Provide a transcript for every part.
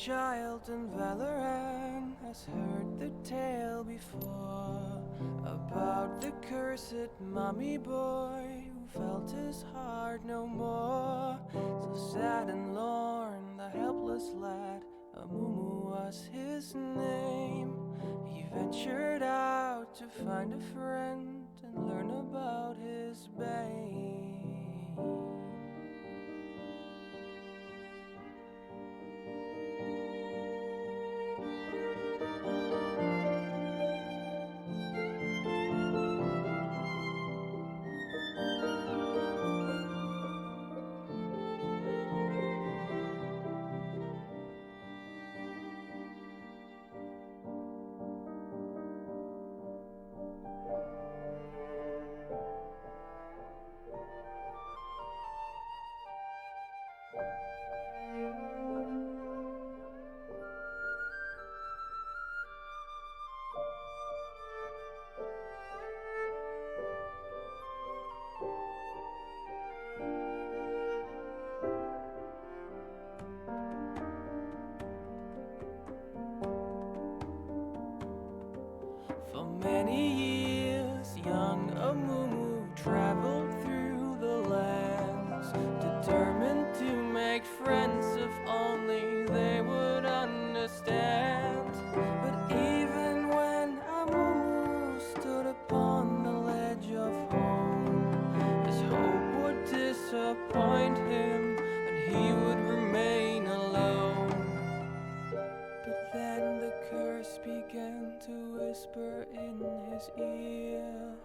child in Valorant has heard the tale before about the cursed mummy boy who felt his heart no more. So sad and lorn, the helpless lad, Amumu was his name. He ventured out to find a friend and learn about his bane. For many years, young Amumu traveled through the lands, determined to make friends if only they would understand. But even when Amumu stood upon the ledge of home, his hope would disappoint him and he would remain alone. But then the curse began to whisper in his ear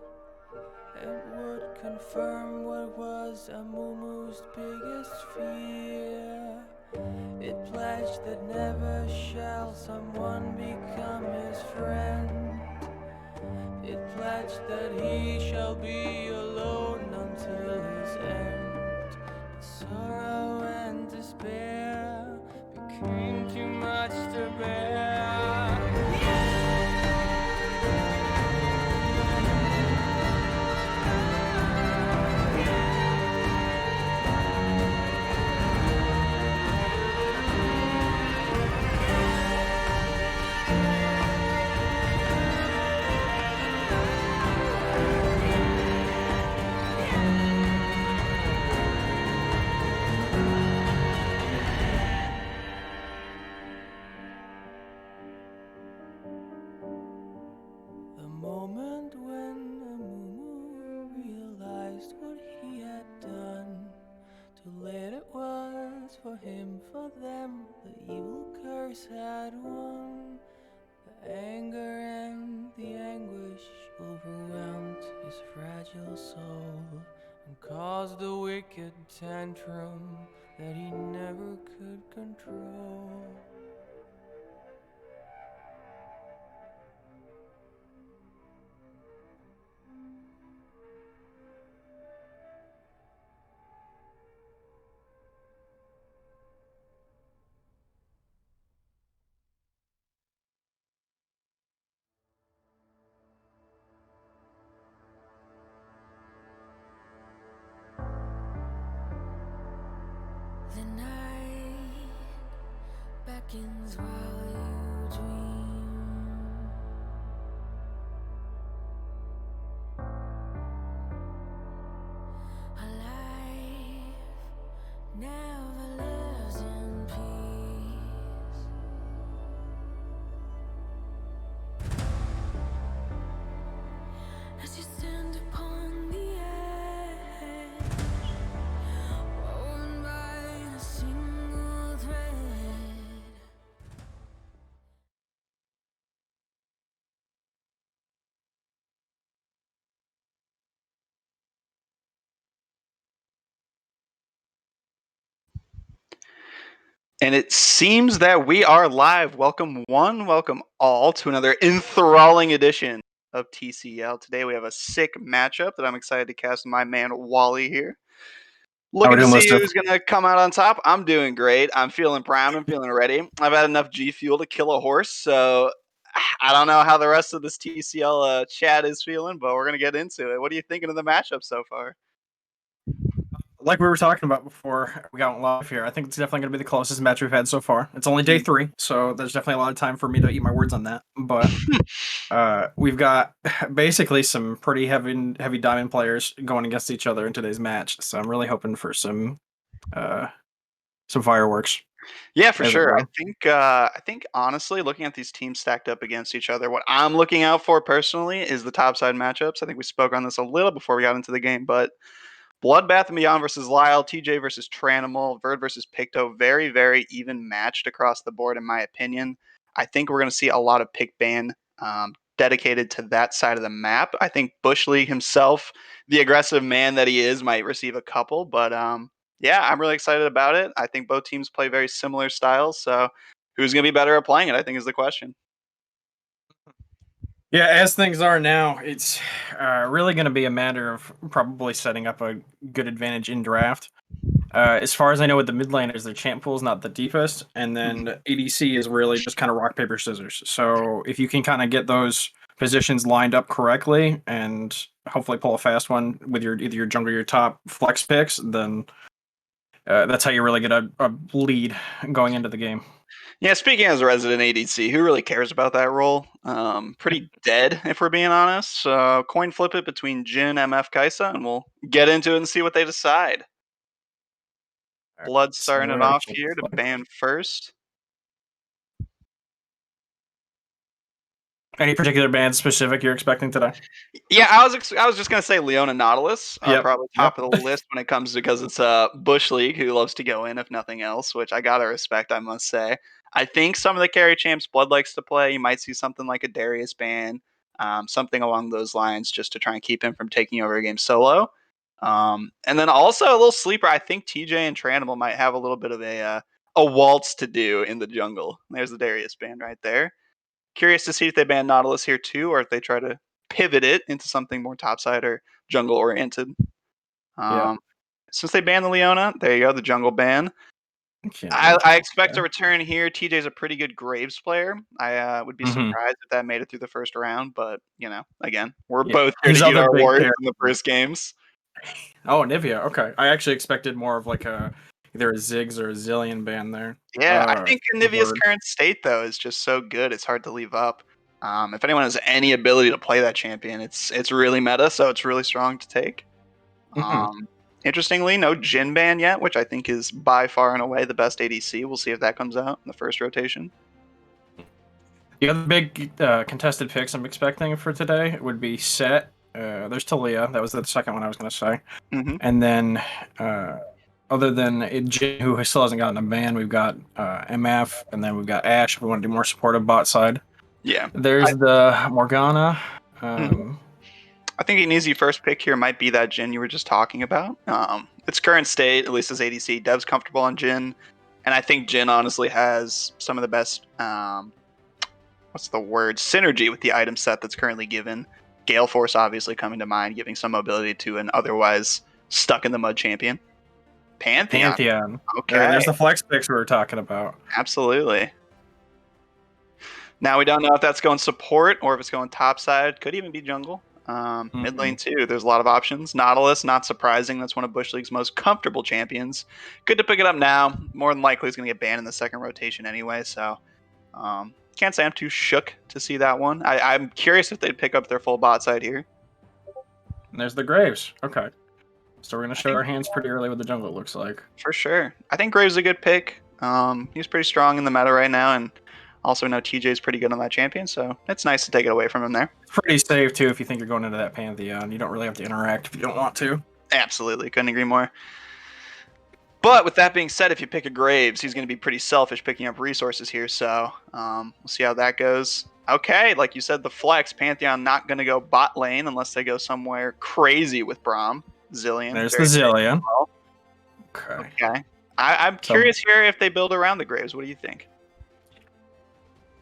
and would confirm what was Amumu's biggest fear. It pledged that never shall someone become his friend. It pledged that he shall be alone until his end. But sorrow and despair became too much to bear. The moment when Amumu realized what he had done, too late it was for him, for them, the evil curse had won. The anger and the anguish overwhelmed his fragile soul and caused a wicked tantrum that he never could control. The night beckons while you dream. A life never lives in peace. As you stand upon the edge, woven by a single thread. And it seems that we are live. Welcome one, welcome all to another enthralling edition of TCL. Today we have a sick matchup that I'm excited to cast with my man Wally here. Looking to see who's going to come out on top. I'm doing great. I'm feeling primed. I'm feeling ready. I've had enough G Fuel to kill a horse, so I don't know how the rest of this TCL chat is feeling, but we're going to get into it. What are you thinking of the matchup so far? like we were talking about before we got live here, I think it's definitely going to be the closest match we've had so far. It's only day 3, so there's definitely a lot of time for me to eat my words on that. But we've got basically some pretty heavy diamond players going against each other in today's match. So I'm really hoping for some fireworks. Yeah, for As it sure. were. I think honestly, looking at these teams stacked up against each other, what I'm looking out for personally is the top side matchups. I think we spoke on this a little before we got into the game, but Bloodbath and Beyond versus Lyle, TJ versus Tranimal, Verd versus Picto, very, very even matched across the board, in my opinion. I think we're going to see a lot of pick ban dedicated to that side of the map. I think Bush League himself, the aggressive man that he is, might receive a couple, but yeah, I'm really excited about it. I think both teams play very similar styles, so who's going to be better at playing it, I think, is the question. Yeah, as things are now, it's really going to be a matter of probably setting up a good advantage in draft. As far as I know, with the mid laners, their champ pool is not the deepest, and Mhm. then ADC is really just kind of rock paper scissors. So if you can kind of get those positions lined up correctly and hopefully pull a fast one with either your jungle or your top flex picks, then that's how you really get a lead going into the game. Yeah, speaking as a resident ADC, who really cares about that role? Pretty dead, if we're being honest. Coin flip it between Jin, MF, Kaisa, and we'll get into it and see what they decide. Blood So starting we it are off actually here to ban first. any particular band specific you're expecting today? Yeah, I was just gonna say Leona Nautilus, Yep. probably top of the list when it comes to because it's Bush League who loves to go in if nothing else, which I gotta respect, I must say. I think some of the carry champs Blood likes to play. You might see something like a Darius ban, something along those lines, just to try and keep him from taking over a game solo. And then also a little sleeper. I think TJ and Tranimal might have a little bit of a waltz to do in the jungle. There's the Darius ban right there. Curious to see if they ban Nautilus here too, or if they try to pivot it into something more topside or jungle oriented. Yeah. Um, since they banned the Leona, there you go, the jungle ban. Can't do I jungle expect a there. return here. TJ's a pretty good Graves player. I would be Mm-hmm. surprised if that made it through the first round, but again, we're Yeah. both here to His eat other our big words character. in the first games. Oh, Nivea. Okay. I actually expected more of like either a Ziggs or a Zillion band there. Yeah, I think Nivea's Word. current state though is just so good; it's hard to leave up. If anyone has any ability to play that champion, it's really meta, so it's really strong to take. Mm-hmm. Um, interestingly, no Jin ban yet, which I think is by far and away the best ADC. We'll see if that comes out in the first rotation. The other big contested picks I'm expecting for today would be Set. There's Talia. That was the second one I was going to say. Hmm. And then, other than Jin, who still hasn't gotten a ban, we've got MF, and then we've got Ash if we want to do more supportive bot side. Yeah, There's the Morgana. mhm. I think an easy first pick here might be that Jin you were just talking about. Its current state, at least as ADC, Dev's comfortable on Jin, and I think Jin honestly has some of the best. What's the word? Synergy with the item set that's currently given. Gale Force obviously coming to mind, giving some mobility to an otherwise stuck in the mud champion. Pantheon. Pantheon. Okay, There's the flex picks we were talking about. absolutely. Now we don't know if that's going support or if it's going top side. Could even be jungle. Mid lane too. There's a lot of options. Nautilus, not surprising. That's one of Bush League's most comfortable champions. Good to pick it up now. More than likely, he's going to get banned in the second rotation anyway. So can't say I'm too shook to see that one. I'm curious if they'd pick up their full bot side here. And there's the Graves. Okay. So we're going to I show think our hands pretty early with the jungle, it looks like. for sure. I think Graves is a good pick. He's pretty strong in the meta right now, and also know TJ's pretty good on that champion, so it's nice to take it away from him there. It's pretty safe, too, if you think you're going into that Pantheon. You don't really have to interact if you don't want to. Absolutely, couldn't agree more. But with that being said, if you pick a Graves, he's going to be pretty selfish picking up resources here, so we'll see how that goes. Okay, like you said, the flex, Pantheon not going to go bot lane unless they go somewhere crazy with Braum. Zillion. There's the Very safe as Zillion. well. Okay. Okay. I'm curious here if they build around the Graves. What do you think?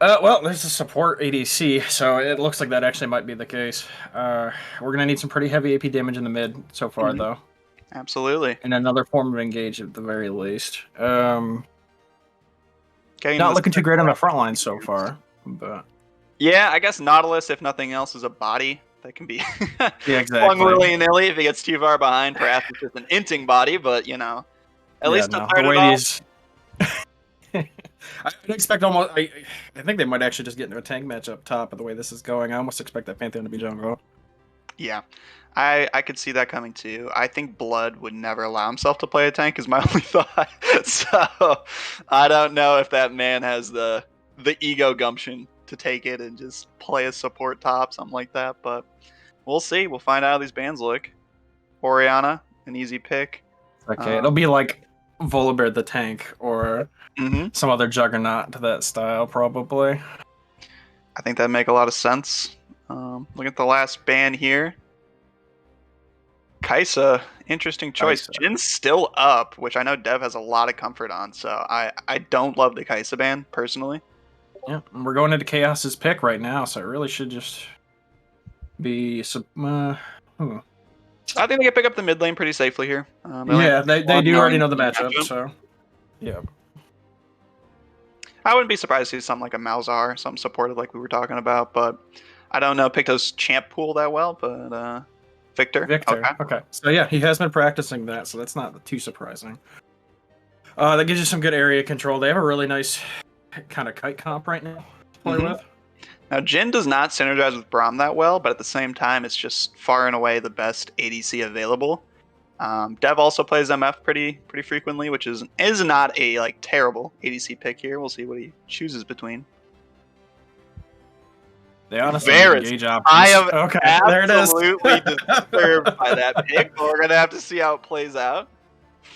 Well, there's a support ADC, so it looks like that actually might be the case. We're going to need some pretty heavy AP damage in the mid so far, Mhm. though. Absolutely. And another form of engage at the very least. Getting Not this looking too great on the front line so far, but Yeah, I guess Nautilus, if nothing else, is a body. that can be Yeah, flung exactly. willy-nilly if he gets too far behind. Perhaps it's just an inting body, but at least to no, start the it way off. these. I would expect almost. I think they might actually just get into a tank match up top. But the way this is going, I almost expect that Pantheon to be jungle. Yeah, I could see that coming too. I think Blood would never allow himself to play a tank, is my only thought. So I don't know if that man has the ego gumption to take it and just play a support top, something like that. But we'll see. We'll find out how these bands look. Oriana, an easy pick. Okay, it'll be like Volibear the tank or some other juggernaut to that style, probably. I think that'd make a lot of sense. Look at the last ban here. Kaisa, interesting choice. Kaisa. Jin's still up, which I know Dev has a lot of comfort on, so I don't love the Kaisa ban, personally. Yeah, we're going into Chaos's pick right now, so it really should just be... I think they can pick up the mid lane pretty safely here. Yeah, they do already know the matchup, so... Yeah. I wouldn't be surprised to see something like a Malzahar, something supported like we were talking about, but I don't know Picto's champ pool that well, but Victor. Okay. So yeah, he has been practicing that, so that's not too surprising. That gives you some good area control. They have a really nice kind of kite comp right now to play with. Now, Jin does not synergize with Braum that well, but at the same time, it's just far and away the best ADC available. Dev also plays MF pretty frequently, which is not a terrible ADC pick here. We'll see what he chooses between. They honestly Varus. I am absolutely disturbed by that pick, but we're gonna have to see how it plays out.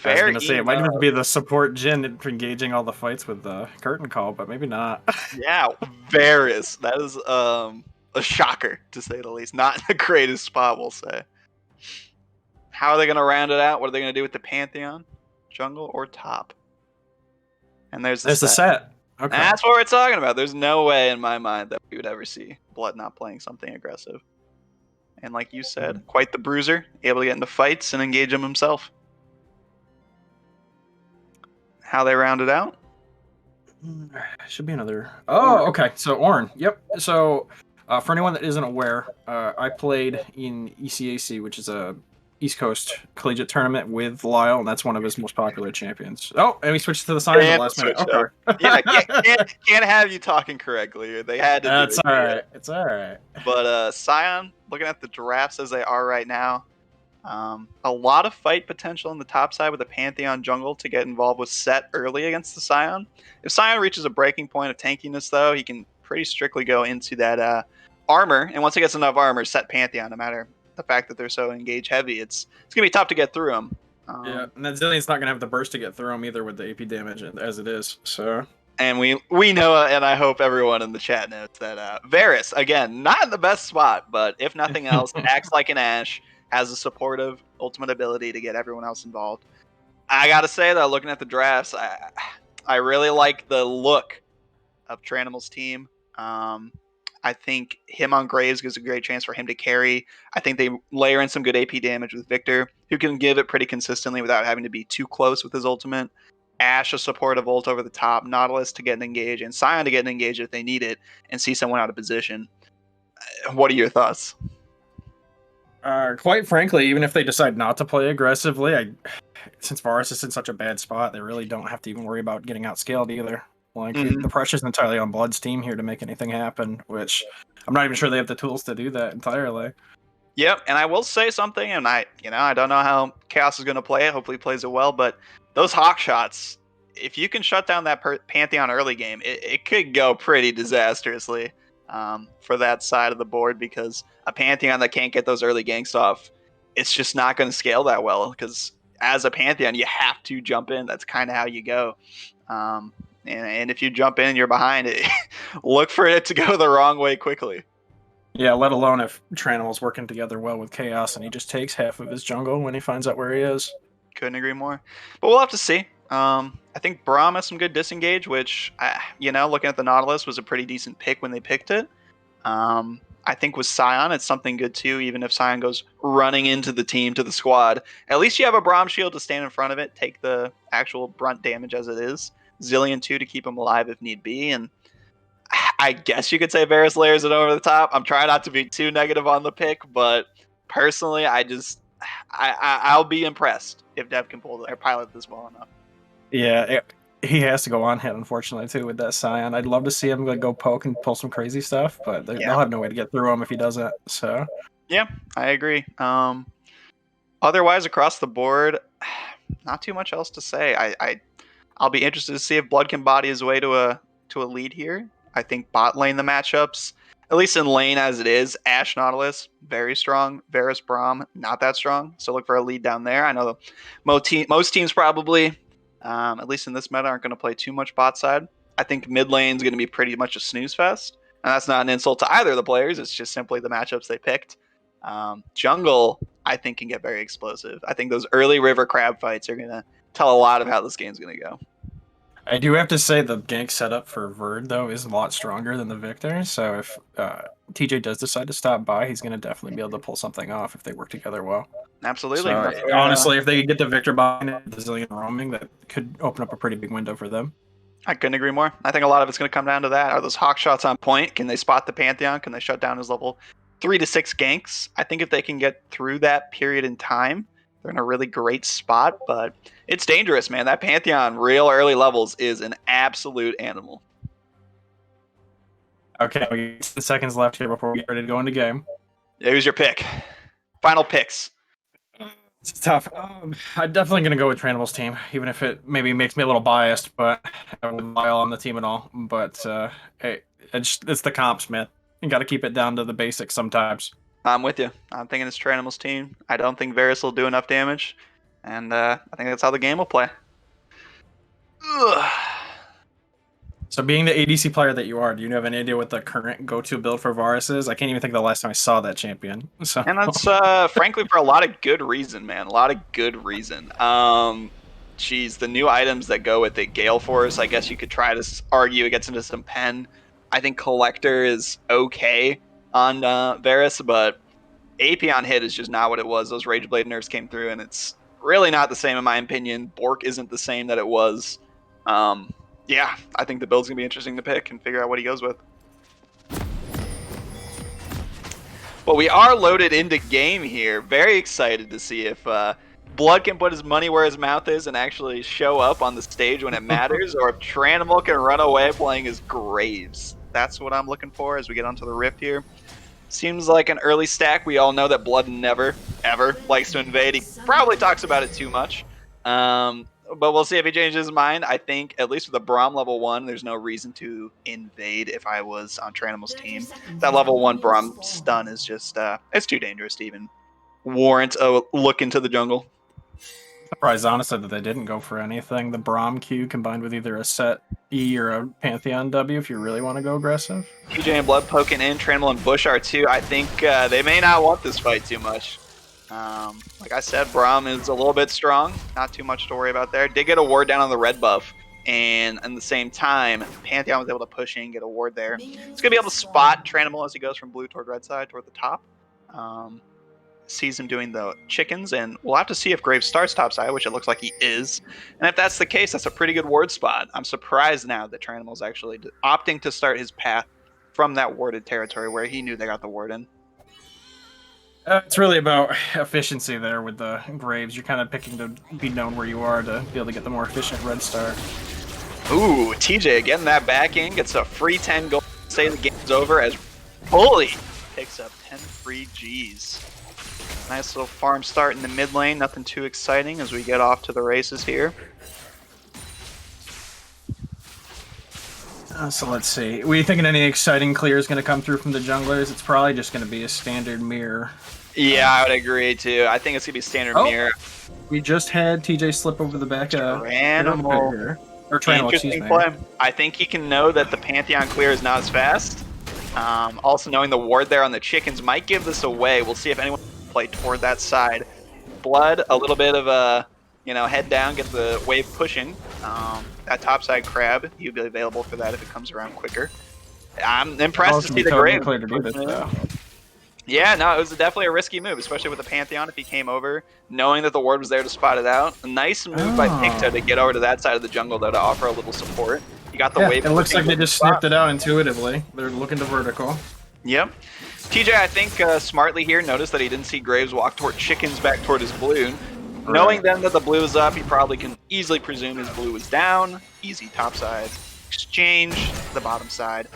I was gonna say it might even be the support Jin engaging all the fights with the curtain call, but maybe not. Yeah, Varus. That is a shocker to say the least. Not the greatest spot, we'll say. How are they gonna round it out? What are they gonna do with the Pantheon? Jungle or top? And there's the set. Okay. That's what we're talking about. There's no way in my mind that we would ever see Blood not playing something aggressive. And like you said, quite the bruiser, able to get into fights and engage them himself. How they round it out? Should be another. Oh, okay. So Ornn. Yep. So for anyone that isn't aware, I played in ECAC, which is a East Coast collegiate tournament with Lyle, and that's one of his most popular champions. Oh, and we switched to the Sion at the last minute. Okay. Yeah, can't have you talking correctly. They had to. That's all right. It's all right. But Sion, looking at the drafts as they are right now, a lot of fight potential on the top side with the Pantheon jungle to get involved with Set early against the Sion. If Sion reaches a breaking point of tankiness, though, he can pretty strictly go into that armor, and once he gets enough armor, Set Pantheon, no matter the fact that they're so engage heavy, it's gonna be tough to get through them. Yeah, and that Zillion's not gonna have the burst to get through him either with the AP damage as it is. So, and we know, and I hope everyone in the chat knows that Varus, again, not in the best spot, but if nothing else, acts like an Ashe, has a supportive ultimate ability to get everyone else involved. I gotta say though, looking at the drafts, I really like the look of Tranimal's team. I think him on Graves gives a great chance for him to carry. I think they layer in some good AP damage with Victor, who can give it pretty consistently without having to be too close with his ultimate. Ashe, a supportive ult over the top. Nautilus to get an engage, and Sion to get an engage if they need it, and see someone out of position. What are your thoughts? Quite frankly, even if they decide not to play aggressively, since Varus is in such a bad spot, they really don't have to even worry about getting outscaled either. Like, the pressure's entirely on Blood's team here to make anything happen, which I'm not even sure they have the tools to do that entirely. Yep, and I will say something, and I don't know how Chaos is going to play it. Hopefully he plays it well, but those Hawk shots, if you can shut down that Pantheon early game, it could go pretty disastrously for that side of the board, because a Pantheon that can't get those early ganks off, it's just not going to scale that well, because as a Pantheon, you have to jump in. That's kind of how you go. And if you jump in, you're behind it. Look for it to go the wrong way quickly. Yeah, let alone if Tranimal's working together well with Chaos and he just takes half of his jungle when he finds out where he is. Couldn't agree more. But we'll have to see. I think Braum has some good disengage, which, looking at the Nautilus, was a pretty decent pick when they picked it. I think with Sion, it's something good too, even if Sion goes running into the team, to the squad. At least you have a Braum shield to stand in front of it, take the actual brunt damage as it is. Zillion too to keep him alive if need be, and I guess you could say Varus layers it over the top. I'm trying not to be too negative on the pick, but personally, I'll be impressed if Dev can pull or pilot this well enough. Yeah, he has to go on hit, unfortunately, too, with that Scion. I'd love to see him go poke and pull some crazy stuff, but they'll have no way to get through him if he doesn't. So yeah, I agree. Otherwise, across the board, not too much else to say. I'll be interested to see if Blood can body his way to a lead here. I think bot lane the matchups, at least in lane as it is, Ashe Nautilus very strong, Varus Braum not that strong. So look for a lead down there. I know most teams probably, at least in this meta, aren't going to play too much bot side. I think mid lane is going to be pretty much a snooze fest, and that's not an insult to either of the players. It's just simply the matchups they picked. Jungle, I think, can get very explosive. I think those early river crab fights are going to tell a lot of how this game's going to go. I do have to say the gank setup for Verd, though, is a lot stronger than the Victor. So if TJ does decide to stop by, he's going to definitely be able to pull something off if they work together well. Absolutely. So, honestly, if they could get the Victor behind the zillion roaming, that could open up a pretty big window for them. I couldn't agree more. I think a lot of it's going to come down to that. Are those hawk shots on point? Can they spot the Pantheon? Can they shut down his level 3 to 6 ganks? I think if they can get through that period in time, they're in a really great spot, but it's dangerous, man. That Pantheon, real early levels, is an absolute animal. Okay, we got 10 seconds left here before we get ready to go into game. Who's your pick? Final picks. It's tough. I'm definitely going to go with Tranimal's team, even if it maybe makes me a little biased, but I wouldn't lie on the team at all. But hey, it's the comps, man. You got to keep it down to the basics sometimes. I'm with you. I'm thinking it's Tranimal's team. I don't think Varus will do enough damage, and I think that's how the game will play. Ugh. So being the ADC player that you are, do you have any idea what the current go-to build for Varus is? I can't even think of the last time I saw that champion. So. And that's frankly for a lot of good reason, man. A lot of good reason. Geez, the new items that go with it, Gale Force, I guess you could try to argue it gets into some pen. I think Collector is okay on Varus, but AP on hit is just not what it was. Those Rage Blade nerfs came through, and it's really not the same in my opinion. Bork isn't the same that it was. Yeah, I think the build's going to be interesting to pick and figure out what he goes with. But we are loaded into game here. Very excited to see if Blood can put his money where his mouth is and actually show up on the stage when it matters, or if Tranimal can run away playing his Graves. That's what I'm looking for as we get onto the Rift here. Seems like an early stack. We all know that Blood never, ever likes to invade. He probably talks about it too much. But we'll see if he changes his mind. I think, at least with a Braum level 1, there's no reason to invade if I was on Tranimal's team. That level 1 Braum stun is just, it's too dangerous to even warrant a look into the jungle. Surprised, honestly, that they didn't go for anything. The Braum Q combined with either a set E or a Pantheon W if you really want to go aggressive. TJ and Blood poking in, Tranimal and Bush are too. I think they may not want this fight too much. Like I said, Braum is a little bit strong. Not too much to worry about there. Did get a ward down on the red buff. And at the same time, Pantheon was able to push in, get a ward there. It's going to be able to spot Tranimal as he goes from blue toward red side, toward the top. Sees him doing the chickens, and we'll have to see if Graves starts topside, which it looks like he is. And if that's the case, that's a pretty good ward spot. I'm surprised now that Tranimal's actually opting to start his path from that warded territory where he knew they got the ward in. It's really about efficiency there with the Graves. You're kind of picking to be known where you are to be able to get the more efficient red star. Ooh, TJ getting that back in, gets a free 10 gold. Say the game's over as Bully picks up 10 free Gs. Nice little farm start in the mid lane. Nothing too exciting as we get off to the races here. So let's see. Were you thinking any exciting clear is going to come through from the junglers? It's probably just going to be a standard mirror. Yeah, I would agree too. I think it's going to be standard mirror. We just had TJ slip over the back of Tranimal. Or Tranimal, excuse me. Play. I think he can know that the Pantheon clear is not as fast. Also knowing the ward there on the chickens might give this away. We'll see if anyone can play toward that side. Blood, a little bit of a, head down, get the wave pushing. That topside crab, he'll be available for that if it comes around quicker. I'm impressed to see the Grave. Clear to do this, though. Yeah, no, it was definitely a risky move, especially with the Pantheon if he came over, knowing that the ward was there to spot it out. A nice move by Picto to get over to that side of the jungle, though, to offer a little support. You got the Yeah, wave. it looks like they just spot. sniffed it out intuitively. They're looking to vertical. Yep. TJ, I think smartly here noticed that he didn't see Graves walk toward chickens back toward his blue. Knowing then that the blue is up, he probably can easily presume his blue is down. Easy top side. Exchange the bottom side.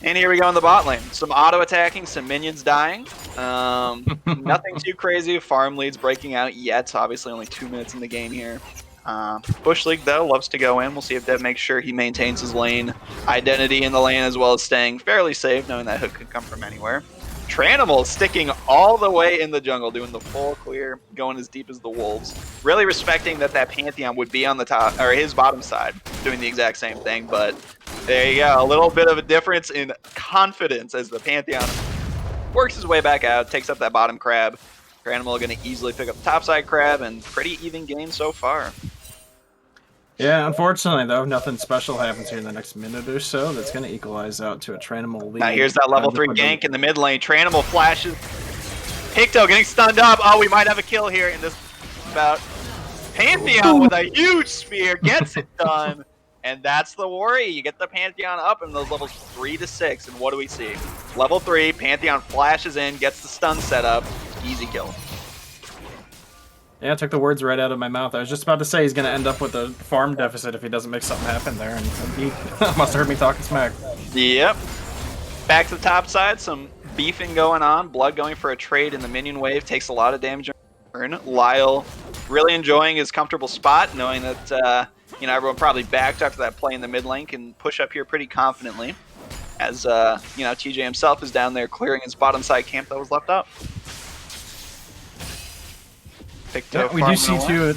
And here we go in the bot lane. Some auto attacking, some minions dying. Nothing too crazy. Farm leads breaking out yet. Obviously only 2 minutes in the game here. Bush League, though, loves to go in. We'll see if Dev makes sure he maintains his lane identity in the lane as well as staying fairly safe, knowing that hook could come from anywhere. Tranimal sticking all the way in the jungle, doing the full clear, going as deep as the wolves. Really respecting that Pantheon would be on the top, or his bottom side, doing the exact same thing. But there you go, a little bit of a difference in confidence as the Pantheon works his way back out, takes up that bottom crab. Tranimal going to easily pick up the topside crab, and pretty even game so far. Yeah, unfortunately, though, nothing special happens here in the next minute or so. That's going to equalize out to a Tranimal lead. Now here's that level 3 gank in the mid lane. Tranimal flashes. Picto getting stunned up. Oh, we might have a kill here in this bout. Pantheon with a huge spear gets it done. And that's the worry. You get the Pantheon up in those levels 3 to 6. And what do we see? Level 3, Pantheon flashes in, gets the stun set up. Easy kill. Yeah, I took the words right out of my mouth. I was just about to say he's going to end up with a farm deficit if he doesn't make something happen there, and he must have heard me talking smack. Yep. Back to the top side, some beefing going on. Blood going for a trade in the minion wave, takes a lot of damage in return. Lyle really enjoying his comfortable spot, knowing that everyone probably backed after that play in the mid lane, can push up here pretty confidently. As TJ himself is down there clearing his bottom side camp that was left up. Yeah, we do see too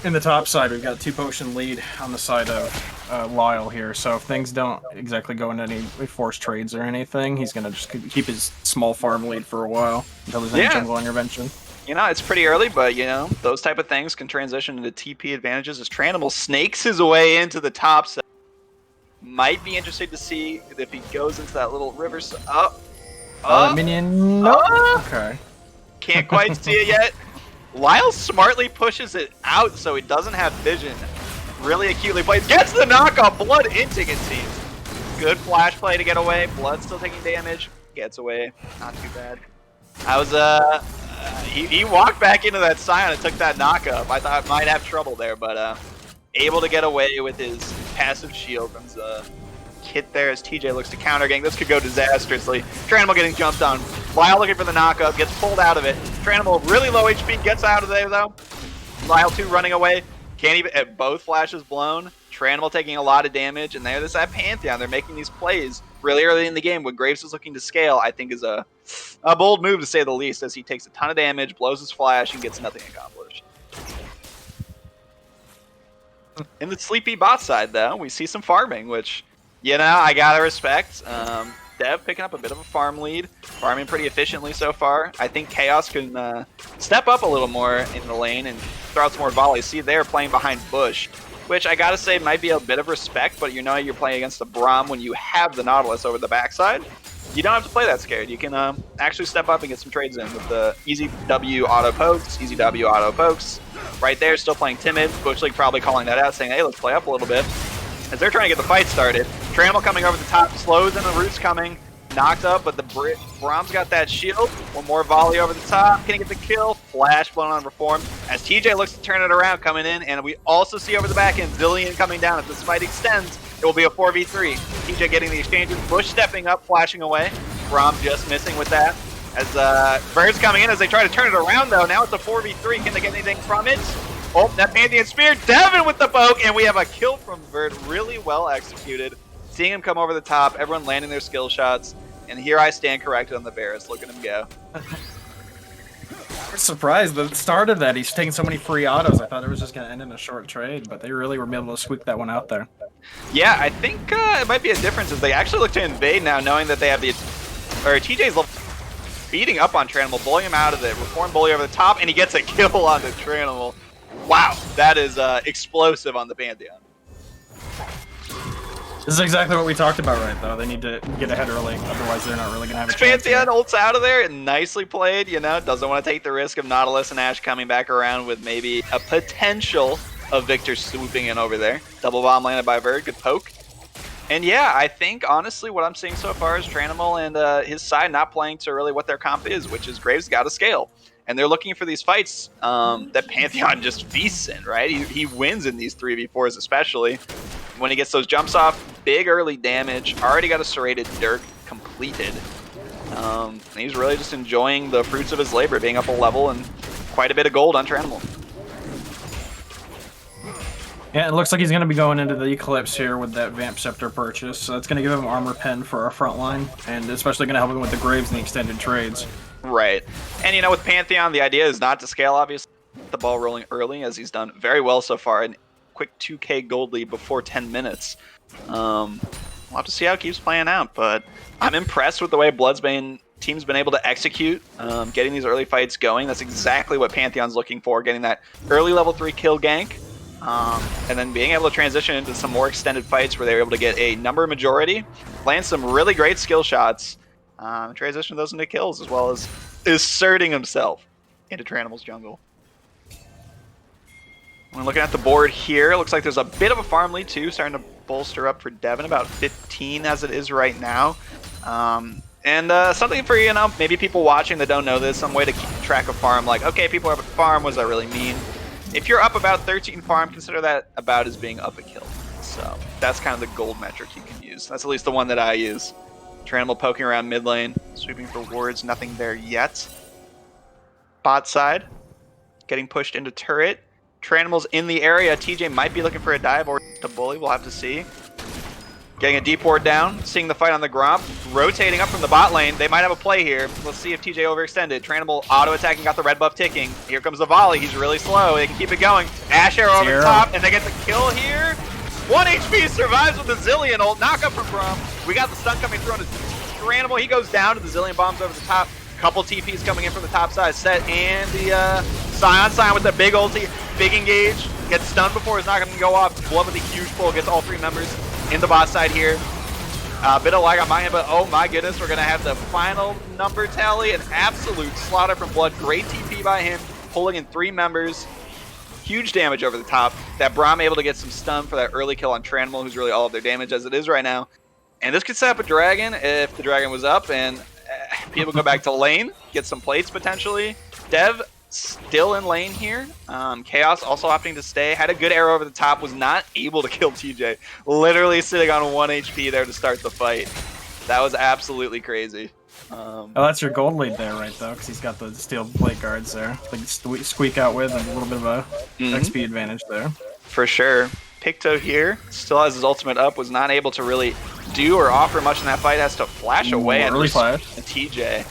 in the top side. We've got a 2-potion lead on the side of Lyle here. So if things don't exactly go into any forced trades or anything, he's gonna just keep his small farm lead for a while until there's any jungle intervention. It's pretty early, but those type of things can transition into TP advantages as Tranimal snakes his way into the top side. Might be interested to see if he goes into that little river. Minion. No. Okay. Can't quite see it yet. Lyle smartly pushes it out so he doesn't have vision. Really acutely played. Gets the knockoff. Blood inting, it seems. Good flash play to get away. Blood still taking damage. Gets away. Not too bad. I was he walked back into that Scion and took that knockup. I thought might have trouble there, but able to get away with his passive shield from the hit there as TJ looks to counter gank. This could go disastrously. Tranimal getting jumped on. Lyle looking for the knockup, gets pulled out of it. Tranimal really low HP, gets out of there though. Lyle 2 running away. Can't even, both flashes blown. Tranimal taking a lot of damage, and there's that Pantheon. They're making these plays really early in the game when Graves is looking to scale. I think is a bold move to say the least, as he takes a ton of damage, blows his flash, and gets nothing accomplished. In the sleepy bot side though, we see some farming, which I gotta respect. Dev picking up a bit of a farm lead, farming pretty efficiently so far. I think Chaos can step up a little more in the lane and throw out some more volleys. See, they're playing behind Bush, which I gotta say might be a bit of respect, but you're playing against the Braum when you have the Nautilus over the backside. You don't have to play that scared. You can actually step up and get some trades in with the easy W auto pokes, easy W auto pokes. Right there, still playing timid. Bush League probably calling that out, saying, hey, let's play up a little bit. As they're trying to get the fight started. Tranimal coming over the top, slows in the roots coming, knocked up, but the Braum's got that shield. One more volley over the top, can he get the kill? Flash blown on Reform. As TJ looks to turn it around, coming in, and we also see over the back end, Zillion coming down. If this fight extends, it will be a 4v3. TJ getting the exchanges, Bush stepping up, flashing away. Braum just missing with that. As Bird's coming in as they try to turn it around though, now it's a 4v3, can they get anything from it? Oh, that Pantheon Spear, Devin with the poke, and we have a kill from Bird, really well executed. Seeing him come over the top, everyone landing their skill shots, and here I stand corrected on the Varus, look at him go. We're surprised at the start of that. He's taking so many free autos. I thought it was just going to end in a short trade, but they really were able to squeak that one out there. Yeah, I think it might be a difference as they actually look to invade now, knowing that they have TJ's beating up on Tranimal, bullying him out of it, Reform bully over the top, and he gets a kill on the Tranimal. Wow, that is explosive on the Pantheon. This is exactly what we talked about, right, though. They need to get ahead early, otherwise they're not really going to have a chance. Pantheon ults out of there, and nicely played, doesn't want to take the risk of Nautilus and Ashe coming back around with maybe a potential of Victor swooping in over there. Double bomb landed by Bird, good poke. And yeah, I think honestly what I'm seeing so far is Tranimal and his side not playing to really what their comp is, which is Graves got to scale. And they're looking for these fights that Pantheon just feasts in, right? He wins in these 3v4s especially. When he gets those jumps off, big early damage, already got a serrated Dirk completed. He's really just enjoying the fruits of his labor, being up a level and quite a bit of gold on Tranimal. Yeah, it looks like he's going to be going into the Eclipse here with that Vamp Scepter purchase, so that's going to give him Armor Pen for our front line, and especially going to help him with the Graves and the extended trades. Right. And you know, with Pantheon, the idea is not to scale, obviously. Get the ball rolling early, as he's done very well so far. And quick 2k gold lead before 10 minutes. We'll have to see how it keeps playing out, but I'm impressed with the way Bloodsbane team's been able to execute, getting these early fights going. That's exactly what Pantheon's looking for, getting that early level 3 kill gank. And then being able to transition into some more extended fights where they were able to get a number majority, land some really great skill shots, transition those into kills, as well as asserting himself into Tranimal's jungle. When looking at the board here, it looks like there's a bit of a farm lead too, starting to bolster up for Devin, about 15 as it is right now. Something for, you know, maybe people watching that don't know this, some way to keep track of farm, like, okay, people are up at farm, what does that really mean? If you're up about 13 farm, consider that about as being up a kill. So that's kind of the gold metric you can use. That's at least the one that I use. Tranimal poking around mid lane, sweeping for wards, nothing there yet. Bot side, getting pushed into turret. Tranimal's in the area. TJ might be looking for a dive or to bully, we'll have to see. Getting a deep ward down, seeing the fight on the Gromp, rotating up from the bot lane. They might have a play here. Let's see if TJ overextended. Tranimal auto-attacking, got the red buff ticking. Here comes the volley. He's really slow. They can keep it going. Ash arrow over the top, and they get the kill here. 1 HP survives with the Zillion ult. Knock up from Gromp. We got the stun coming through on Tranimal. He goes down to the Zillion bombs over the top. Couple TPs coming in from the top side set, and the Scion with the big ulti. Big engage. Gets stunned before it's not going to go off. Blood with a huge pull. Gets all 3 members in the bot side here. A bit of lag on my end, but oh my goodness, we're going to have the final number tally. An absolute slaughter from Blood. Great TP by him, pulling in 3 members. Huge damage over the top. That Braum able to get some stun for that early kill on Tranimal, who's really all of their damage as it is right now. And this could set up a dragon if the dragon was up, and people go back to lane, get some plates potentially. Dev still in lane here. Chaos also opting to stay. Had a good arrow over the top. Was not able to kill TJ. Literally sitting on 1 HP there to start the fight. That was absolutely crazy. Oh, that's your gold lead there, right, though, because he's got the steel plate guards there. Like squeak out with and a little bit of a XP advantage there. For sure. Picto here still has his ultimate up. Was not able to really do or offer much in that fight. Has to flash away at TJ.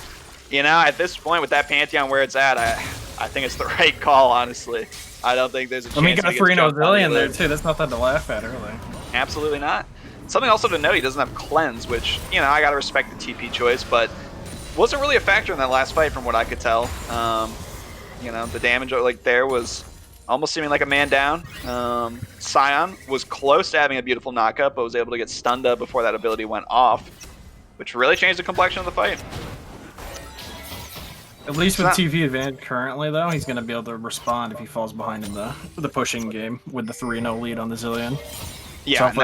You know, at this point with that Pantheon where it's at, I think it's the right call, honestly. I don't think there's a chance. I mean, got 3 Zillion there too. That's nothing to laugh at, really. Absolutely not. Something also to note, he doesn't have cleanse, which, you know, I gotta respect the TP choice, but wasn't really a factor in that last fight from what I could tell. You know, the damage like there was almost seeming like a man down. Scion was close to having a beautiful knockup, but was able to get stunned up before that ability went off, which really changed the complexion of the fight. At least with TV advantage currently, though, he's going to be able to respond if he falls behind in the pushing game with the 3-0 lead on the Zillion. Yeah, so and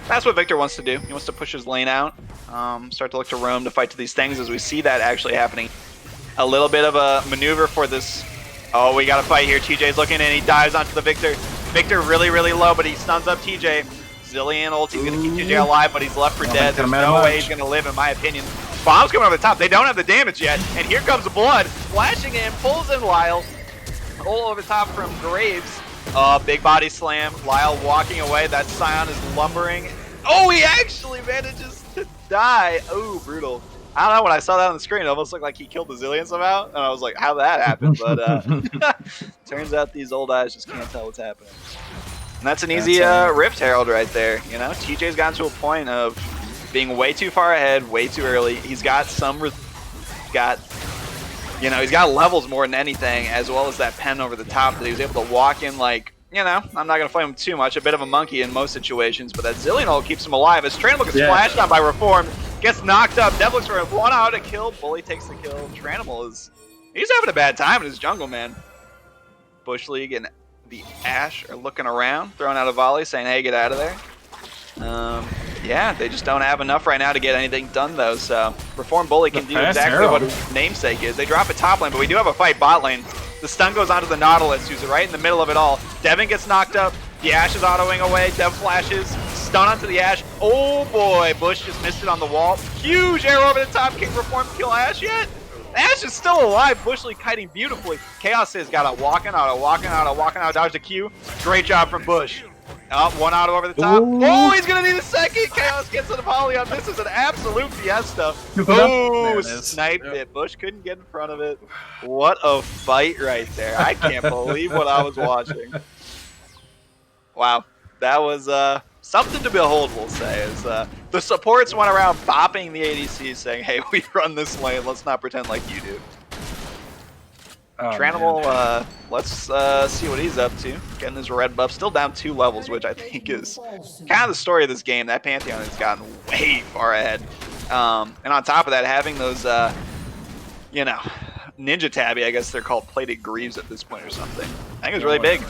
that's what Victor wants to do. He wants to push his lane out, start to look to roam to fight to these things as we see that actually happening. A little bit of a maneuver for this. Oh, we got a fight here. TJ's looking and he dives onto the Victor. Victor really, really low, but he stuns up TJ. Zillion ult, he's going to keep TJ alive, but he's left for dead. There's no way he's going to live, in my opinion. Bomb's coming over the top. They don't have the damage yet. And here comes Blood. Flashing in, pulls in Lyle. Pull over the top from Graves. Big body slam. Lyle walking away. That Scion is lumbering. Oh, he actually manages to die. Oh, brutal. I don't know, when I saw that on the screen, it almost looked like he killed the Zillion somehow. And I was like, how'd that happen? But turns out these old eyes just can't tell what's happening. And that's an easy Rift Herald right there. You know, TJ's gotten to a point of being way too far ahead, way too early. He's got he's got levels more than anything, as well as that pen over the top that he was able to walk in like, you know, I'm not going to flame him too much, a bit of a monkey in most situations, but that Zillion ult keeps him alive. As Tranimal gets splashed on by Reform, gets knocked up, Dev looks for a 1-out to kill, Bully takes the kill. Tranimal he's having a bad time in his jungle, man. Bush League and the Ashe are looking around, throwing out a volley, saying, hey, get out of there. Yeah, they just don't have enough right now to get anything done, though. So Reform Bully can do exactly what his namesake is. They drop a top lane, but we do have a fight bot lane. The stun goes onto the Nautilus, who's right in the middle of it all. Devin gets knocked up. The Ashe is autoing away. Dev flashes. Stun onto the Ashe. Oh boy, Bush just missed it on the wall. Huge arrow over the top. Can Reform kill Ashe yet? Ashe is still alive. Bushly kiting beautifully. Chaos has got a walking out, dodge the Q. Great job from Bush. One auto over the top. Ooh. Oh, he's gonna need a second. Chaos gets to the volley on. This is an absolute fiesta. Oh, sniped it. Bush couldn't get in front of it. What a fight right there. I can't believe what I was watching. Wow, that was something to behold, we'll say. As the supports went around bopping the ADC saying, hey, we run this lane, let's not pretend like you do. Tranimal, let's see what he's up to. Getting his red buff, still down 2 levels, which I think is kind of the story of this game. That Pantheon has gotten way far ahead. And on top of that, having those, you know, Ninja Tabby, I guess they're called plated greaves at this point or something. I think it's really big.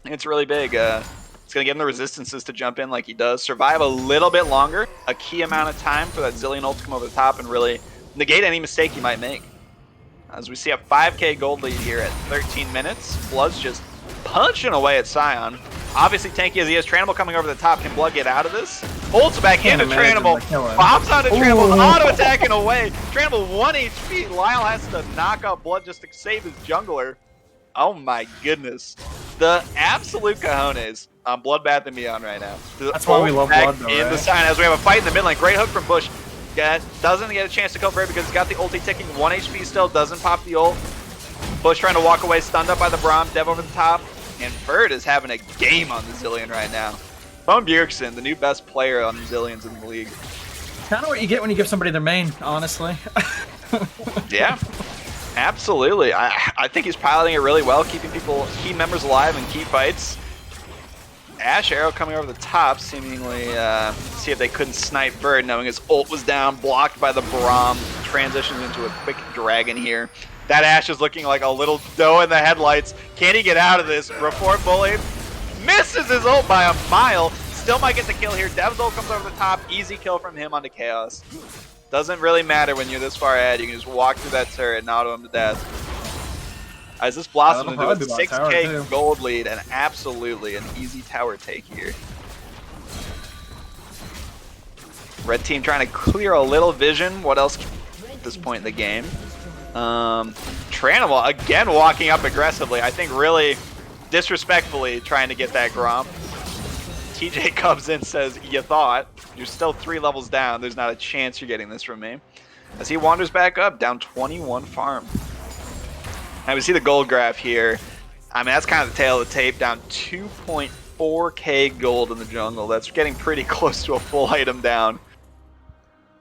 It's really big. It's going to give him the resistances to jump in like he does. Survive a little bit longer, a key amount of time for that Zillion ult to come over the top and really negate any mistake he might make. As we see a 5k gold lead here at 13 minutes. Blood's just punching away at Sion. Obviously tanky as he is. Tranimal coming over the top. Can Blood get out of this? Ults back into Tranimal. Bombs onto Tranimal. Auto attacking away. Tranimal 1 HP. Lyle has to knock out Blood just to save his jungler. Oh my goodness. The absolute cojones on Bloodbath and Beyond right now. That's why we love Blood though, in the Sion as we have a fight in the mid lane. Great hook from Bush. Doesn't get a chance to kill Bird because he's got the ulti ticking. 1 HP still, doesn't pop the ult. Bush trying to walk away, stunned up by the Braum. Dev over the top. And Bird is having a game on the Zillion right now. Bone Bjergsen, the new best player on the Zillions in the league. Kind of what you get when you give somebody their main, honestly. Yeah, absolutely. I think he's piloting it really well, keeping key members alive in key fights. Ashe arrow coming over the top, seemingly see if they couldn't snipe Bird, knowing his ult was down, blocked by the Braum. Transitions into a quick dragon here. That Ashe is looking like a little doe in the headlights. Can he get out of this? Reform Bully misses his ult by a mile. Still might get the kill here. Dev's ult comes over the top. Easy kill from him onto Chaos. Doesn't really matter when you're this far ahead. You can just walk through that turret and auto him to death. As this blossoms into a 6k gold lead and absolutely an easy tower take here. Red team trying to clear a little vision. What else at this point in the game? Tranimal again walking up aggressively. I think really disrespectfully trying to get that Gromp. TJ comes in, says, you thought. You're still 3 levels down. There's not a chance you're getting this from me. As he wanders back up, down 21 farm. Now we see the gold graph here. I mean, that's kind of the tail of the tape, down 2.4k gold in the jungle. That's getting pretty close to a full item down.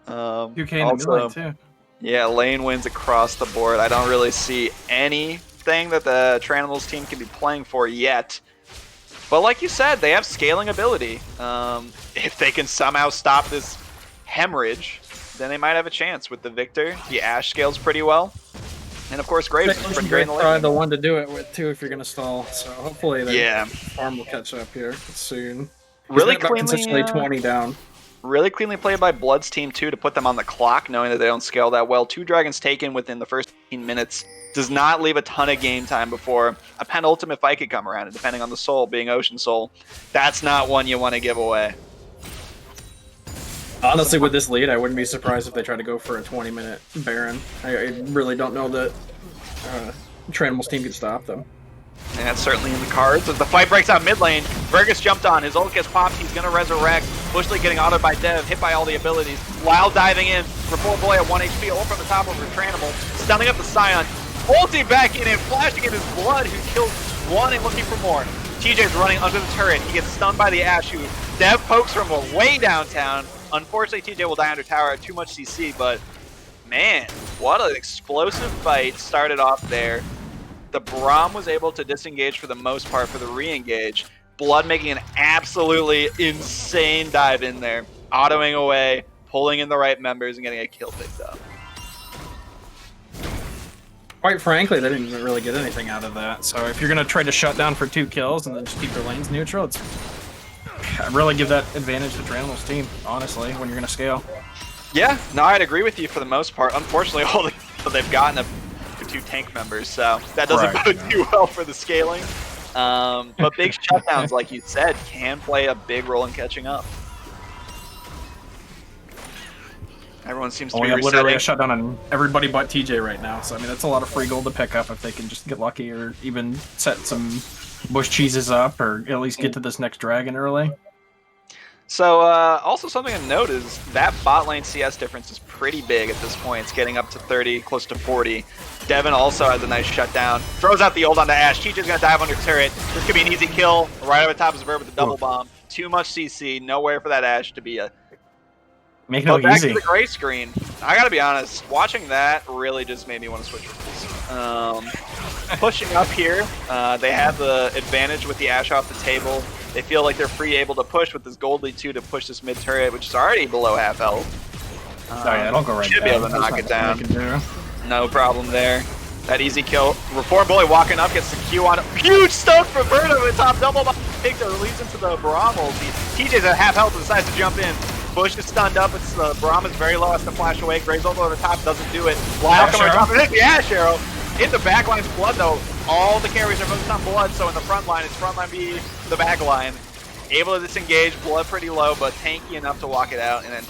2k in the mid lane too. Yeah, lane wins across the board. I don't really see anything that the Tranimals team can be playing for yet. But like you said, they have scaling ability. If they can somehow stop this hemorrhage, then they might have a chance with the Victor. The Ashe scales pretty well. And of course, Graves is probably the one to do it with too if you're gonna stall. So hopefully, the farm will catch up here soon. Really cleanly, consistently 20 down. Really cleanly played by Blood's team too to put them on the clock, knowing that they don't scale that well. 2 dragons taken within the first 15 minutes does not leave a ton of game time before a penultimate fight could come around. And depending on the soul, being Ocean Soul, that's not one you want to give away. Honestly, with this lead, I wouldn't be surprised if they try to go for a 20-minute Baron. I really don't know that Tranimal's team could stop them. And that's certainly in the cards. As the fight breaks out mid lane, Vergus jumped on. His ult gets popped. He's going to resurrect. Bushly getting autoed by Dev, hit by all the abilities. Lyle diving in. Reform Boy at 1 HP. Ult from the top over Tranimal. Stunning up the Sion. Ulting back in and flashing in his blood, who kills one and looking for more. TJ's running under the turret. He gets stunned by the Ashe, who Dev pokes from way downtown. Unfortunately, TJ will die under tower at too much CC, but man, what an explosive fight started off there. The Braum was able to disengage for the most part for the re-engage. Blood making an absolutely insane dive in there, autoing away, pulling in the right members, and getting a kill picked up. Quite frankly, they didn't even really get anything out of that. So if you're going to try to shut down for 2 kills and then just keep their lanes neutral, it's really give that advantage to Tranimal's team, honestly, when you're going to scale. Yeah, no, I'd agree with you for the most part. Unfortunately, all they've gotten are 2 tank members, so that doesn't bode too well for the scaling. But big shutdowns, like you said, can play a big role in catching up. Everyone seems to be resetting. Literally a shutdown on everybody but TJ right now. So, I mean, that's a lot of free gold to pick up if they can just get lucky or even set some bush cheeses up or at least get to this next dragon early. So, also something to note is that bot lane CS difference is pretty big at this point. It's getting up to 30, close to 40. Devin also has a nice shutdown. Throws out the ult onto Ashe. TJ's going to dive under turret. This could be an easy kill. Right over top is Verb with the double bomb. Too much CC. Nowhere for that Ashe to be a... Make it look back easy. to the gray screen. I gotta be honest, watching that really just made me want to switch roles. Pushing up here, they have the advantage with the Ashe off the table. They feel like they're free able to push with this gold lead 2 to push this mid turret, which is already below half health. Yeah, it'll go right Should down. be able to knock it down. No problem there. That easy kill. Reform Bully walking up, gets the Q on it. Huge stun for Bird over the top. Double bomb. Take the leads into the Braum ulti. TJ's at half health and decides to jump in. Bush is stunned up. It's Braum is very low. Has to flash away. Gray's ult over the top doesn't do it. Lyle coming on top of it. The Ashe arrow. In the back line's Blood though. All the carries are focused on Blood, so in the front line, it's front line be the back line. Able to disengage. Blood pretty low, but tanky enough to walk it out. And then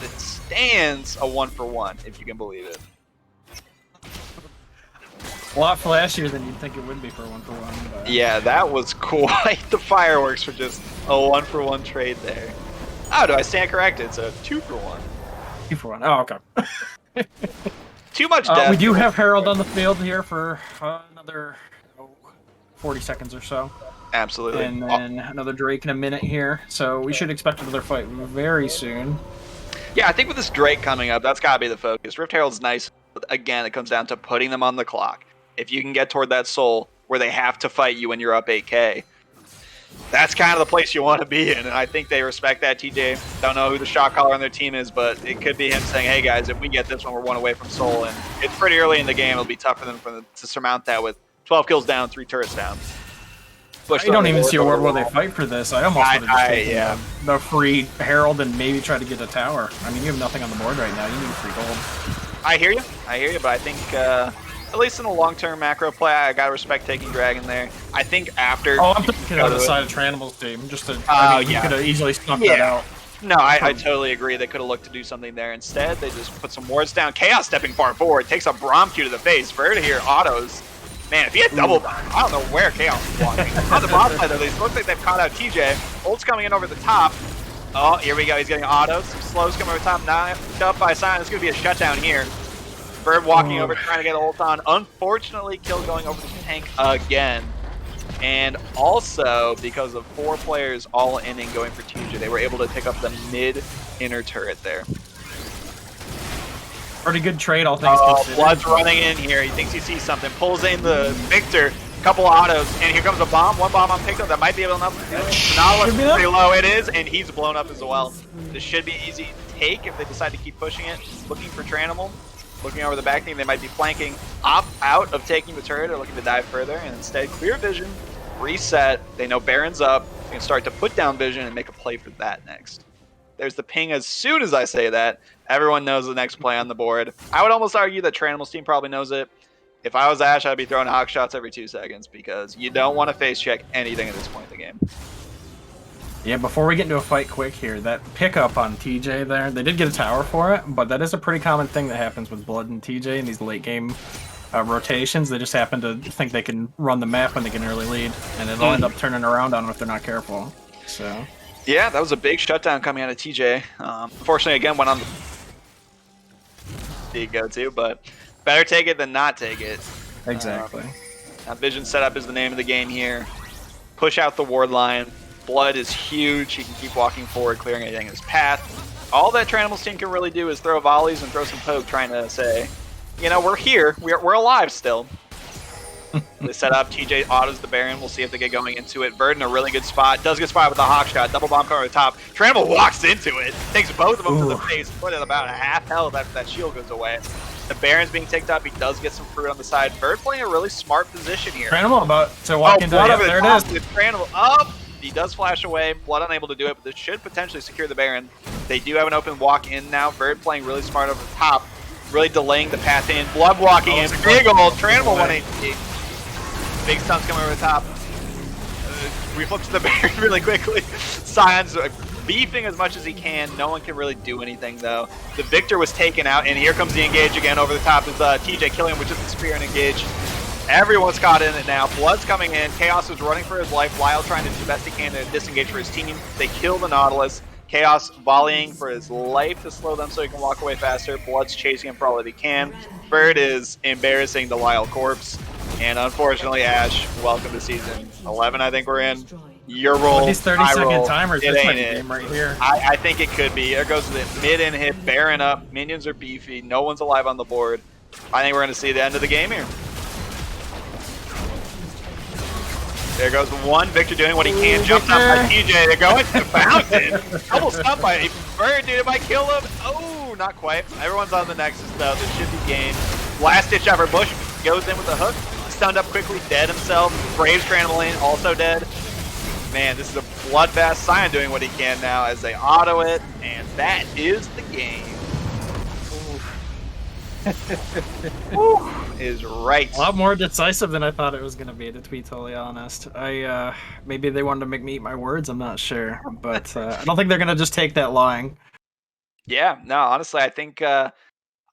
it stands a 1-for-1, if you can believe it. A lot flashier than you'd think it would be for a 1-for-1. But... Yeah, that was quite the fireworks for just a 1-for-1 trade there. Oh, do I stand corrected? It's a 2-for-1. 2-for-1. Oh, okay. Too much death. We do have Herald on the field here for another 40 seconds or so. Absolutely. And then another Drake in a minute here. So we should expect another fight very soon. Yeah, I think with this Drake coming up, that's got to be the focus. Rift Herald's nice. But again, it comes down to putting them on the clock. If you can get toward that soul where they have to fight you when you're up 8k, that's kind of the place you want to be in, and I think they respect that. TJ, don't know who the shot caller on their team is, but it could be him saying, hey guys, if we get this one, we're 1 away from Soul, and it's pretty early in the game. It'll be tough for them to surmount that with 12 kills down, 3 turrets down. I don't even see a world where they fight for this. I almost would have just taken the free Herald and maybe try to get a tower. I mean, you have nothing on the board right now. You need free gold. I hear you, but I think at least in the long-term macro play, I gotta respect taking Dragon there. I think after... Oh, I'm thinking on the side of Tranimal's team, just to... I mean, you could have easily snuffed that out. No, I totally agree. They could have looked to do something there. Instead, they just put some wards down. Chaos stepping far forward, takes a Braum Q to the face. Verda here, autos. Man, if he had double bomb, I don't know where Chaos is walking. On the bottom side, though, it looks like they've caught out TJ. Ult's coming in over the top. Oh, here we go. He's getting autos. Some slows coming over the top. Knocked up by Silent. It's going to be a shutdown here. Bird walking over, trying to get ult on. Unfortunately, kill going over the tank again. And also, because of 4 players all in and going for TJ, they were able to pick up the mid-inner turret there. Pretty good trade, all things considered. Blood's running in here. He thinks he sees something. Pulls in the Victor. Couple autos. And here comes a bomb. 1 bomb on picked up. That might be able enough to do it. Nautilus is pretty low. It is. And he's blown up as well. This should be easy to take if they decide to keep pushing it. Looking for Tranimal. Looking over the back team. They might be flanking out of taking the turret or looking to dive further. And instead, clear vision. Reset. They know Baron's up. They can start to put down vision and make a play for that next. There's the ping as soon as I say that. Everyone knows the next play on the board. I would almost argue that Tranimal's team probably knows it. If I was Ashe, I'd be throwing hawk shots every 2 seconds because you don't want to face check anything at this point in the game. Yeah, before we get into a fight quick here, that pickup on TJ there, they did get a tower for it, but that is a pretty common thing that happens with Blood and TJ in these late game rotations. They just happen to think they can run the map when they get an early lead, and it'll end up turning around on them if they're not careful. So... Yeah, that was a big shutdown coming out of TJ. Unfortunately, again, went on the go-to, but better take it than not take it. Exactly. Vision setup is the name of the game here. Push out the ward line. Blood is huge. He can keep walking forward, clearing anything in his path. All that Tranimal's team can really do is throw volleys and throw some poke, trying to say, you know, we're here. We're alive still. They set up, TJ autos the Baron. We'll see if they get going into it. Bird in a really good spot. Does get spotted with the hawk shot. Double bomb coming over the top. Tranimal walks into it. Takes both of them to the face. Put it about a half health after that shield goes away. The Baron's being ticked up. He does get some fruit on the side. Bird playing a really smart position here. Tranimal about to walk into it. There it is. With Tranimal up. He does flash away. Blood unable to do it, but this should potentially secure the Baron. They do have an open walk in now. Verd playing really smart over the top, really delaying the path in. Blood walking in. Big old Tranimal 1 HP. Big stunts coming over the top. We flip to the Baron really quickly. Scion's beefing as much as he can. No one can really do anything, though. The Victor was taken out, and here comes the engage again over the top. It's TJ killing him with just the spear and engage. Everyone's caught in it now. Blood's coming in. Chaos is running for his life. Lyle trying to do the best he can to disengage for his team. They kill the Nautilus. Chaos volleying for his life to slow them so he can walk away faster. Blood's chasing him for all that he can. Bird is embarrassing the Lyle corpse. And unfortunately, Ash, welcome to season 11, I think we're in. Your roll, these 30-second timers, it this ain't might be it. game right here. I think it could be. There goes the mid-in hit, Baron up, minions are beefy, no one's alive on the board. I think we're going to see the end of the game here. There goes one. Victor doing what he can. Jumps up by TJ. They're going to fountain. Double stop by Bird, dude. It might kill him. Oh, not quite. Everyone's on the Nexus, though. This should be game. Last ditch effort. Bush goes in with a hook. Stunned up quickly. Dead himself. Braves Tranimal also dead. Man, this is a bloodbath. Scion doing what he can now as they auto it. And that is the game. Is right. A lot more decisive than I thought it was going to be, to be totally honest. Maybe they wanted to make me eat my words, I'm not sure. But I don't think they're going to just take that lying. Yeah, no, honestly, I think a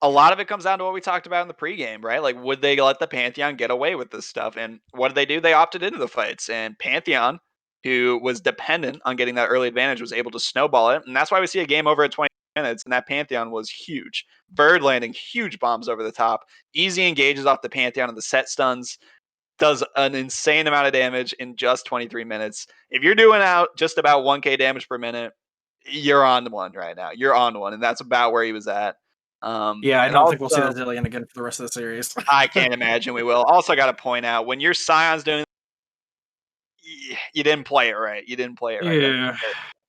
lot of it comes down to what we talked about in the pregame, right? Like, would they let the Pantheon get away with this stuff? And what did they do? They opted into the fights. And Pantheon, who was dependent on getting that early advantage, was able to snowball it. And that's why we see a game over at 20 minutes. And that Pantheon was huge. Bird landing huge bombs over the top. Easy engages off the Pantheon and the set stuns. Does an insane amount of damage in just 23 minutes. If you're doing out just about 1k damage per minute, you're on one right now. You're on one. And that's about where he was at. Yeah, I And don't think we'll see also, the Zillion again for the rest of the series. I can't imagine we will. Also, got to point out when your Scion's doing, you didn't play it right. You didn't play it right. Yeah.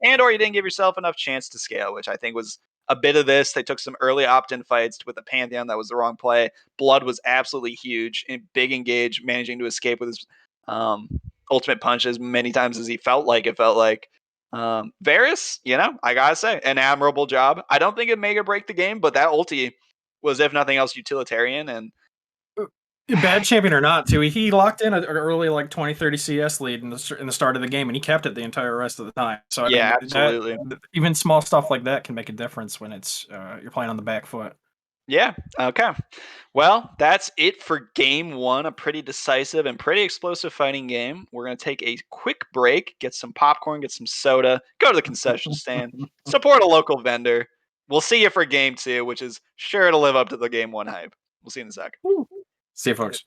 And or you didn't give yourself enough chance to scale, which I think was a bit of this. They took some early opt-in fights with the Pantheon. That was the wrong play. Blood was absolutely huge and big engage, managing to escape with his ultimate punch as many times as he felt like. Varus, I gotta say, an admirable job. I don't think it make or break the game, but that ulti was, if nothing else, utilitarian. And Bad champion or not, too, he locked in an early 20-30 CS lead in the start of the game, and he kept it the entire rest of the time. So yeah, absolutely. Even small stuff like that can make a difference when it's you're playing on the back foot. Yeah. Okay. Well, that's it for game one. A pretty decisive and pretty explosive fighting game. We're going to take a quick break, get some popcorn, get some soda, go to the concession stand, support a local vendor. We'll see you for game two, which is sure to live up to the game one hype. We'll see you in a sec. See you, folks.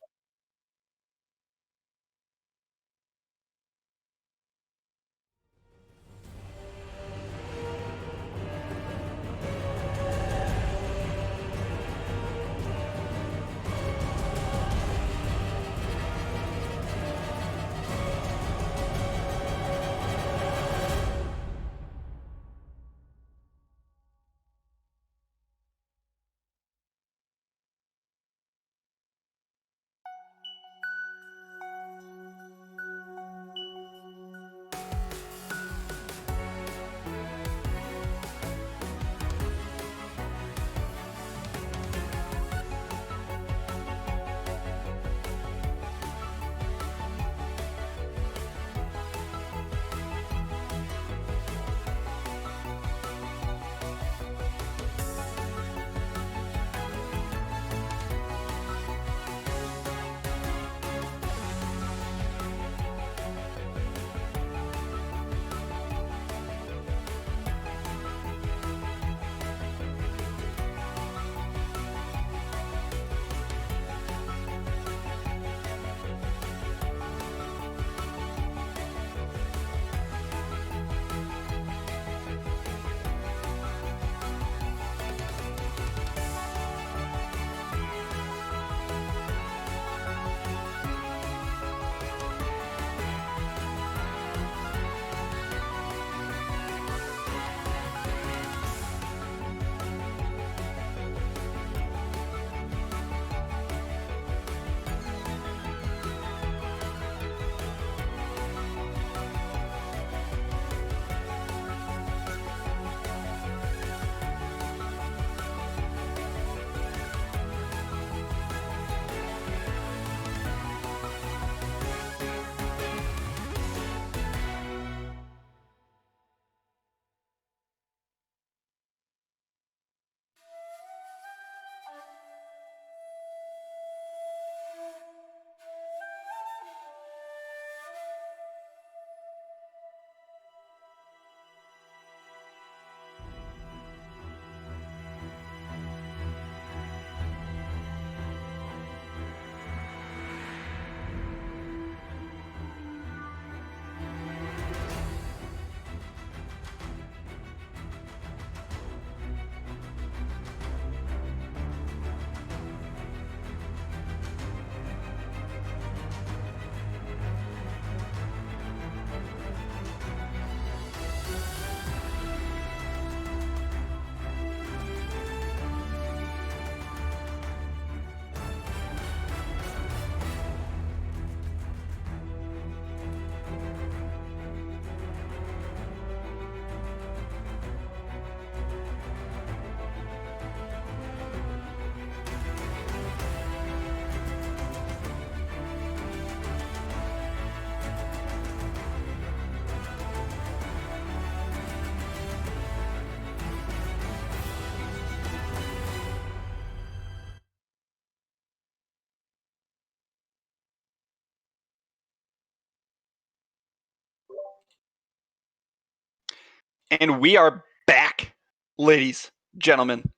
And we are back, ladies, gentlemen,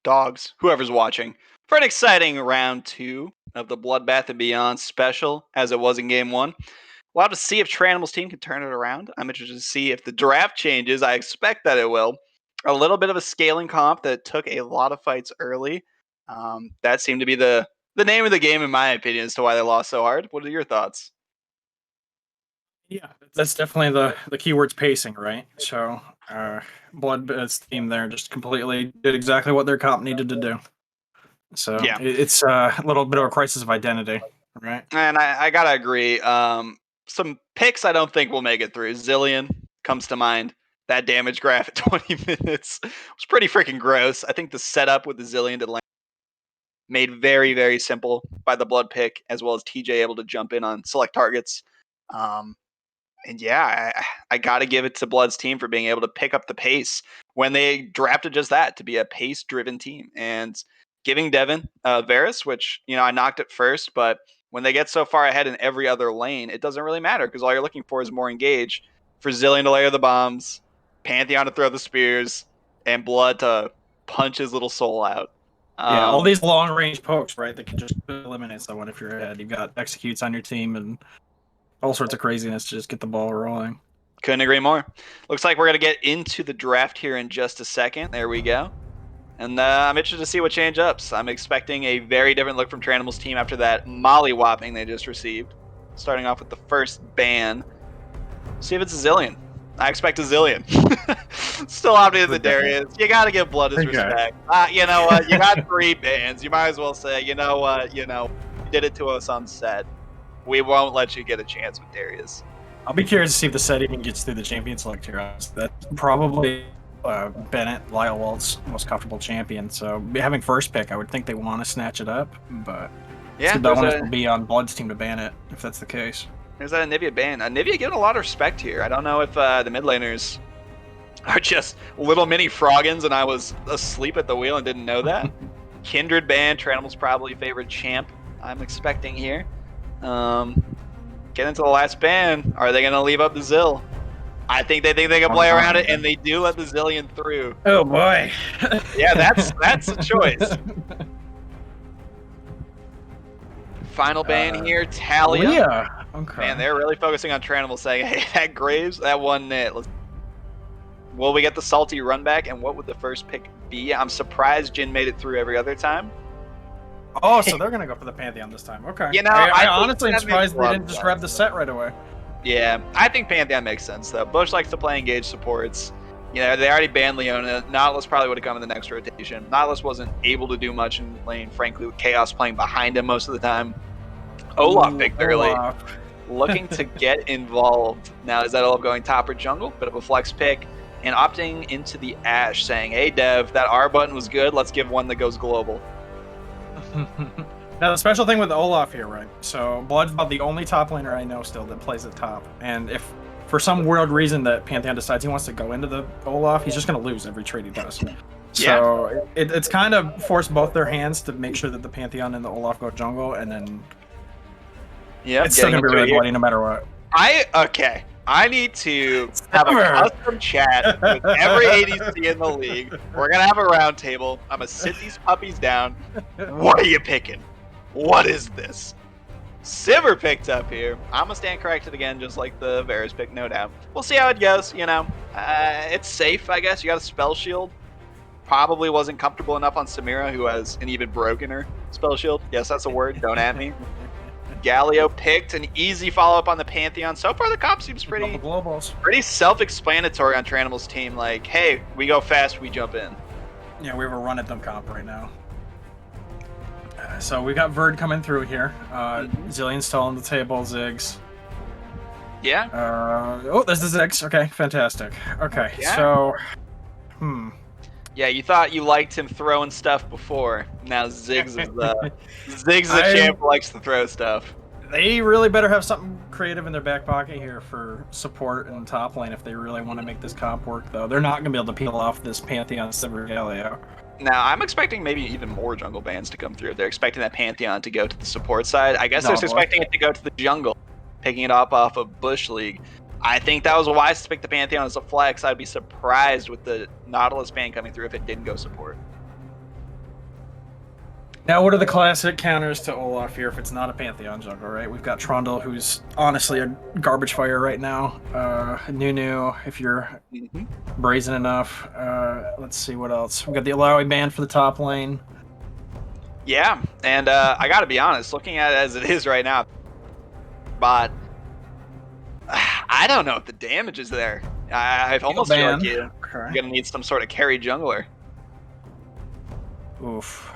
dogs, whoever's watching, for an exciting round 2 of the Bloodbath and Beyond special, as it was in Game 1. We'll have to see if Tranimal's team can turn it around. I'm interested to see if the draft changes. I expect that it will. A little bit of a scaling comp that took a lot of fights early. That seemed to be the name of the game, in my opinion, as to why they lost so hard. What are your thoughts? Yeah, that's definitely the keyword's pacing, right? So, Bloodbath's team there just completely did exactly what their comp needed to do. So Yeah. it's a little bit of a crisis of identity, right? And I gotta agree. Some picks I don't think will make it through. Zillion comes to mind. That damage graph at 20 minutes was pretty freaking gross. I think the setup with the Zillion to land made very, very simple by the blood pick, as well as TJ able to jump in on select targets. Um, and yeah, I got to give it to Blood's team for being able to pick up the pace when they drafted just that, to be a pace-driven team. And giving Devin Varus, which, I knocked it first, but when they get so far ahead in every other lane, it doesn't really matter because all you're looking for is more engage. For Zillion to layer the bombs, Pantheon to throw the spears, and Blood to punch his little soul out. Yeah, all these long range pokes, right? That can just eliminate someone if you're ahead. You've got executes on your team and all sorts of craziness to just get the ball rolling. Couldn't agree more. Looks like we're going to get into the draft here in just a second. There we go. And I'm interested to see what change ups. I'm expecting a very different look from Tranimal's team after that molly-whopping they just received. Starting off with the first ban. See if it's a Zillion. I expect a Zillion. Still opting the Darius. You got to give Blood his respect. You know what? You got 3 bans. You might as well say, you know what? You did it to us on set. We won't let you get a chance with Darius. I'll be curious to see if the set even gets through the champion select here. That's probably Bennett, Lyle Walt's most comfortable champion. So having first pick, I would think they want to snatch it up, but yeah, that one will be on Blood's team to ban it if that's the case. There's that Anivia ban. Anivia given a lot of respect here. I don't know if the mid laners are just little mini Froggins and I was asleep at the wheel and didn't know that. Kindred ban, Tranimal's probably favorite champ, I'm expecting here. Get into the last ban. Are they going to leave up the Zill? I think they can play around it, and they do let the Zillion through. Oh boy. Yeah, that's a choice. Final ban here, Talia. Yeah. Okay. Man, they're really focusing on Tranimal, saying, hey, that Graves, that one net. Will we get the salty run back, and what would the first pick be? I'm surprised Jin made it through every other time. Oh, so they're gonna go for the Pantheon this time. Okay. I honestly am surprised they didn't just grab the set right away. Yeah, I think Pantheon makes sense though. Bush likes to play engaged supports. They already banned Leona. Nautilus probably would have come in the next rotation. Nautilus wasn't able to do much in lane, frankly, with Chaos playing behind him most of the time. Olaf picked early, looking to get involved. Now, is that Olaf going top or jungle? Bit of a flex pick. And opting into the Ashe, saying, hey, Dev, that R button was good. Let's give one that goes global. Now, the special thing with Olaf here, right? So, Blood's about the only top laner I know still that plays at top. And if, for some weird reason that Pantheon decides he wants to go into the Olaf, he's just going to lose every trade he does. So, it's kind of forced both their hands to make sure that the Pantheon and the Olaf go jungle, and then it's still going to be really bloody no matter what. I need to have a custom chat with every ADC in the league. We're going to have a round table. I'm going to sit these puppies down. What are you picking? What is this? Sivir picked up here. I'm going to stand corrected again, just like the Varus pick, no doubt. We'll see how it goes, It's safe, I guess. You got a spell shield. Probably wasn't comfortable enough on Samira, who has an even brokener spell shield. Yes, that's a word. Don't at me. Galio picked an easy follow-up on the Pantheon. So far, the comp seems pretty self-explanatory on Tranimal's team. Like, hey, we go fast, we jump in. Yeah, we have a run at them comp right now. So we got Verd coming through here. Zillion's still on the table, Ziggs. Yeah. Oh, there's the Ziggs. Okay, fantastic. Okay, yeah. So... Yeah, you thought you liked him throwing stuff before. Now Ziggs is the champ who likes to throw stuff. They really better have something creative in their back pocket here for support and top lane if they really want to make this comp work, though. They're not going to be able to peel off this Pantheon Sivir Galio. Now, I'm expecting maybe even more jungle bans to come through. They're expecting that Pantheon to go to the support side. I guess they're expecting it to go to the jungle, picking it up off of Bush League. I think that was wise to pick the Pantheon as a flex. I'd be surprised with the Nautilus ban coming through if it didn't go support. Now, what are the classic counters to Olaf here if it's not a Pantheon jungle, right? We've got Trundle, who's honestly a garbage fire right now. Nunu, if you're brazen enough. Let's see what else. We've got the Alawi ban for the top lane. Yeah, and I gotta be honest, looking at it as it is right now, but I don't know if the damage is there. I almost feel like you're gonna need some sort of carry jungler. Oof.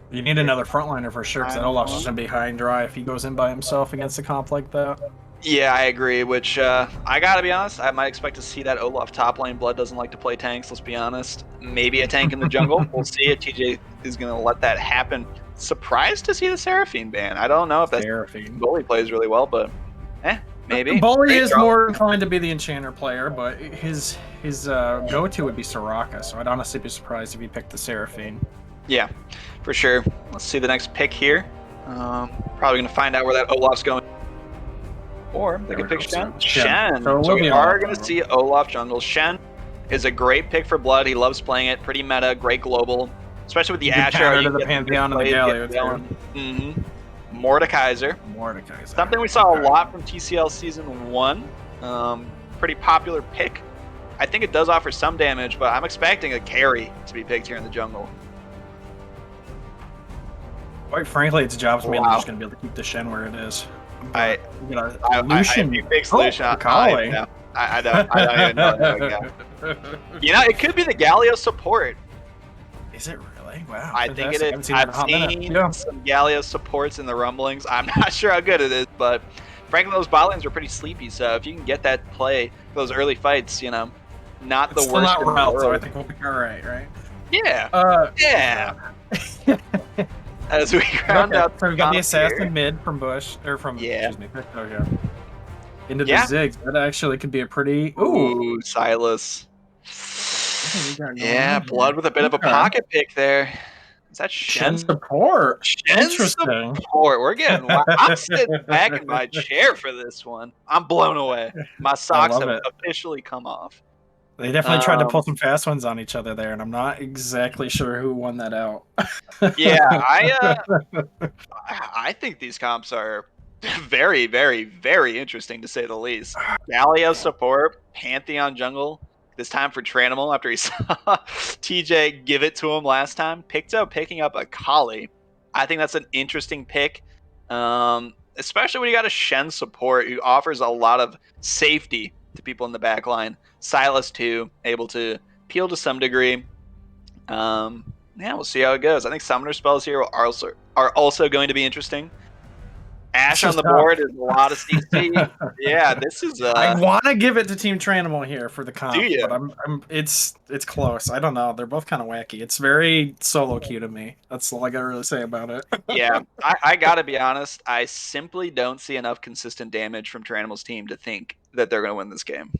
You need another frontliner for sure, because that Olaf's just gonna be high and dry if he goes in by himself against a comp like that. Yeah, I agree, which I gotta be honest, I might expect to see that Olaf top lane. Blood doesn't like to play tanks, let's be honest. Maybe a tank in the jungle. We'll see if TJ is gonna let that happen. Surprised to see the Seraphine ban. I don't know if that Bully plays really well, but maybe. Bully is more inclined to be the enchanter player, but his go-to would be Soraka, so I'd honestly be surprised if he picked the Seraphine. Yeah, for sure. Let's see the next pick here. Probably going to find out where that Olaf's going. Or they could pick Shen. Shen. So we are going to see Olaf jungle. Shen is a great pick for Blood. He loves playing it. Pretty meta, great global. Especially with the Asher. To the Pantheon and the Galio. Mordekaiser. Something we saw a lot from TCL Season 1. Pretty popular pick. I think it does offer some damage, but I'm expecting a carry to be picked here in the jungle. Quite frankly, its job's mainly just going to be able to keep the Shen where it is. Lucian. Lucian. I don't even know. You know, it could be the Galio support. Is it really? Wow. I think it is. I've seen some Galio supports in the rumblings. I'm not sure how good it is, but frankly, those bot lanes were pretty sleepy. So if you can get that play, those early fights, you know, not the worst in the world. So I think we'll be all right, right? Yeah. Yeah. As we round out, so we got the assassin mid from Bush or from excuse me. Oh yeah. Into the Ziggs. That actually could be a pretty ooh Silas. Yeah, Blood with a bit of a pocket pick there. Is that Shen support? Shen support. We're getting. I'm sitting back in my chair for this one. I'm blown away. My socks have officially come off. They definitely tried to pull some fast ones on each other there, and I'm not exactly sure who won that out. Yeah, I think these comps are very, very, very interesting to say the least. Galio support, Pantheon jungle. This time for Tranimal after he saw TJ give it to him last time. Picking up a Kali. I think that's an interesting pick, especially when you got a Shen support who offers a lot of safety to people in the back line. Silas too, able to peel to some degree. Yeah, we'll see how it goes. I think summoner spells here are also going to be interesting. Ash on the board is a lot of CC. Yeah, this is. I want to give it to Team Tranimal here for the comp, do you? But it's close. I don't know. They're both kind of wacky. It's very solo queue to me. That's all I gotta really say about it. Yeah, I gotta be honest. I simply don't see enough consistent damage from Tranimal's team to think that they're gonna win this game.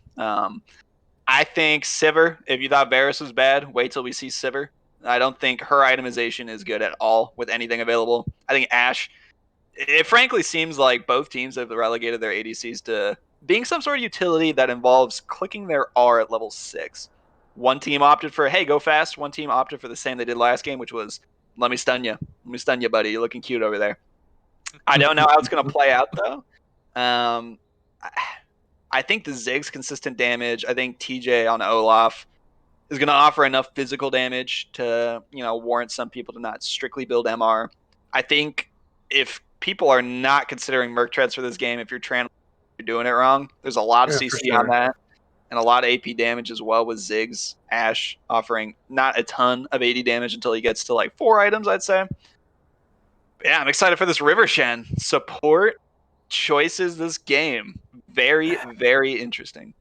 I think Sivir. If you thought Varus was bad, wait till we see Sivir. I don't think her itemization is good at all with anything available. I think Ashe. It frankly seems like both teams have relegated their ADCs to being some sort of utility that involves clicking their R at level 6. One team opted for, hey, go fast. One team opted for the same they did last game, which was, let me stun you. Let me stun you, buddy. You're looking cute over there. I don't know how it's going to play out, though. I think the Ziggs consistent damage, I think TJ on Olaf is going to offer enough physical damage to, warrant some people to not strictly build MR. I think if people are not considering Merc Treads for this game, if you're doing it wrong, there's a lot of CC on that and a lot of AP damage as well with Ziggs. Ashe offering not a ton of 80 damage until he gets to like 4 items, I'd say. Yeah, I'm excited for this River Shen. Support choices this game. Very, very interesting.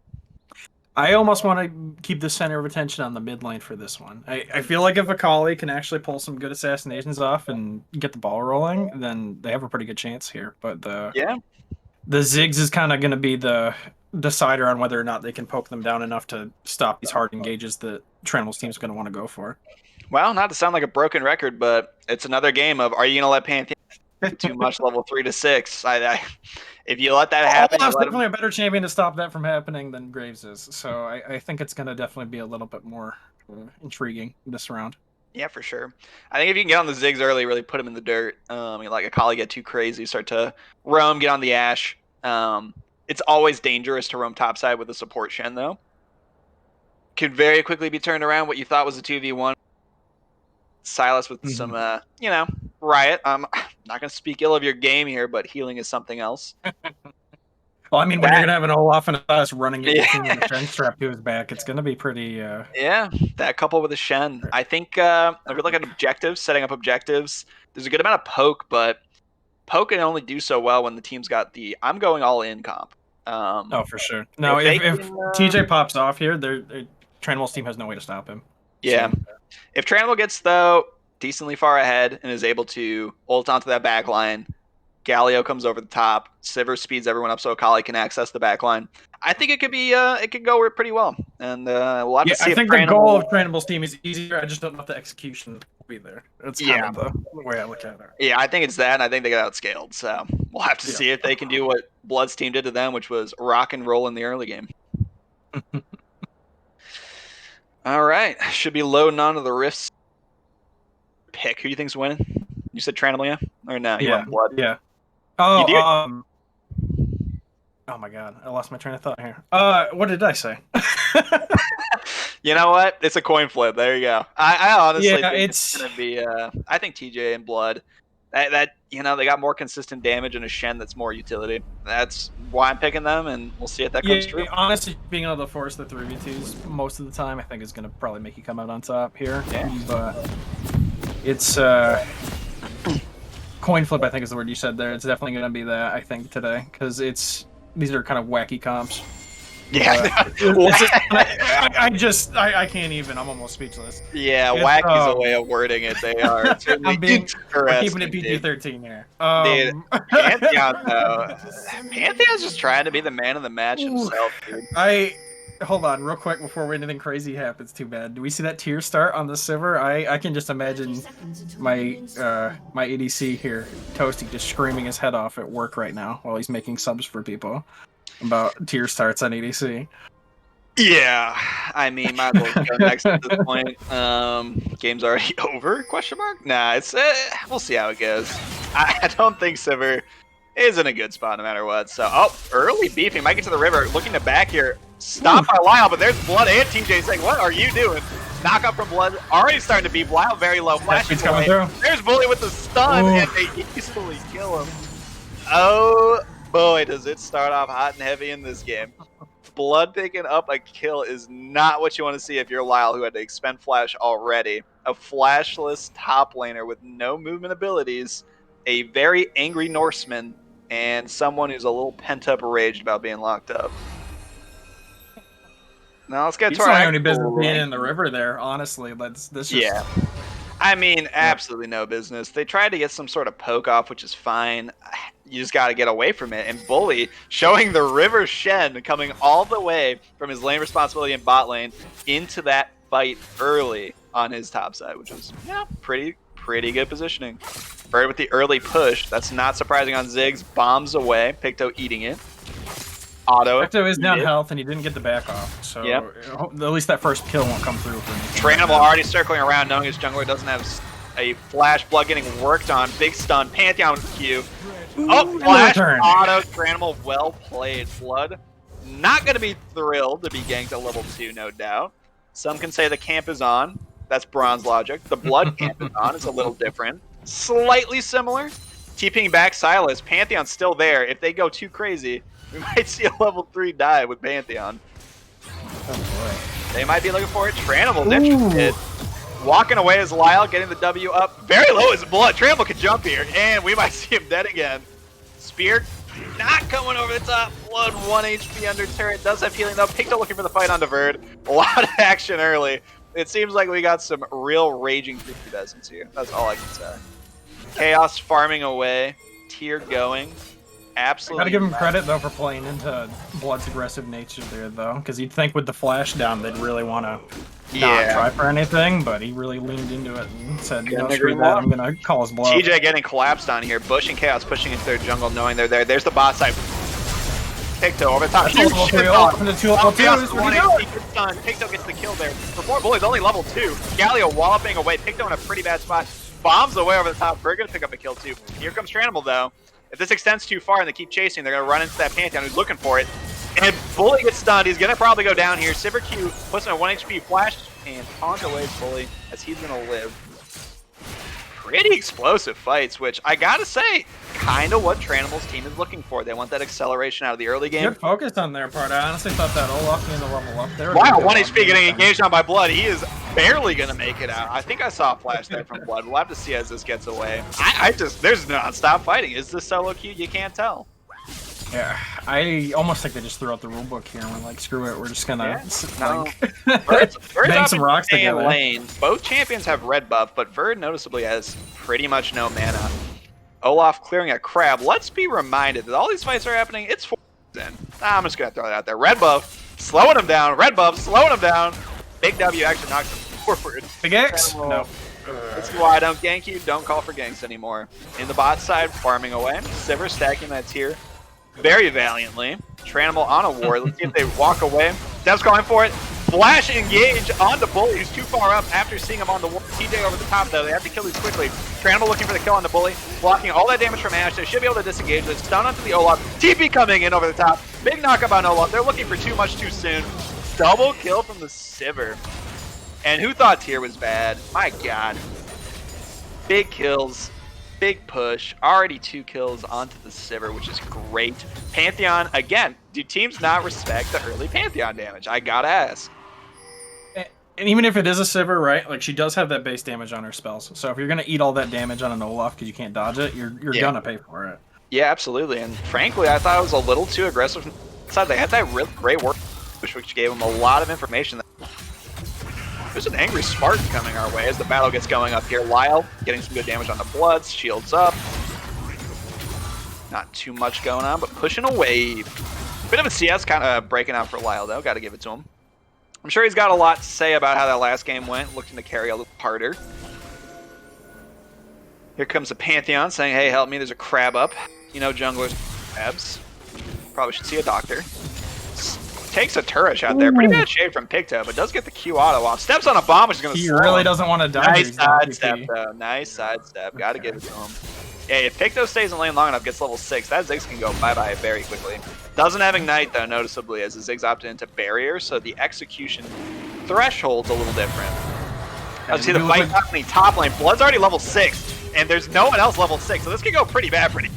I almost want to keep the center of attention on the mid lane for this one. I feel like if Akali can actually pull some good assassinations off and get the ball rolling, then they have a pretty good chance here. But the Ziggs is kind of going to be the decider on whether or not they can poke them down enough to stop these hard engages that Tranimal's team's going to want to go for. Well, not to sound like a broken record, but it's another game of, are you going to let Pantheon too much level 3 to 6. If you let that happen, you Olaf's let him. definitely a better champion to stop that from happening than Graves is. So I think it's going to definitely be a little bit more intriguing this round. Yeah, for sure. I think if you can get on the Ziggs early, really put him in the dirt. Like a Kali get too crazy, start to roam, get on the Ash. It's always dangerous to roam topside with a support Shen, though. Could very quickly be turned around. What you thought was a 2v1. Silas with some, riot. I'm not going to speak ill of your game here, but healing is something else. Well, I mean, when you're going to have an Olaf and us running at your Yeah. team with a Shen strap to his back, it's going to be pretty... Yeah, that couple with a Shen. I think if we look at objectives, setting up objectives, there's a good amount of poke, but poke can only do so well when the team's got the I'm going all in comp. Oh, for sure. No, if if can, TJ pops off here, Tranwell's team has no way to stop him. Yeah. So, If Tranwell gets, though, decently far ahead and is able to ult onto that back line, Galio comes over the top, Sivir speeds everyone up so Akali can access the back line. I think it could be it could go pretty well. And we'll have to see I if think the goal of Tranwell's team is easier. I just don't know if the execution will be there. That's kind of the way I look at it. Yeah, I think it's that, and I think they got outscaled. So we'll have to see if they can do what Blood's team did to them, which was rock and roll in the early game. All right, should be loading onto the Rifts. Pick who you think's winning? You said Tranamlia or no? You went Blood. Yeah. Oh, oh my god, I lost my train of thought here. What did I say? You know what? It's a coin flip. There you go. I honestly think it's gonna be. I think TJ and Blood. That they got more consistent damage and a Shen that's more utility. That's why I'm picking them, and we'll see if that comes true. Honestly, being able to force the 3v2s most of the time, I think is gonna probably make you come out on top here. Yeah. But it's coin flip. I think is the word you said there. It's definitely gonna be that. I think today because these are kind of wacky comps. Yeah. I can't even. I'm almost speakless. Yeah, wacky's a way of wording it. They are. I'm keeping it PG-13 here. Dude, Pantheon, though. Pantheon's just trying to be the man of the match himself, dude. Hold on, real quick before anything crazy happens. Too bad. Do we see that tier start on the Sivir? I can just imagine my my ADC here, Toasty, just screaming his head off at work right now while he's making subs for people about tier starts on ADC. Yeah, I mean, might as well go next at this point. Game's already over? Question mark? Nah, it's we'll see how it goes. I don't think Sivir is in a good spot no matter what. So, early beefing. Might get to the river. Looking to back here. Stopped by Lyle, but there's Blood and TJ saying, what are you doing? Knock up from Blood. Already starting to beef. Lyle very low. Flashing coming through. There's Bully with the stun, and they easily kill him. Oh, boy, does it start off hot and heavy in this game. Blood picking up a kill is not what you want to see if you're Lyle, who had to expend Flash already. A flashless top laner with no movement abilities, a very angry Norseman, and someone who's a little pent-up raged about being locked up. Now let's get to our any business being in the river there, honestly. Yeah. I mean, absolutely no business. They tried to get some sort of poke off, which is fine. You just got to get away from it. And Bully showing the River Shen coming all the way from his lane responsibility in bot lane into that fight early on his top side, which was pretty good positioning. Bird with the early push. That's not surprising on Ziggs. Bombs away. Picto eating it. Auto. Picto is down health, and he didn't get the back off, so at least that first kill won't come through for anything. Trainable already circling around, knowing his jungler doesn't have a flash. Blood getting worked on. Big stun. Pantheon with Q. Flash. Auto. Trainable. Well played. Blood. Not going to be thrilled to be ganked at level 2, no doubt. Some can say the camp is on. That's bronze logic. The Blood camp is on. It's a little different. Slightly similar. TPing back Silas. Pantheon's still there. If they go too crazy, we might see a level 3 die with Pantheon. Oh boy. They might be looking for it. Tranimal interested. Walking away is Lyle, getting the W up. Very low is Blood. Tranimal can jump here, and we might see him dead again. Spear not coming over the top. Blood 1 HP under turret. Does have healing though. Picto looking for the fight on Verd. A lot of action early. It seems like we got some real raging 50 peasants here. That's all I can say. Chaos farming away. Tier going. Absolutely. Gotta give him credit though for playing into Blood's aggressive nature there though, because you'd think with the flash down they'd really want to not try for anything, but he really leaned into it and said, you know, screw that, I'm gonna call his bluff. TJ getting collapsed on here. Bush and Chaos pushing into their jungle, knowing they're there. There's the bot side. Picto over the top. Huge shit off into 2 level 2s. Picto gets the kill there. Before Bully's only level 2. Galio walloping away. Picto in a pretty bad spot. Bombs away over the top. We're gonna pick up a kill too. Here comes Tranimal though. If this extends too far and they keep chasing, they're gonna run into that Pantheon who's looking for it. And Bully gets stunned. He's gonna probably go down here. Sivir Q puts in a 1 HP flash and taunt away Bully as he's gonna live. Pretty explosive fights, which I gotta say, kind of what Tranimal's team is looking for. They want that acceleration out of the early game. Good focus on their part. I honestly thought that Olaf being the level up there. Wow, 1 HP getting engaged on by Blood. He is barely gonna make it out. I think I saw a flash there from Blood. We'll have to see as this gets away. There's non-stop fighting. Is this solo queue? You can't tell. Yeah, I almost think they just threw out the rulebook here and we're like, screw it, we're just gonna bang some rocks together. Lane. Both champions have red buff, but Verd noticeably has pretty much no mana. Olaf clearing a crab. Let's be reminded that all these fights are happening. It's 4 in. I'm just gonna throw it out there. Red buff slowing him down. Red buff slowing him down. Big W actually knocks him forward. Big X? No. This is why I don't gank you. Don't call for ganks anymore. In the bot side, farming away. Sivir stacking that tier very valiantly. Tranimal on a ward. Let's see if they walk away. Dev's calling for it. Flash engage on the Bully, who's too far up after seeing him on the ward. TJ over the top, though. They have to kill these quickly. Tranimal looking for the kill on the Bully, blocking all that damage from Ash. They should be able to disengage this. Stun onto the Olaf. TP coming in over the top. Big knockup on Olaf. They're looking for too much too soon. Double kill from the Sivir. And who thought tier was bad? My God. Big kills. Big push, already 2 kills onto the Sivir, which is great. Pantheon, again, do teams not respect the early Pantheon damage? I gotta ask. And even if it is a Sivir, right, like she does have that base damage on her spells. So if you're gonna eat all that damage on an Olaf because you can't dodge it, you're gonna pay for it. Yeah, absolutely. And frankly, I thought it was a little too aggressive from the side. They had that really great work, which gave them a lot of information. There's an angry Spartan coming our way as the battle gets going up here. Lyle getting some good damage on the Bloods, shields up. Not too much going on, but pushing a wave. Bit of a CS kind of breaking out for Lyle, though. Got to give it to him. I'm sure he's got a lot to say about how that last game went, looking to carry a little harder. Here comes the Pantheon saying, hey, help me, there's a crab up. You know junglers crabs. Probably should see a doctor. Takes a turret shot there. Pretty bad shade from Picto, but does get the Q auto off. Steps on a bomb, which is going to He really doesn't want to die. Nice sidestep, though. Nice sidestep. Got to give it to him. Yeah, if Picto stays in lane long enough, gets level 6, that Ziggs can go bye-bye very quickly. Doesn't have Ignite, though, noticeably, as the Ziggs opted into Barrier, so the execution threshold's a little different. As you see the fight happening top lane. Blood's already level 6, and there's no one else level 6, so this could go pretty bad pretty.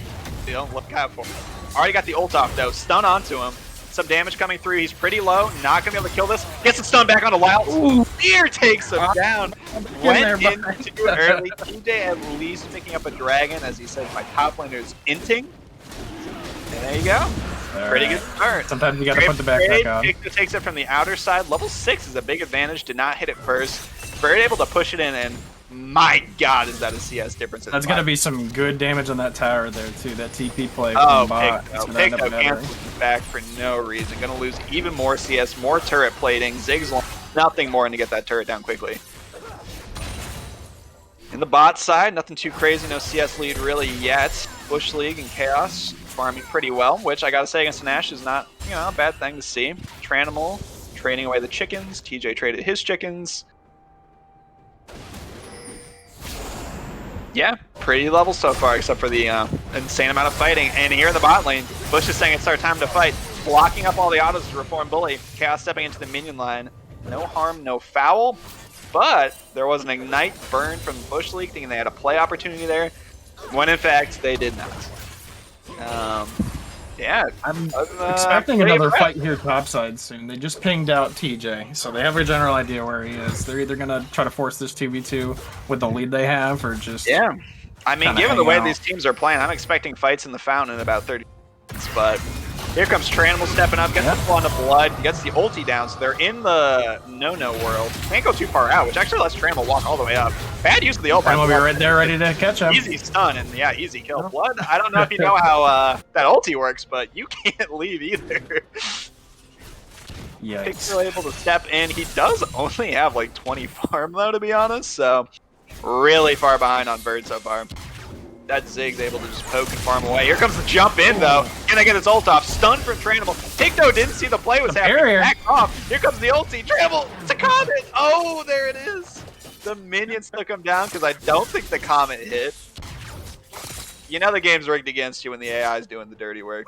You don't look out for him. Already got the ult off, though. Stun onto him. Some damage coming through. He's pretty low. Not going to be able to kill this. Gets some stun back onto Lyle. Spear takes him down. Went in too early. TJ at least picking up a dragon, as he said, my top laner's inting. And there you go. Pretty good start. Sometimes you got to put the backpack on. Victor takes it from the outer side. Level 6 is a big advantage. Did not hit it first. Very able to push it in, and my God, is that a CS difference? That's going to be some good damage on that tower there, too. That TP play. Oh, Picto cancels back for no reason. Going to lose even more CS, more turret plating. Ziggs nothing more, and to get that turret down quickly. In the bot side, nothing too crazy. No CS lead really yet. Bush League and Chaos farming pretty well, which I got to say against Nash is not, you know, a bad thing to see. Tranimal trading away the chickens. TJ traded his chickens. Yeah, pretty level so far, except for the insane amount of fighting. And here in the bot lane, Bush is saying it's our time to fight. Blocking up all the autos to reform Bully. Chaos stepping into the minion line. No harm, no foul. But there was an Ignite burn from Bush League, thinking they had a play opportunity there, when in fact they did not. Yeah, I'm expecting another fight here topside soon. They just pinged out TJ, so they have a general idea where he is. They're either gonna try to force this 2v2 with the lead they have, or just I mean, given the way these teams are playing, I'm expecting fights in the fountain in about 30 minutes, but Here comes Tranimal stepping up, gets the full on the blood, gets the ulti down, so they're in the no-no world. Can't go too far out, which actually lets Tranimal walk all the way up. Bad use of the ult. Tranimal will be right there ready to catch him. Easy stun, and yeah, easy kill. Blood, I don't know if you know how that ulti works, but you can't leave either. Yikes. Pixel able to step in. He does only have like 20 farm though, to be honest, so really far behind on Bird so far. That Zig's able to just poke and farm away. Here comes the jump in though. Can I get his ult off? Stun from Tranimal. Picto didn't see the play was happening. Back off. Here comes the ulti. Tranimal to Comet. Oh, there it is. The minions took him down because I don't think the Comet hit. You know the game's rigged against you when the AI is doing the dirty work.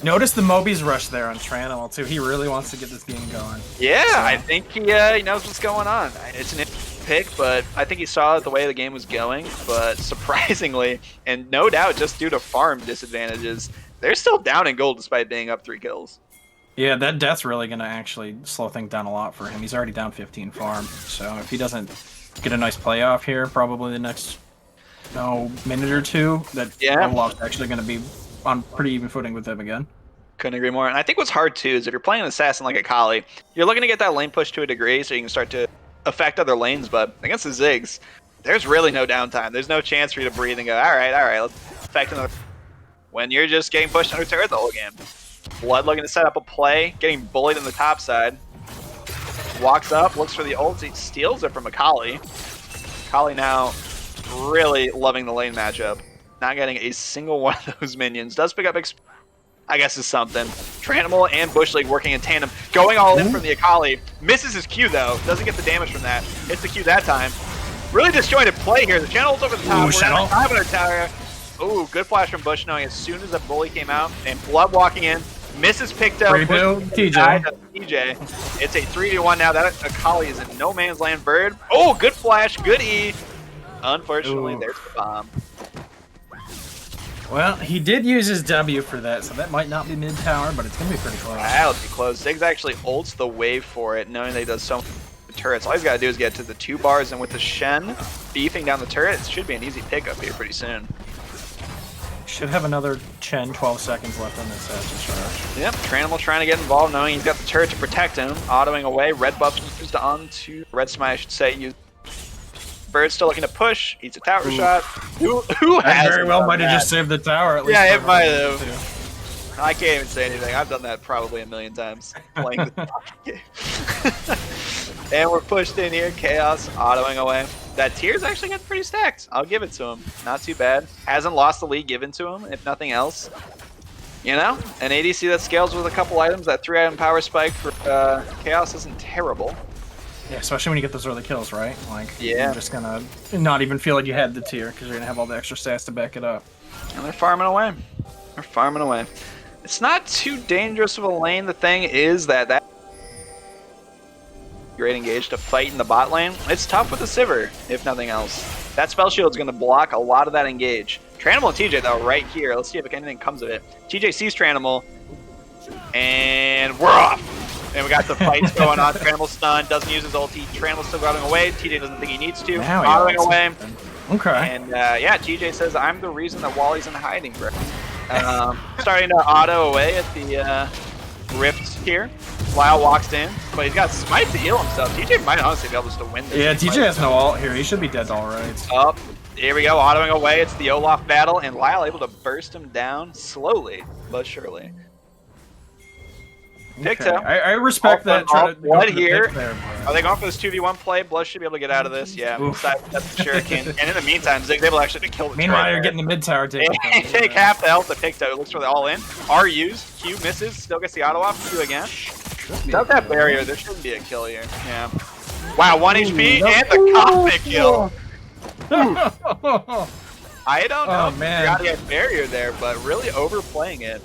Notice the Moby's rush there on Tranimal too. He really wants to get this game going. Yeah, so. I think he knows what's going on. It's an pick, but I think he saw the way the game was going. But surprisingly, and no doubt just due to farm disadvantages, they're still down in gold despite being up 3 kills. Yeah, that death's really going to actually slow things down a lot for him. He's already down 15 farm. So if he doesn't get a nice playoff here, probably the next minute or two, that Olaf's actually going to be on pretty even footing with him again. Couldn't agree more. And I think what's hard too is if you're playing an assassin like a Kali, you're looking to get that lane push to a degree so you can start to affect other lanes, but against the Ziggs, there's really no downtime. There's no chance for you to breathe and go, all right, let's affect another. When you're just getting pushed under turret the whole game. Blood looking to set up a play, getting bullied on the top side. Walks up, looks for the ulti, steals it from a Kali. Kali now really loving the lane matchup. Not getting a single one of those minions. Does pick up I guess is something. Tranimal and Bush League working in tandem. Going all in from the Akali. Misses his Q though. Doesn't get the damage from that. Hits the Q that time. Really disjointed play here. The channel's over the top. Channel. 500 tower. Ooh, good flash from Bush knowing as soon as the bully came out. And Blood walking in. Misses Picto. TJ. It's a 3v1 now. That Akali is in no man's land. Bird. Oh, good flash. Good E. Unfortunately, there's the bomb. Well, he did use his W for that, so that might not be mid-tower, but it's going to be pretty close. That'll be close. Ziggs actually ults the wave for it, knowing that he does so many turrets. All he's got to do is get to the 2 bars, and with the Shen beefing down the turret, it should be an easy pickup here pretty soon. Should have another Chen 12 seconds left on this charge. Yep, Tranimal trying to get involved, knowing he's got the turret to protect him. Autoing away, red buff used onto red smite, I should say. Bird's still looking to push. Eats a tower shot. Who has very well might have just saved the tower. At least yeah, it might have. I can't even say anything. I've done that probably a million times playing the game. And we're pushed in here. Chaos autoing away. That tier's actually getting pretty stacked. I'll give it to him. Not too bad. Hasn't lost the lead given to him, if nothing else. You know, an ADC that scales with a couple items. That 3-item power spike for Chaos isn't terrible. Yeah, especially when you get those early kills, right? Like, yeah. You're just gonna not even feel like you had the tier because you're gonna have all the extra stats to back it up. And they're farming away. They're farming away. It's not too dangerous of a lane. The thing is that great engage to fight in the bot lane. It's tough with the Sivir, if nothing else. That spell shield's gonna block a lot of that engage. Tranimal and TJ though, right here. Let's see if anything comes of it. TJ sees Tranimal, and we're off. And we got the fights going on. Tranimal stun, doesn't use his ulti. Tranimal's still running away. TJ doesn't think he needs to. Autoing away. Okay. And yeah, TJ says, I'm the reason that Wally's in hiding, bro. Starting to auto away at the rift here. Lyle walks in, but he's got smite to heal himself. TJ might honestly be able to win this. Yeah, TJ has no ult here. He should be dead alright. Up. Here we go, autoing away. It's the Olaf battle, and Lyle able to burst him down slowly, but surely. Okay. I respect that. Blood here. Are they going for this 2v1 play? Blood should be able to get out of this. Yeah, that's the Shuriken. And in the meantime, Zig's able actually to kill the Meanwhile, you're getting the mid tower taken. Take half the health of Picto. Looks for the all in. R used. Q misses. Still gets the auto off. Q again. Without that barrier, there shouldn't be a kill here. Yeah. Wow, 1 HP and the Cosmic kill. I don't know. Man. Got to get barrier there, but really overplaying it.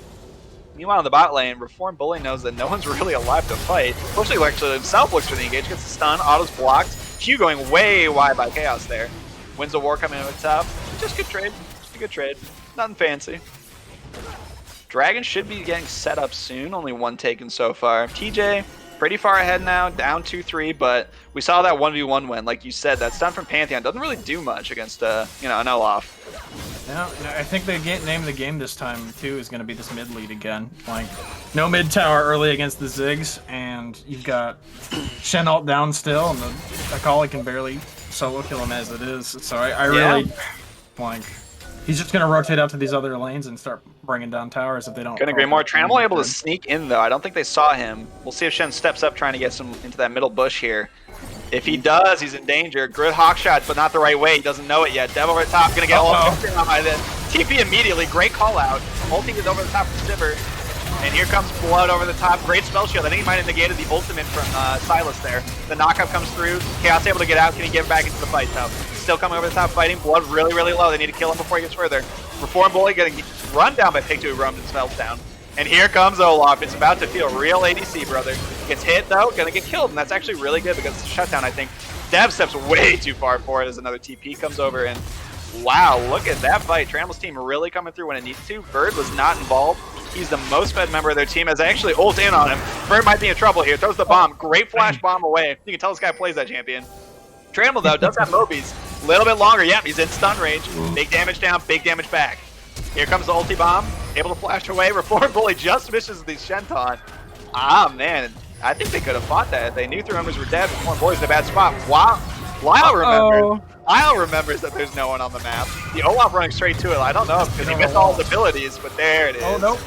Meanwhile, in the bot lane, Reformed Bully knows that no one's really alive to fight. Especially actually himself looks for the engage, gets the stun, auto's blocked. Q going way wide by Chaos there. Wins the war coming in with top. Just good trade. Just a good trade. Nothing fancy. Dragon should be getting set up soon. Only 1 taken so far. TJ, pretty far ahead now, down 2-3, but we saw that 1v1 win. Like you said, that stun from Pantheon doesn't really do much against, an Olaf. Yeah, I think the name of the game this time too is going to be this mid lead again. Like, no mid tower early against the Ziggs, and you've got Shen ult down still, and the Akali can barely solo kill him as it is. So I really like. He's just going to rotate out to these other lanes and start bringing down towers if they don't. Couldn't agree more. Tranimal able to sneak in though. I don't think they saw him. We'll see if Shen steps up trying to get some into that middle bush here. If he does, he's in danger. Good hawk shot, but not the right way. He doesn't know it yet. Dev over the top, gonna get ulted by this. TP immediately, great call out. Ulti is over the top from Sivir. And here comes Blood over the top. Great spell shield. I think he might have negated the ultimate from Silas there. The knockup comes through. Chaos able to get out. Can he get back into the fight though? Still coming over the top fighting. Blood really, really low. They need to kill him before he gets further. Reform Bully getting run down by Picto who roamed himself down. And here comes Olaf. It's about to feel real ADC, brother. Gets hit, though, gonna get killed, and that's actually really good because it's a shutdown, I think. Dev steps way too far for it as another TP comes over, and wow, look at that fight. Tranimal's team really coming through when it needs to. Bird was not involved. He's the most fed member of their team as they actually ult in on him. Bird might be in trouble here. Throws the bomb. Great flash bomb away. You can tell this guy plays that champion. Tranimal, though, does have Mobies. A little bit longer. Yep, he's in stun range. Big damage down, big damage back. Here comes the ulti bomb, able to flash away. Reform Bully just misses the Shenton. Ah, man, I think they could have fought that. If they knew 3 members were dead, Reform Bully's in a bad spot. Wow, Lyle remembered. Lyle remembers that there's no one on the map. The Olaf running straight to it. I don't know because he missed all his abilities, but there it is. Oh,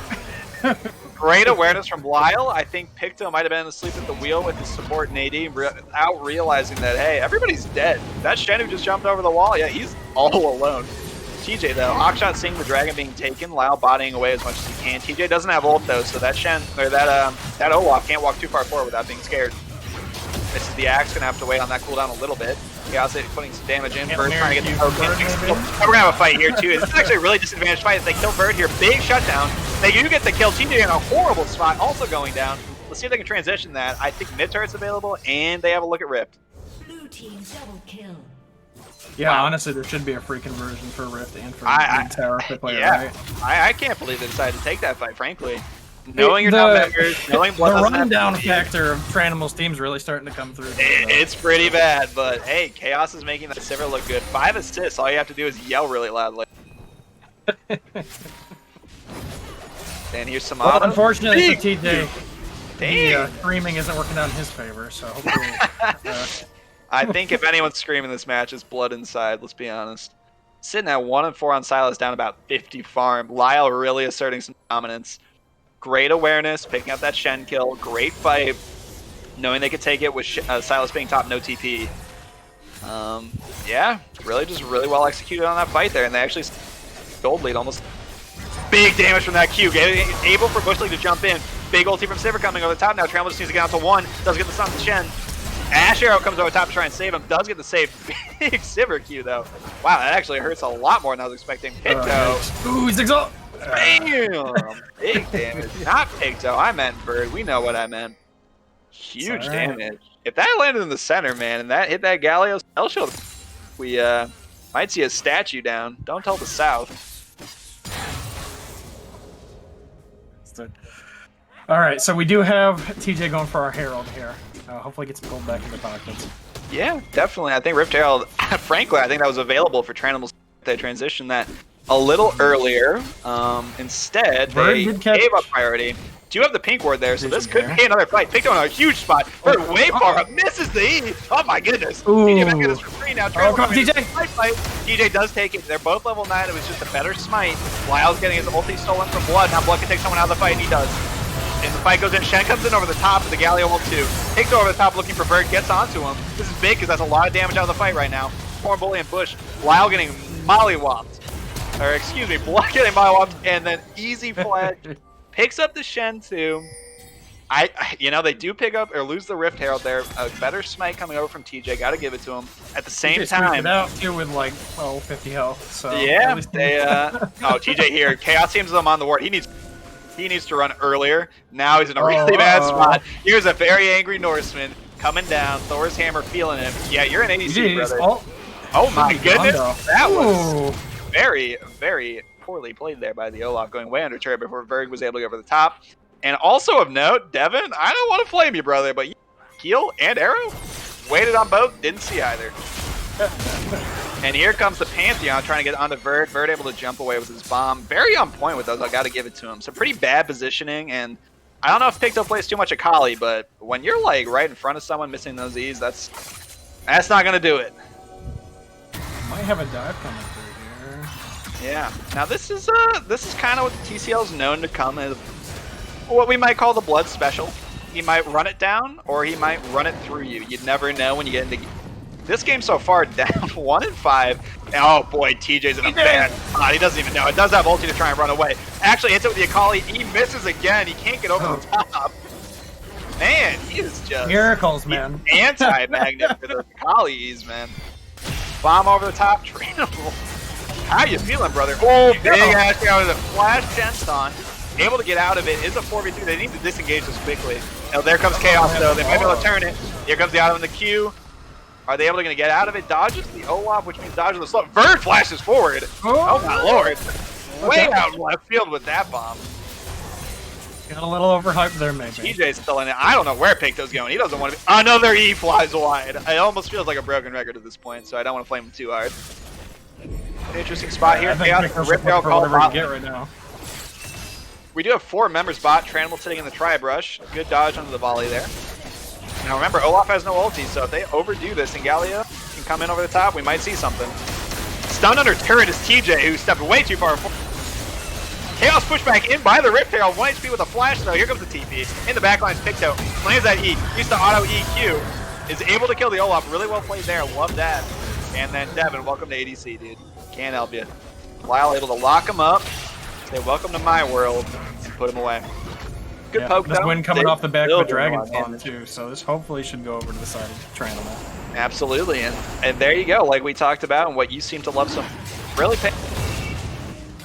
nope. Great awareness from Lyle. I think Picto might have been asleep at the wheel with his support and AD without realizing that, hey, everybody's dead. That Shen who just jumped over the wall, yeah, he's all alone. TJ though, Hawkshot seeing the dragon being taken, Lyle bodying away as much as he can. TJ doesn't have ult though, so that Shen or that Olaf can't walk too far forward without being scared. This is the axe, gonna have to wait on that cooldown a little bit. Chaos putting some damage in. Bird trying to get the token. We're gonna have a fight here too. This is actually a really disadvantaged fight. They kill Bird here, big shutdown. They do get the kill. TJ in a horrible spot, also going down. Let's see if they can transition that. I think mid turret's available, and they have a look at Rift. Blue team double kill. Yeah, wow. Honestly, there should be a free conversion for Rift and for Tower if they play it right. I can't believe they decided to take that fight, frankly. Knowing you're not members, knowing Blood the rundown factor of Tranimal's team's really starting to come through. It's pretty bad, but hey, Chaos is making that Sivir look good. 5 assists, all you have to do is yell really loudly. And here's some well, unfortunately for TJ, the screaming isn't working out in his favor, so hopefully... I think if anyone's screaming this match, it's Blood inside, let's be honest. Sitting at 1-4 on Silas, down about 50 farm. Lyle really asserting some dominance. Great awareness, picking up that Shen kill. Great fight. Knowing they could take it with Silas being top, no TP. Yeah, really well executed on that fight there. And they actually gold lead almost. Big damage from that Q. Able for Bush League to jump in. Big ulti from Sivir coming over the top now. Tranimal just needs to get out to 1. Does get the stun to Shen. Ash Arrow comes over top to try and save him. Does get the save. Big Sivir Q though. Wow, that actually hurts a lot more than I was expecting. Picto. Ooh, he's exhausted. Damn! Big damage. Not Picto. I meant Bird. We know what I meant. Huge damage. If that landed in the center, man, and that hit that Galio's spell shield, we might see a statue down. Don't tell the South. All right, so we do have TJ going for our Herald here. Hopefully gets pulled back into pockets. Yeah, definitely. I think Rift Herald, frankly, I think that was available for Tranimal's. They transitioned that a little earlier. Instead, they gave up priority. Do have the pink ward there, so this could be another fight. Picto in a huge spot. Bird way far up, misses the E. Oh my goodness. TJ back at this for free now. TJ does take it. They're both level 9. It was just a better smite. Lyle's getting his ulti stolen from Blood. Now Blood can take someone out of the fight, and he does. And the fight goes in. Shen comes in over the top of the Galio ult 2. Takes over the top looking for Bird, gets onto him. This is big because that's a lot of damage out of the fight right now. Form Bully and Bush. Lyle getting mollywopped. Or excuse me, Blood getting mollywopped, and then easy flash. Picks up the Shen too. You know, they do pick up or lose the Rift Herald there. A better smite coming over from TJ. Got to give it to him. At the same time, it out too with like 50 health. So yeah, they oh TJ here. Chaos teams them on the ward. He needs to run earlier. Now he's in a really bad spot. Here's a very angry Norseman coming down. Thor's hammer feeling him. Yeah, you're an ADC, brother. Oh my goodness, that was very, very poorly played there by the Olaf, going way under turret before Berg was able to get over the top. And also of note, Devin, I don't want to flame you, brother, but heal and arrow? Waited on both, didn't see either. And here comes the Pantheon trying to get onto Verd. Verd able to jump away with his bomb. Very on point with those, I gotta give it to him. So pretty bad positioning, and I don't know if Picto plays too much Akali, but when you're like right in front of someone missing those E's, that's not gonna do it. Might have a dive coming through here. Yeah. Now this is kind of what the TCL is known to come as what we might call the blood special. He might run it down, or he might run it through you. You'd never know when you get into this game so far. Down 1-5. Oh boy, TJ's in a bad spot. He doesn't even know. It does have ulti to try and run away. Actually hits it with the Akali. He misses again. He can't get over the top. Man, he is just miracles, man. Anti-magnet for the Akalis, man. Bomb over the top. Trainable. How you feeling, brother? Oh, big ass out of the flash Genstone. Able to get out of it. Is a 4v3. They need to disengage this quickly. Now there comes Chaos though. They might be able to turn it. Here comes the Auto in the Q. Are they able to get out of it? Dodges the Olaf, which means dodges the slow. Verd flashes forward. Oh my lord. Way out in left field with that bomb. Got a little overhyped there, maybe. TJ's still in it. I don't know where Picto's going. He doesn't want to be. Another E flies wide. It almost feels like a broken record at this point, so I don't want to flame him too hard. Interesting spot here. Chaos, Rip Arrow call bot. Get right now. We do have 4 members bot. Tranimal sitting in the tri-brush. Good dodge under the volley there. Now remember, Olaf has no ulti, so if they overdo this and Gallia can come in over the top, we might see something. Stunned under turret is TJ, who stepped way too far forward. Chaos pushback in by the Rift Herald. 1 HP with a flash though. Here comes the TP. In the backline, Picto lands that E. Used to auto EQ. Is able to kill the Olaf. Really well played there. Love that. And then Devin, welcome to ADC, dude. Can't help you. Lyle able to lock him up. Say welcome to my world and put him away. Good poke this though. win coming off the back of a Dragon Bomb too, so this hopefully should go over to the side of Tranimal. Absolutely, and there you go. Like we talked about, and what you seem to love so really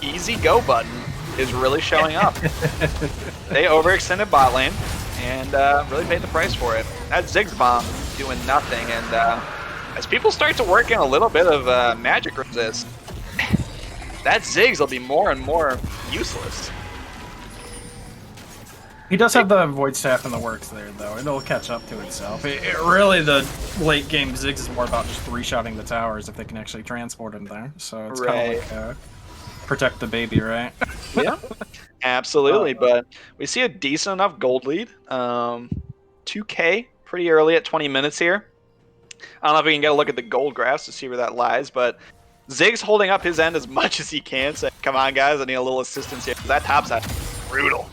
easy go button is really showing up. They overextended bot lane and really paid the price for it. That Ziggs bomb doing nothing, and as people start to work in a little bit of magic resist, that Ziggs will be more and more useless. He does have the Void Staff in the works there, though. It'll catch up to itself. Really, the late game Ziggs is more about just 3-shotting the towers if they can actually transport him there. So it's kind of like protect the baby, right? Yeah, absolutely. But we see a decent enough gold lead. 2K pretty early at 20 minutes here. I don't know if we can get a look at the gold graphs to see where that lies, but Ziggs holding up his end as much as he can. Say, come on, guys, I need a little assistance here. That top side, brutal.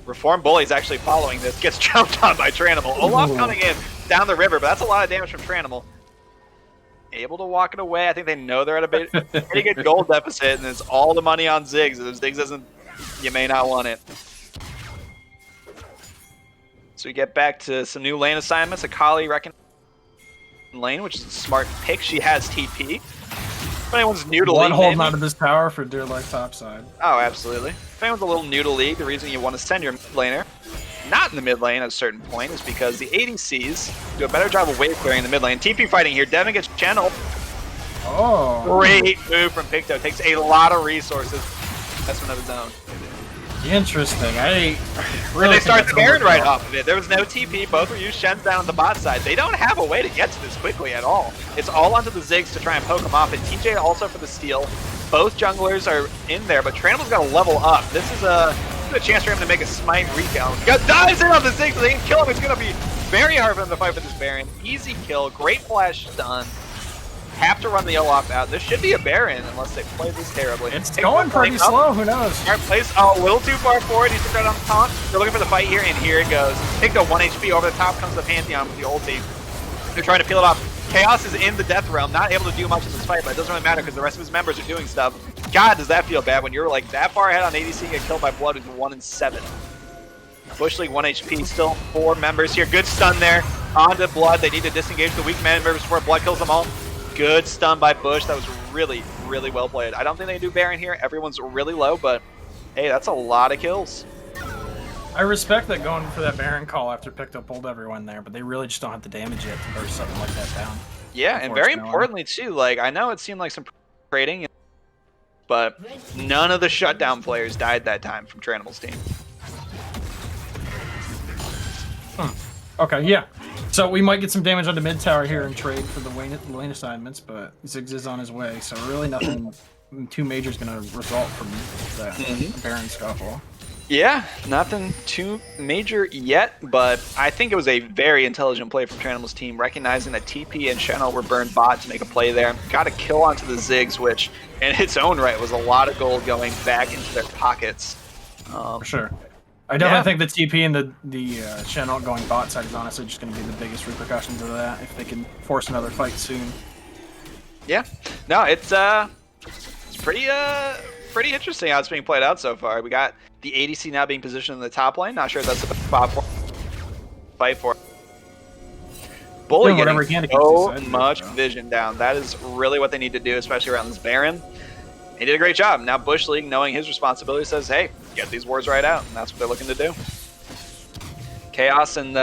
Reform Bully's actually following this. Gets jumped on by Tranimal. Olaf coming in down the river, but that's a lot of damage from Tranimal. Able to walk it away. I think they know they're at a pretty good gold deficit, and it's all the money on Ziggs. If Ziggs doesn't, you may not want it. So we get back to some new lane assignments. Akali reckon lane, which is a smart pick. She has TP. If anyone's new to One league, holding onto this tower for dear life topside. Oh, absolutely. If anyone's a little new to league, the reason you want to send your mid laner not in the mid lane at a certain point is because the ADCs do a better job of wave clearing in the mid lane. TP fighting here. Devin gets channeled. Oh. Great move from Picto. Takes a lot of resources. That's one of his own. Interesting. I really and they start the Baron right off of it. There was no TP. Both were used. Shen's down on the bot side. They don't have a way to get to this quickly at all. It's all onto the Ziggs to try and poke him off. And TJ also for the steal. Both junglers are in there, but Tranimal's got to level up. This is a chance for him to make a smite recount. He dives in on the Ziggs. They can kill him. It's going to be very hard for him to fight for this Baron. Easy kill. Great flash stun. Have to run the Olaf out. This should be a Baron unless they play this terribly. It's going pretty slow. Who knows? Smart plays a little too far forward. He's right on the taunt. They're looking for the fight here, and here it goes. Picto 1 HP over the top comes the Pantheon with the ulti. They're trying to peel it off. Chaos is in the Death Realm, not able to do much in this fight, but it doesn't really matter because the rest of his members are doing stuff. God, does that feel bad when you're like that far ahead on ADC and get killed by Blood who's 1 and 7. Bush League 1 HP, still 4 members here. Good stun there onto Blood. They need to disengage the weak members before Blood kills them all. Good stun by Bush. That was really, really well played. I don't think they do Baron here. Everyone's really low, but hey, that's a lot of kills. I respect that going for that Baron call after Picto pulled everyone there, but they really just don't have the damage yet to burst something like that down. Yeah, and very importantly too, like I know it seemed like some trading, but none of the shutdown players died that time from Tranimal's team. Okay, yeah. So we might get some damage on the mid tower here in trade for the lane assignments, but Ziggs is on his way, so really nothing too major is going to result from that Baron scuffle. Yeah, nothing too major yet, but I think it was a very intelligent play from Tranimal's team, recognizing that TP and Channel were burned bot to make a play there. Got a kill onto the Ziggs, which in its own right was a lot of gold going back into their pockets. For sure. I definitely think the TP and the Channel going bot side is honestly just going to be the biggest repercussions of that if they can force another fight soon. Yeah, no, it's pretty interesting how it's being played out so far. We got the ADC now being positioned in the top lane. Not sure if that's the best spot for fight for. Bully getting so much vision down. That is really what they need to do, especially around this Baron. He did a great job. Now Bush League, knowing his responsibility, says, hey, get these wards right out. And that's what they're looking to do. Chaos and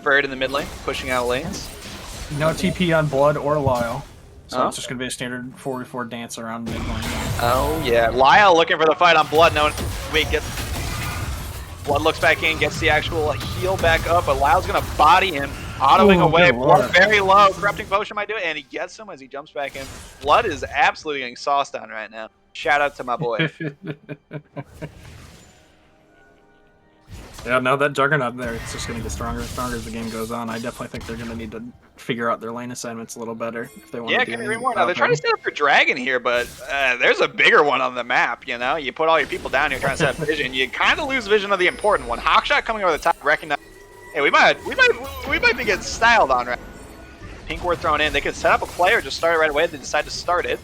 Bird in the mid lane, pushing out lanes. No TP on Blood or Lyle. So it's just going to be a standard 4v4 dance around mid lane. Oh, yeah. Lyle looking for the fight on Blood. No, wait, Blood looks back in, gets the actual heal back up, but Lyle's going to body him, autoing away. Blood very low. Corrupting Potion might do it, and he gets him as he jumps back in. Blood is absolutely getting sauced on right now. Shout out to my boy. Yeah, no, that Juggernaut there, it's just going to get stronger and stronger as the game goes on. I definitely think they're going to need to figure out their lane assignments a little better if they want to do anything. Now, they're trying to set up for Dragon here, but there's a bigger one on the map, you know? You put all your people down here trying to set up vision. You kind of lose vision of the important one. Hawkshot coming over the top, recognize. Hey, we might be getting styled on right now. Pink ward thrown in. They can set up a play or just start it right away if they decide to start it.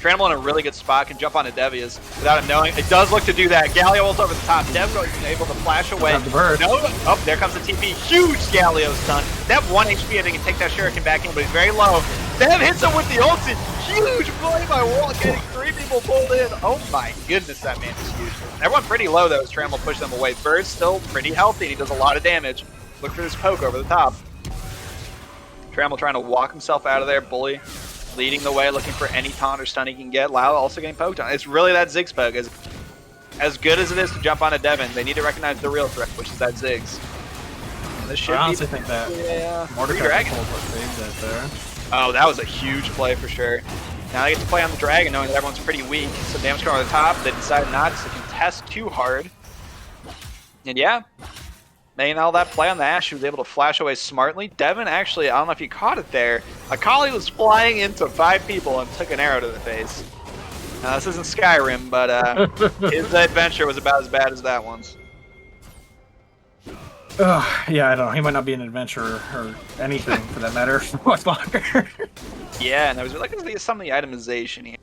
Tranimal in a really good spot, can jump onto Devious without him knowing. It does look to do that. Galio ult over the top. Dev is able to flash away. No, oh, there comes the TP. Huge Galio stun. Dev 1 HP, and they can take that Shuriken back in, but he's very low. Dev hits him with the ulti. Huge play by Walt, getting 3 people pulled in. Oh my goodness, that man is huge. Everyone pretty low though as Tranimal pushed them away. Bird's still pretty healthy. He does a lot of damage. Look for this poke over the top. Tranimal trying to walk himself out of there. Bully leading the way, looking for any taunt or stun he can get. Lau also getting poked on. It's really that Ziggs poke. As good as it is to jump onto Devin, they need to recognize the real threat, which is that Ziggs. And this should I honestly think that Mordecai saved that there. Oh, that was a huge play for sure. Now they get to play on the Dragon, knowing that everyone's pretty weak. So damage control on the top. They decide not to contest too hard. And yeah, making all that play on the Ashe, he was able to flash away smartly. Devin actually, I don't know if you caught it there, Akali was flying into 5 people and took an arrow to the face. Now, this isn't Skyrim, but his adventure was about as bad as that one's. Yeah, I don't know. He might not be an adventurer or anything for that matter. Much longer. Yeah, and I was looking at some of the itemization here.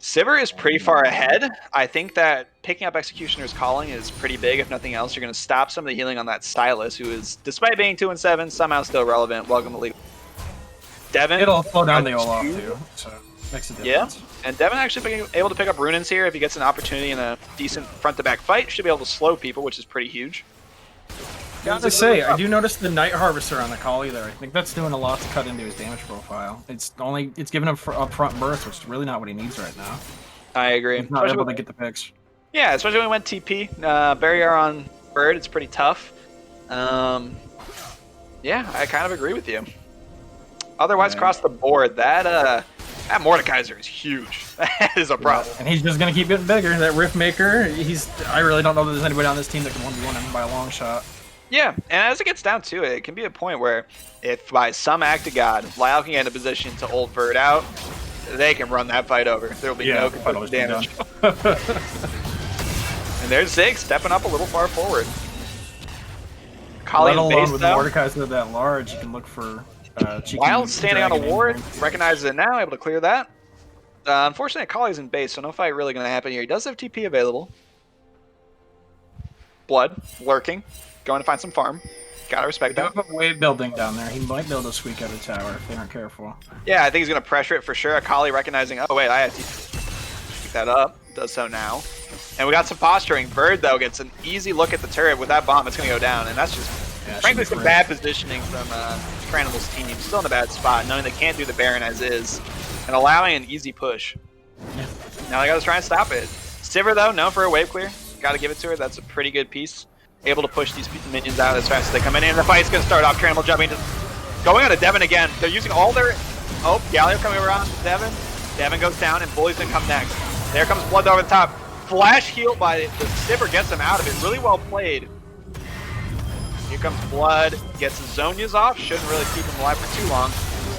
Sivir is pretty far ahead. I think that picking up Executioner's Calling is pretty big. If nothing else, you're going to stop some of the healing on that Stylus, who is, despite being 2-7, somehow still relevant. Welcome to League. Devin. It'll slow down the Olaf too, so makes a difference. Yeah, and Devin actually being able to pick up Runins here if he gets an opportunity in a decent front-to-back fight. Should be able to slow people, which is pretty huge. As I say, I do notice the Night Harvester on the Kali there. I think that's doing a lot to cut into his damage profile. It's giving him upfront burst, which is really not what he needs right now. I agree. He's not able to get the picks. Yeah, especially when we went TP. Barrier on Bird, it's pretty tough. Yeah, I kind of agree with you. Otherwise, across the board, that Mordekaiser is huge. That is a problem. And he's just going to keep getting bigger. That Rift Maker, I really don't know that there's anybody on this team that can 1v1 him by a long shot. Yeah, and as it gets down to it, it can be a point where if by some act of God, Lyle can get in a position to ult Bird out, they can run that fight over. There will be no competitive damage. And there's Ziggs stepping up a little far forward. Let alone with Mordekaiser that large, you can look for Wild standing on a ward, recognizes it now, able to clear that. Unfortunately, Akali's in base, so no fight really going to happen here. He does have TP available. Blood, lurking, going to find some farm. Gotta respect that. Put wave building down there. He might be able to squeak out a tower if they aren't careful. Yeah, I think he's going to pressure it for sure. Akali recognizing, oh wait, I have to pick that up. Does so now. And we got some posturing. Bird, though, gets an easy look at the turret. With that bomb, it's going to go down. And that's just, frankly, some bad positioning from Tranimal's team. Still in a bad spot, knowing they can't do the Baron as is. And allowing an easy push. Yeah. Now they got to try and stop it. Sivir, though, known for a wave clear. Got to give it to her. That's a pretty good piece. able to push these minions out as fast as they come in. And the fight's going to start off. Tranimal jumping, going on to Devin again. They're using all their... Oh, Galio coming around to Devin. Devin goes down, and Bully's going to come next. There comes Blood over the top. Flash heal by the Sivir gets him out of it. Really well played. Here comes Blood. Gets his Zonias off. Shouldn't really keep him alive for too long.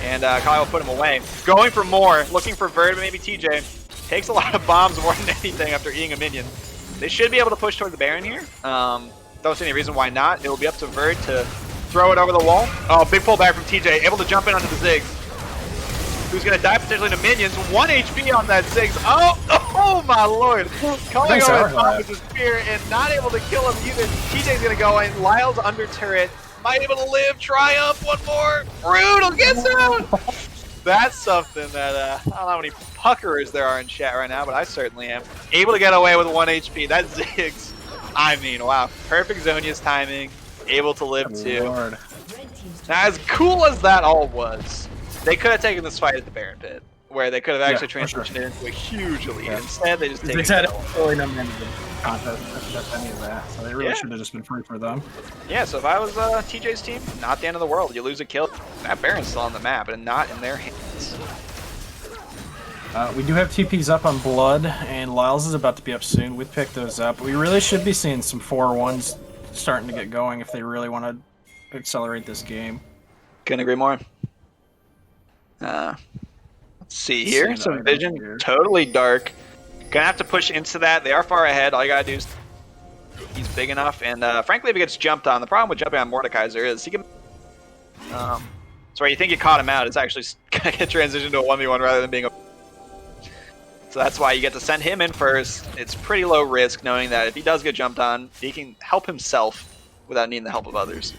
And Kyle will put him away. Going for more. Looking for Verd, maybe TJ. Takes a lot of bombs more than anything after eating a minion. They should be able to push toward the Baron here. Don't see any reason why not. It will be up to Verd to throw it over the wall. Oh, big pullback from TJ. Able to jump in onto the Ziggs. Who's going to die potentially to minions. 1 HP on that Ziggs. Oh my lord. Coming over the top with his spear and not able to kill him either. TJ's going to go in. Lyle's under turret. Might be able to live. Triumph. One more. Brutal gets out. That's something that, I don't know how many puckers there are in chat right now, but I certainly am. Able to get away with 1 HP. That Ziggs. I mean, wow. Perfect Zonia's timing. Able to live too. Lord. Now, as cool as that all was, they could have taken this fight at the Baron Pit, where they could have actually transitioned it into a huge lead. Yeah. Instead, they just take it. Really not many contest any of that, so they really should have just been free for them. Yeah, so if I was TJ's team, not the end of the world. You lose a kill, that Baron's still on the map, and not in their hands. We do have TPs up on Blood, and Lyles is about to be up soon. We picked those up. We really should be seeing some 4-1s starting to get going if they really want to accelerate this game. Couldn't agree more. Let's see here. Some vision, totally dark. Gonna have to push into that. They are far ahead. All you gotta do is he's big enough, and frankly, if he gets jumped on, the problem with jumping on Mordekaiser is he can. So where you think you caught him out, it's actually gonna get transitioned to a 1v1 rather than being a. So that's why you get to send him in first. It's pretty low risk, knowing that if he does get jumped on, he can help himself without needing the help of others.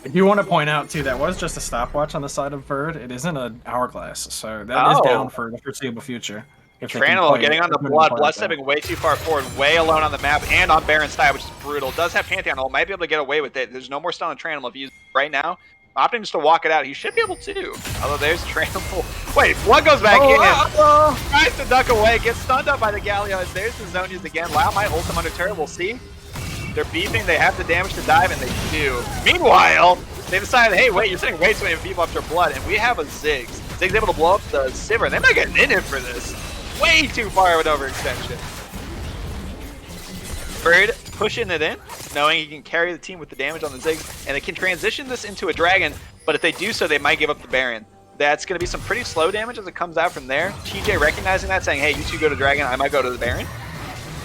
I do want to point out, too, that was just a stopwatch on the side of Verd. It isn't an hourglass, so that is down for the foreseeable future. Tranimal getting on the Blood. Blood stepping way too far forward, way alone on the map, and on Baron's side, which is brutal. Does have Pantheon ult, might be able to get away with it. There's no more stun on Tranimal if he uses it right now. Opting just to walk it out. He should be able to. Although there's Tranimal. Wait, Blood goes back in. Tries to duck away, gets stunned up by the Galio. There's the Zonias again. Lao might ult him under turret. We'll see. They're beefing. They have the damage to dive, and they do. Meanwhile, they decided, hey, wait, you're sending way too many people after Blood, and we have a Ziggs. Ziggs able to blow up the Sivir. They might get an in for this. Way too far of an overextension. Bird pushing it in, knowing he can carry the team with the damage on the Ziggs, and they can transition this into a Dragon, but if they do so, they might give up the Baron. That's going to be some pretty slow damage as it comes out from there. TJ recognizing that, saying, hey, you two go to Dragon, I might go to the Baron.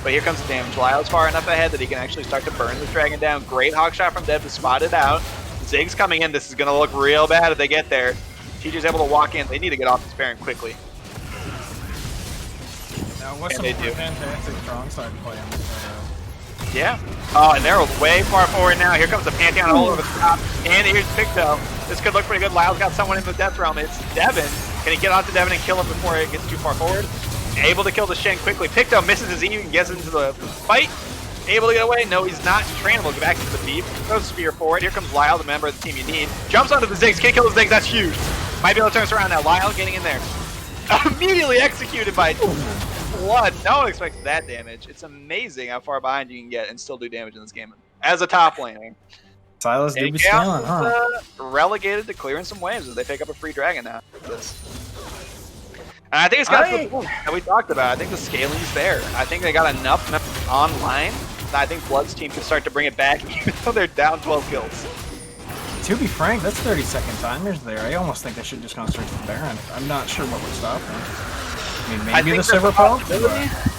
But here comes the damage. Lyle's far enough ahead that he can actually start to burn this Dragon down. Great hawk shot from Dev to spot it out. Ziggs coming in. This is going to look real bad if they get there. TJ's able to walk in. They need to get off this Baron quickly. Now, what's some fantastic strong side play on this side? Yeah. Oh, and they're way far forward now. Here comes the Pantheon all over the top. And here's Picto. This could look pretty good. Lyle's got someone in the Death Realm. It's Devin. Can he get onto Devin and kill him before it gets too far forward? Able to kill the Shen quickly. Picto misses his E and gets into the fight. Able to get away? No, he's not. Tranimal get back into the beef. Throws Spear forward. Here comes Lyle, the member of the team you need. Jumps onto the Ziggs. Can't kill the Ziggs. That's huge. Might be able to turn us around now. Lyle getting in there. Immediately executed by Blood. No one expects that damage. It's amazing how far behind you can get and still do damage in this game. As a top laner. Silas do be scaling, huh? Relegated to clearing some waves as they pick up a free dragon now. And I think it's got to the point that we talked about. I think the scaling's there. I think they got enough online that I think Blood's team can start to bring it back even though they're down 12 kills. To be frank, that's 30-second timers there. I almost think they should just go straight to the Baron. I'm not sure what would stop them. I mean, maybe the Silver Pole?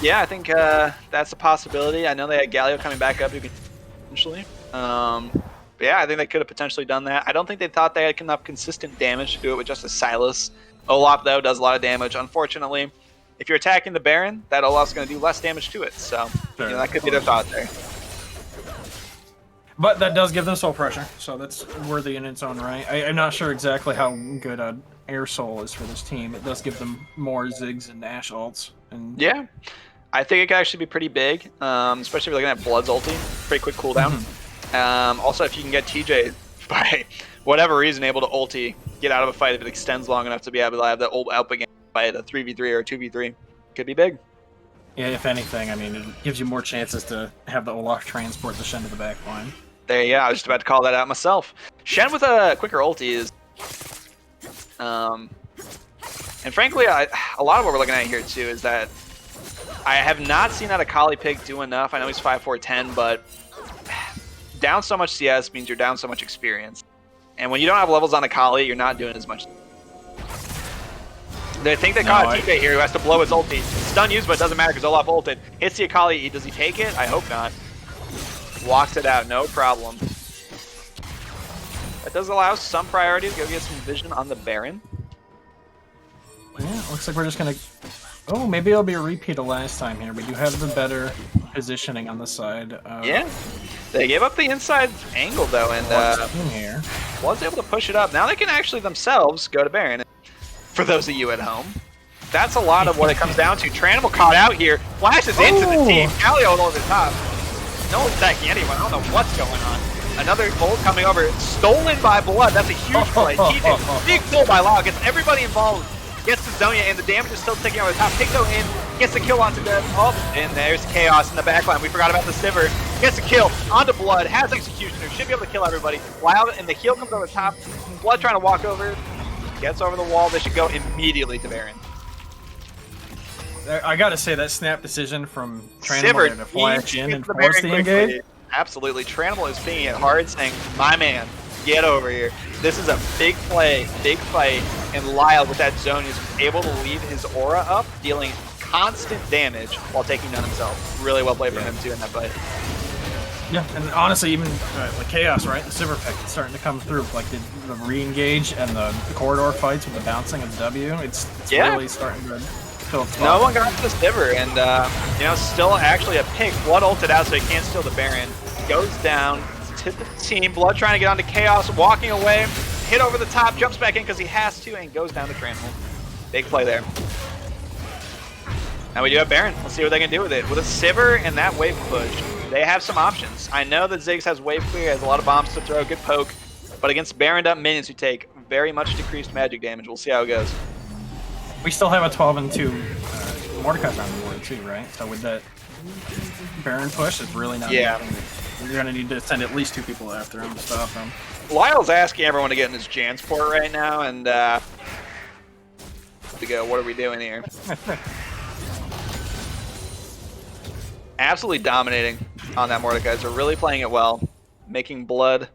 Yeah, I think that's a possibility. I know they had Galio coming back up eventually. But yeah, I think they could have potentially done that. I don't think they thought they had enough consistent damage to do it with just a Silas. Olaf, though, does a lot of damage. Unfortunately, if you're attacking the Baron, that Olaf's going to do less damage to it. So, sure, that could be their thought there. But that does give them soul pressure, so that's worthy in its own right. I'm not sure exactly how good Air Soul is for this team. It does give them more Ziggs and Ashe ults. And yeah, I think it could actually be pretty big, especially if you're looking at Blood's ulti. Pretty quick cooldown. Also, if you can get TJ, by whatever reason, able to ulti, get out of a fight if it extends long enough to be able to have that ult up again by a 3v3 or a 2v3, could be big. Yeah, if anything, I mean, it gives you more chances to have the Olaf transport the Shen to the back line. There, yeah, I was just about to call that out myself. Shen with a quicker ulti is, and frankly, a lot of what we're looking at here too is that I have not seen that Akali pick do enough. I know he's 5'4", but down so much CS means you're down so much experience. And when you don't have levels on Akali, you're not doing as much. They think they caught a teammate here who has to blow his ulti. Stun used, but it doesn't matter because Olaf ulted. Hits the Akali. Does he take it? I hope not. Walks it out, no problem. That does allow some priority to go get some vision on the Baron. Yeah, looks like we're just gonna... Oh, maybe it'll be a repeat of last time here. We do have the better positioning on the side. Yeah. They gave up the inside angle, though, and here. was able to push it up. Now they can actually themselves go to Baron. For those of you at home, that's a lot of what it comes down to. Tranimal caught out here, flashes into the team. Galio over the top. No one's attacking anyone. I don't know what's going on. Another bolt coming over, stolen by Blood. That's a huge play. Big pull by Lau, gets everybody involved. Gets the Zonia, and the damage is still ticking over the top. Picto in, gets the kill onto Dev. Oh, and there's Chaos in the backline. We forgot about the Sivir. Gets the kill onto Blood, has Executioner, should be able to kill everybody. Loud, and the heal comes over the top. Blood trying to walk over, gets over the wall. They should go immediately to Baron. I gotta say, that snap decision from Tranimal to flash in and the force the engage. Absolutely. Tranimal is being it hard, saying, my man, get over here. This is a big play, big fight, and Lyle with that zone is able to leave his aura up, dealing constant damage while taking none himself. Really well played from him too in that fight. Yeah, and honestly, even the Chaos, right? The Sivir pick is starting to come through, like the re-engage and the corridor fights with the bouncing of the W. It's really starting to fill its No one got to the Sivir, and you know, still actually a pick. Blood ulted out so he can't steal the Baron. Goes down to the team. Blood trying to get onto Chaos, walking away. Hit over the top, jumps back in because he has to, and goes down to Tranimal. Big play there. Now we do have Baron. Let's see what they can do with it. With a Sivir and that wave push, they have some options. I know that Ziggs has wave clear, has a lot of bombs to throw, good poke, but against Baroned up minions who take very much decreased magic damage, we'll see how it goes. We still have a 12-2 Mordekaiser on the board too, right? So with that Baron push, it's really not anything. You're going to need to send at least 2 people after him to stop him. Lyle's asking everyone to get in his Jansport right now, and to go, what are we doing here? Absolutely dominating on that Mordekaiser, really playing it well, making Blood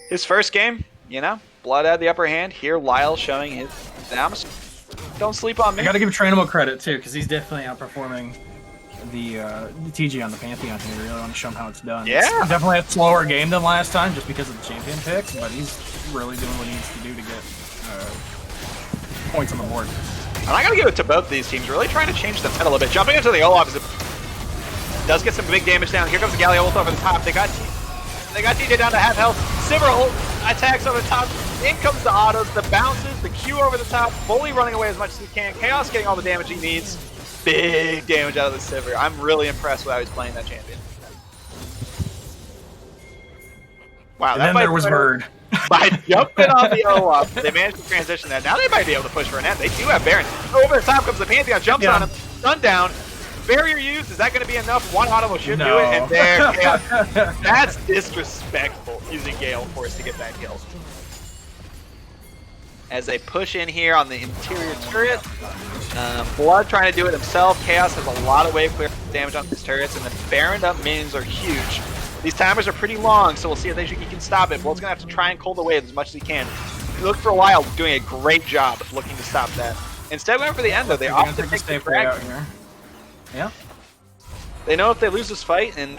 his first game, you know? Blood had the upper hand. Here, Lyle showing his dams. Don't sleep on me. I got to give Tranimal credit too, because he's definitely outperforming the TG on the Pantheon here. I really want to show him how it's done. Yeah. It's definitely a slower game than last time just because of the champion picks, but he's really doing what he needs to do to get points on the board. And I got to give it to both these teams, really trying to change the title a bit. Jumping into the Olaf does get some big damage down. Here comes the Galio ult over the top. They got TJ down to half health. Sivir ult attacks over the top. In comes the autos, the bounces, the Q over the top. Fully running away as much as he can. Chaos getting all the damage he needs. Big damage out of the Sivir. I'm really impressed with how he's playing that champion. Wow, and then there was Bird. By jumping on the Olaf, they managed to transition that. Now they might be able to push for an end. They do have Baron. Over the top comes the Pantheon, jumps on him, stun down. Barrier used, is that going to be enough? One auto should do it, and there, that's disrespectful using Gale Force to get that kill. As they push in here on the interior turret, Blood trying to do it himself. Chaos has a lot of wave clear damage on his turrets, and the Baroned up minions are huge. These timers are pretty long, so we'll see if he can stop it. Blood's going to have to try and cold the wave as much as he can. Look for Lyle doing a great job looking to stop that. Instead, we went for the end, though. They opted to take the drag. Yeah. They know if they lose this fight and,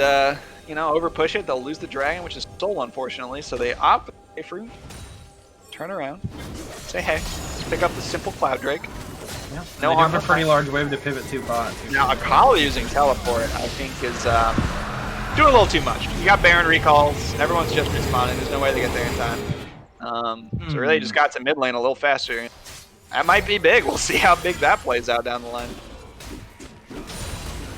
you know, overpush it, they'll lose the dragon, which is Soul, unfortunately. So they opt for turn around, say hey, let's pick up the simple Cloud Drake. Yeah. No harm. A pretty large wave to pivot to bot. Now, Akali using teleport, I think, is doing a little too much. You got Baron recalls, everyone's just respawning. There's no way they get there in time. So really just got to mid lane a little faster. That might be big. We'll see how big that plays out down the line.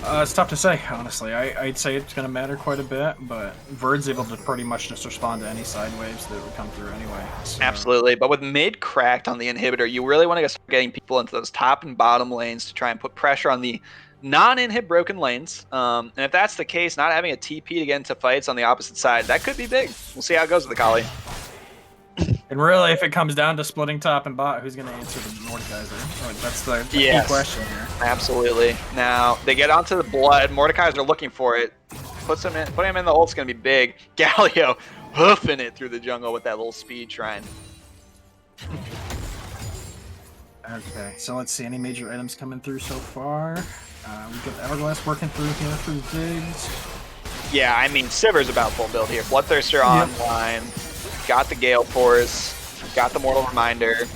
It's tough to say, honestly. I'd say it's going to matter quite a bit, but Verd's able to pretty much just respond to any side waves that would come through anyway. So. Absolutely, but with mid cracked on the inhibitor, you really want to start getting people into those top and bottom lanes to try and put pressure on the non-inhib broken lanes. And if that's the case, not having a TP to get into fights on the opposite side, that could be big. We'll see how it goes with the Kali. And really, if it comes down to splitting top and bot, who's going to answer the Mordekaiser? Like, that's the key question here. Absolutely. Now, they get onto the blood. Mordekaiser looking for it. Putting him in the ult's going to be big. Galio hoofing it through the jungle with that little speed shrine. Okay, so let's see. Any major items coming through so far? We've got the Hourglass working through here through Ziggs. Yeah, I mean, Sivir's about full build here. Bloodthirster online. Got the Gale Force. Got the Mortal Reminder.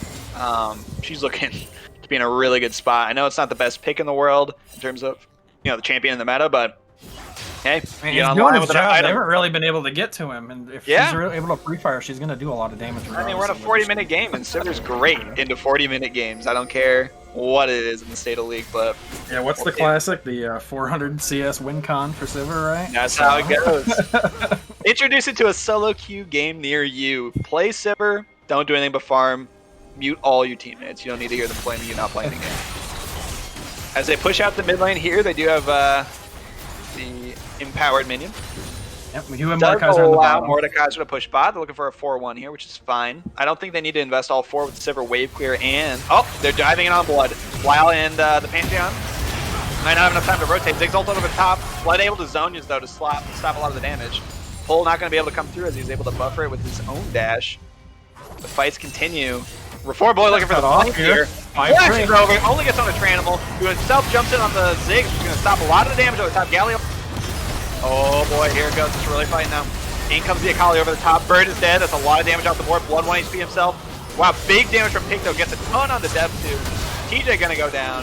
She's looking to be in a really good spot. I know it's not the best pick in the world in terms of, the champion in the meta, but hey, he's doing his job. They haven't really been able to get to him, and if she's really able to pre-fire, she's going to do a lot of damage. I mean, we're in a 40-minute game, and Sivir's great into 40-minute games. I don't care what it is in the State of League, but yeah, what's the classic? The 400 CS win con for Sivir, right? That's how it goes. Introduce it to a solo queue game near you. Play Sivir. Don't do anything but farm. Mute all your teammates. You don't need to hear them blaming you not playing the game. As they push out the mid lane here, they do have the empowered minion. Yep, we do have Mordekaiser on the bottom. Mordekaiser to push bot. They're looking for a 4-1 here, which is fine. I don't think they need to invest all 4 with the Sivir wave clear and... Oh, they're diving in on Blood. Lyle and the Pantheon might not have enough time to rotate. Ziggs ult over the top. Blood able to Zhonya's, though, to stop a lot of the damage. Pull not going to be able to come through as he's able to buffer it with his own dash. The fights continue. Reform Boy looking for the flank here. Flashes over, only gets on a Tranimal, who himself jumps in on the Ziggs, which is going to stop a lot of the damage over the top. Galio. Oh boy, here it goes. It's really fighting now. In comes the Akali over the top. Bird is dead. That's a lot of damage off the board. Blood 1 HP himself. Wow, big damage from Pink, though. Gets a ton on the Dev, too. TJ going to go down.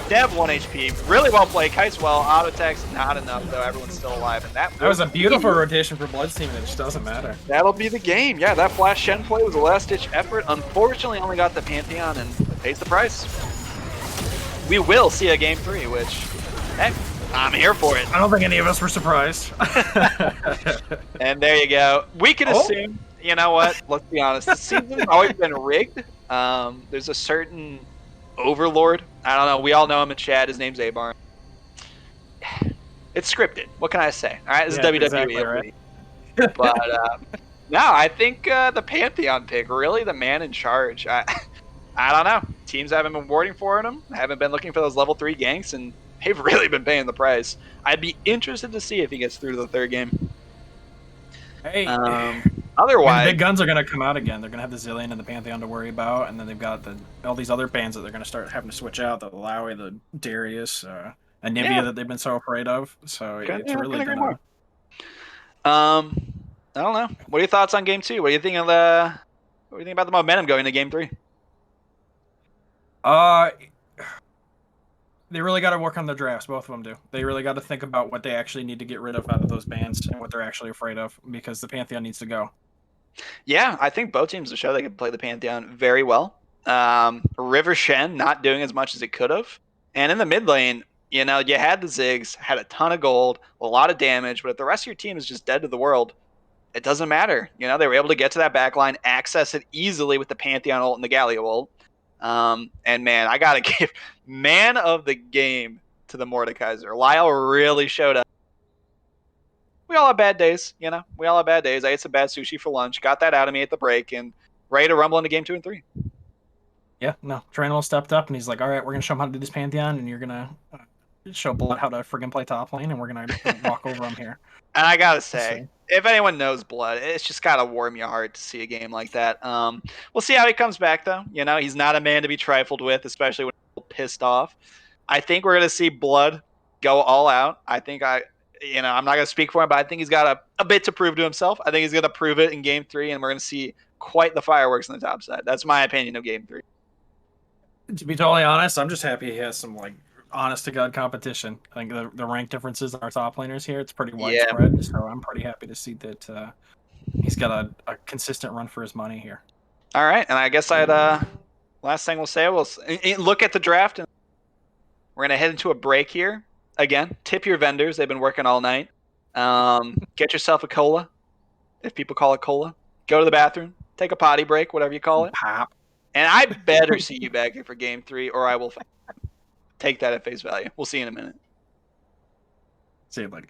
Dev 1 HP. Really well played. Kite's well. Auto text, not enough, though. Everyone's still alive. And that was a beautiful rotation for Blood's team, and it just doesn't matter. That'll be the game. Yeah, that Flash Shen play was a last-ditch effort. Unfortunately, only got the Pantheon and pays the price. We will see a Game 3, which, heck, I'm here for it. I don't think any of us were surprised. And there you go. We could assume, you know what? Let's be honest. The season's always been rigged. There's a certain overlord. I don't know. We all know him in chat. His name's Abarn. It's scripted. What can I say? All right, this is WWE. Exactly, right? But no, I think the Pantheon pick, really the man in charge. I don't know. Teams haven't been warding for him. Haven't been looking for those level 3 ganks, and they've really been paying the price. I'd be interested to see if he gets through to the 3rd game. Hey, otherwise, the big guns are going to come out again. They're going to have the Zillion and the Pantheon to worry about, and then they've got all these other bands that they're going to start having to switch out. The Lowy, the Darius, Anivia that they've been so afraid of. So it's really going to... I don't know. What are your thoughts on Game 2? What do you think of what do you think about the momentum going into Game 3? They really got to work on their drafts. Both of them do. They really got to think about what they actually need to get rid of out of those bands and what they're actually afraid of, because the Pantheon needs to go. Yeah, I think both teams will show they can play the Pantheon very well. River Shen not doing as much as it could have. And in the mid lane, you had the Ziggs, had a ton of gold, a lot of damage, but if the rest of your team is just dead to the world, it doesn't matter. They were able to get to that back line, access it easily with the Pantheon ult and the Galio ult. And man, I gotta give man of the game to the Mordekaiser. Lyle really showed up. We all have bad days, We all have bad days. I ate some bad sushi for lunch, got that out of me at the break, and ready to rumble into Game 2 and 3. Yeah, no. Tranimal stepped up, and he's like, all right, we're going to show him how to do this Pantheon, and you're going to show Blood how to friggin' play top lane, and we're going to walk over him here. And I gotta say, if anyone knows Blood, it's just gotta warm your heart to see a game like that. We'll see how he comes back, though. He's not a man to be trifled with, especially when he's pissed off. I think we're gonna see Blood go all out. I think I'm not gonna speak for him, but I think he's got a bit to prove to himself. I think he's gonna prove it in Game 3, and we're gonna see quite the fireworks on the top side. That's my opinion of Game 3. To be totally honest, I'm just happy he has some honest to God competition. I think the rank differences in our top laners here, it's pretty widespread. So I'm pretty happy to see that he's got a consistent run for his money here. All right, and I guess last thing we'll say, we'll look at the draft, and we're gonna head into a break here. Again, tip your vendors; they've been working all night. Get yourself a cola, if people call it cola. Go to the bathroom, take a potty break, whatever you call it. Pop. And I better see you back here for Game 3, or I will take that at face value. We'll see you in a minute. See you later.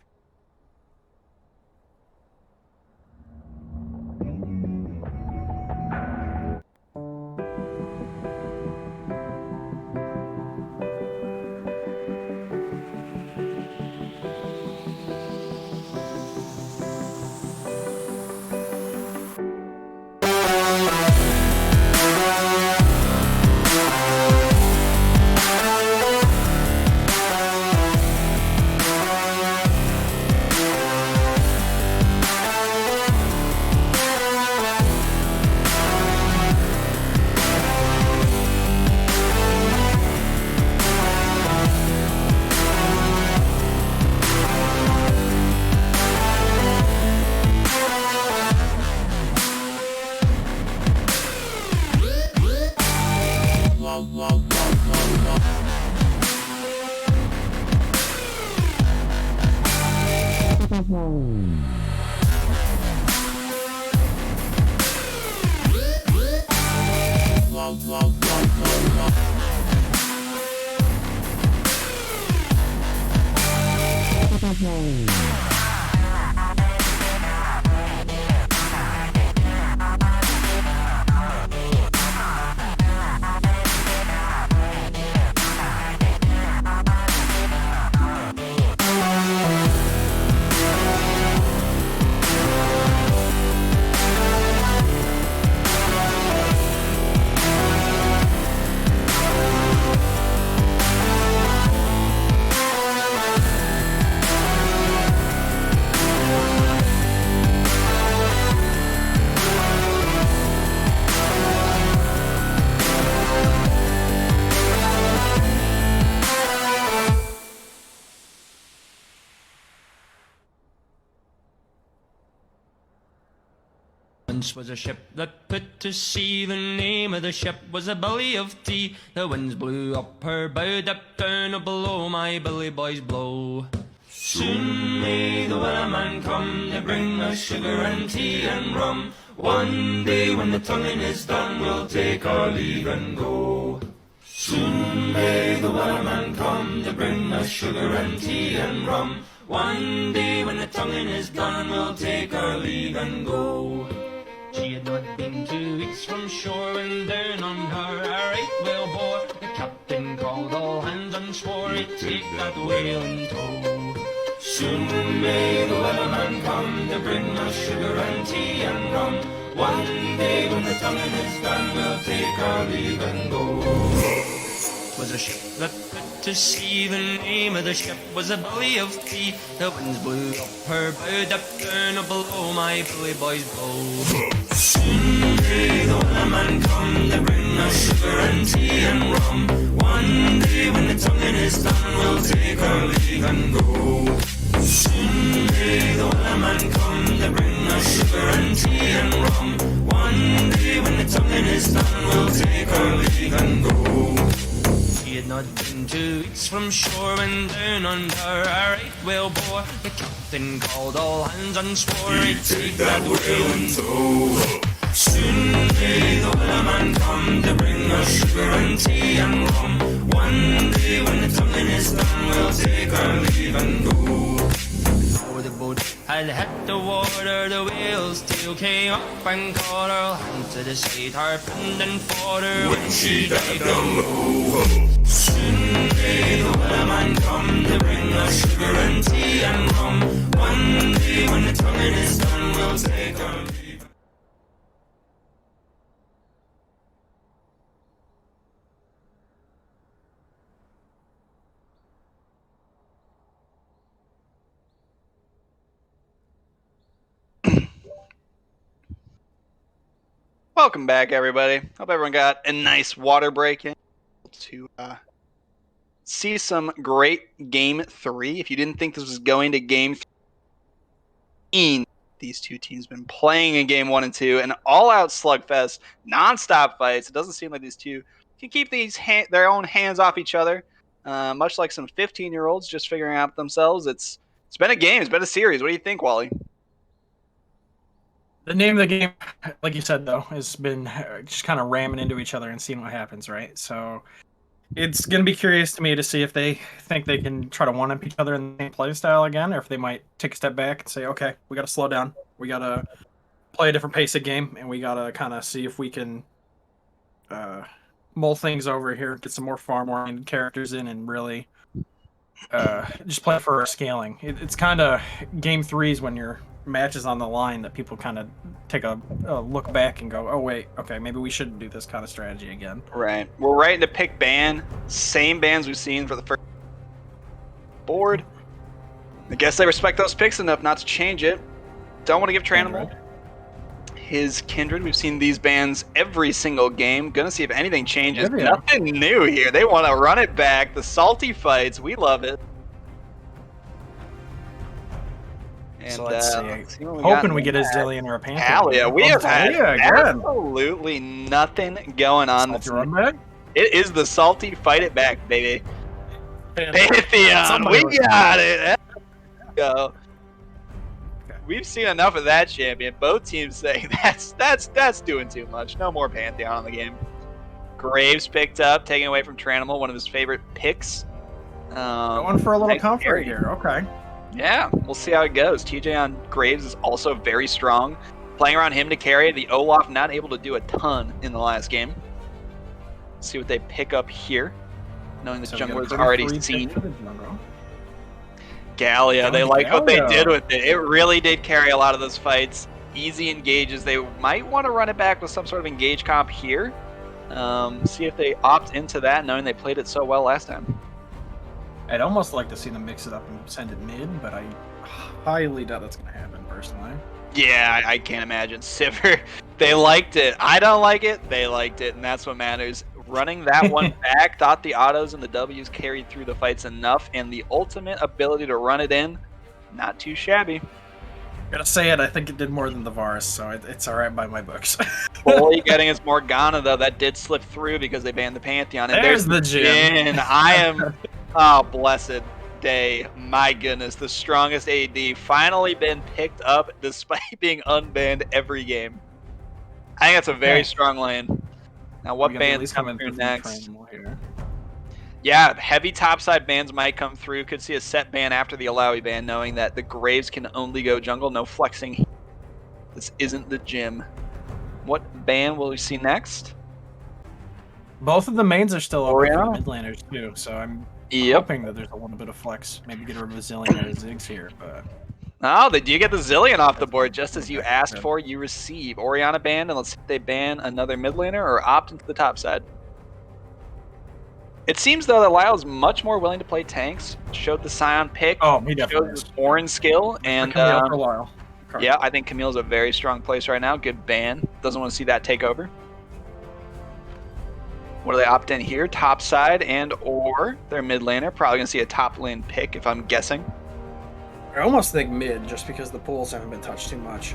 Once was a ship that put to sea. The name of the ship was a billy of tea. The winds blew up her bow, dipped down below. My billy boys blow. Soon may the wellerman come to bring us sugar and tea and rum. One day when the tonguing is done, we'll take our leave and go. Soon may the wellerman come to bring us sugar and tea and rum. One day when the tonguing is done, we'll take our leave and go. She had not been 2 weeks from shore when down on her a right whale bore. The captain called all hands and swore he'd take that whale in tow. Soon may the wellerman come to bring us sugar and tea and rum. One day when the tonguing is done, we'll take our leave and go. Was a ship that put to sea. The name of the ship was a billy of tea. The winds blew up her bow, dipped down below. My billy boys blow. Soon may the wellerman come to bring us sugar and tea and rum. One day when the tonguing is done, we'll take our leave and go. Soon may the wellerman come to bring us sugar and tea and rum. One day when the tonguing is done, we'll take our leave and go. He had not been 2 weeks from shore when down under a right whale bore. The captain called all hands and swore he'd take that whale in tow. Soon may the wellerman come to bring us sugar and tea and rum. One day when the tonguing is done, we'll take our leave and go. Before the boat had hit the water, the whale's tail came up and caught her. Hand to the side, harpooned and fought her when she dived down low. Soon may the wellerman come to bring us sugar and tea and rum. One day when the tonguing is done, we'll take our leave. Welcome back, everybody. Hope everyone got a nice water break in to see some great Game 3. If you didn't think this was going to Game 3, these two teams been playing in Game 1 and 2, an all-out slugfest, non-stop fights. It doesn't seem like these two can keep their own hands off each other, much like some 15-year-olds just figuring out themselves. It's been a game. It's been a series. What do you think, Wally? The name of the game, like you said, though, has been just kind of ramming into each other and seeing what happens, right? So It's going to be curious to me to see if they think they can try to one-up each other in the same play style again, or if they might take a step back and say, okay, we got to slow down. We got to play a different pace of game, and we got to kind of see if we can mull things over here, get some more farm-oriented characters in, and really just play for our scaling. It's kind of game threes when your match is on the line that people kind of take a look back and go, oh, wait, okay, maybe we shouldn't do this kind of strategy again. Right. We're right to pick ban. Same bans we've seen for the first board. I guess they respect those picks enough not to change it. Don't want to give Tranimal his Kindred. We've seen these bans every single game. Gonna see if anything changes. Yeah. Nothing new here. They want to run it back. The salty fights. We love it. And So let's see. what Hoping we get a Zillion or a Panther. Talia. We have had again. absolutely nothing going on. Salty run back? It is the salty fight it back, baby. Pantheon, Somebody we got it. There we go. We've seen enough of that champion. Both teams saying that's doing too much. No more Pantheon on the game. Graves picked up, taking away from Tranimal, one of his favorite picks. Going for a little comfort here. Okay. Yeah, we'll see how it goes. TJ on Graves is also very strong. Playing around him to carry. The Olaf not able to do a ton in the last game. See what they pick up here. Knowing the jungler's already seen. Gallia, they like what they did with it. It really did carry a lot of those fights. Easy engages. They might want to run it back with some sort of engage comp here. See if they opt into that, knowing they played it so well last time. I'd almost like to see them mix it up and send it mid, but I highly doubt that's going to happen, personally. Yeah, I can't imagine. Sivir, they liked it. I don't like it. They liked it, and that's what matters. Running that one back, thought the autos and the Ws carried through the fights enough, and the ultimate ability to run it in, not too shabby. Gotta say it, I think it did more than the Varus, so it's alright by my books. Fully getting his Morgana, though, that did slip through because they banned the Pantheon. And there's the Jhin. I am, oh, blessed day. My goodness, the strongest AD finally been picked up despite being unbanned every game. I think that's a very strong lane. Now, what bans come through next? Yeah, heavy topside bans might come through. Could see a set ban after the Alawi ban, knowing that the Graves can only go jungle. No flexing. This isn't the gym. What ban will we see next? Both of the mains are still open for the mid laners too, so I'm hoping that there's a little bit of flex. Maybe get rid of a Zillion or a Ziggs here, but... Oh, they do get the Zillion off the board. Just as you asked for, you receive. Orianna banned, and let's see if they ban another mid laner or opt into the top side. It seems, though, that Lyle's much more willing to play tanks. Showed the Scion pick. Oh, he definitely showed his Orin skill. And for Lyle. Yeah, I think Camille's a very strong place right now. Good ban. Doesn't want to see that take over. What do they opt in here? Top side and or their mid laner. Probably going to see a top lane pick, if I'm guessing. I almost think mid, just because the pools haven't been touched too much.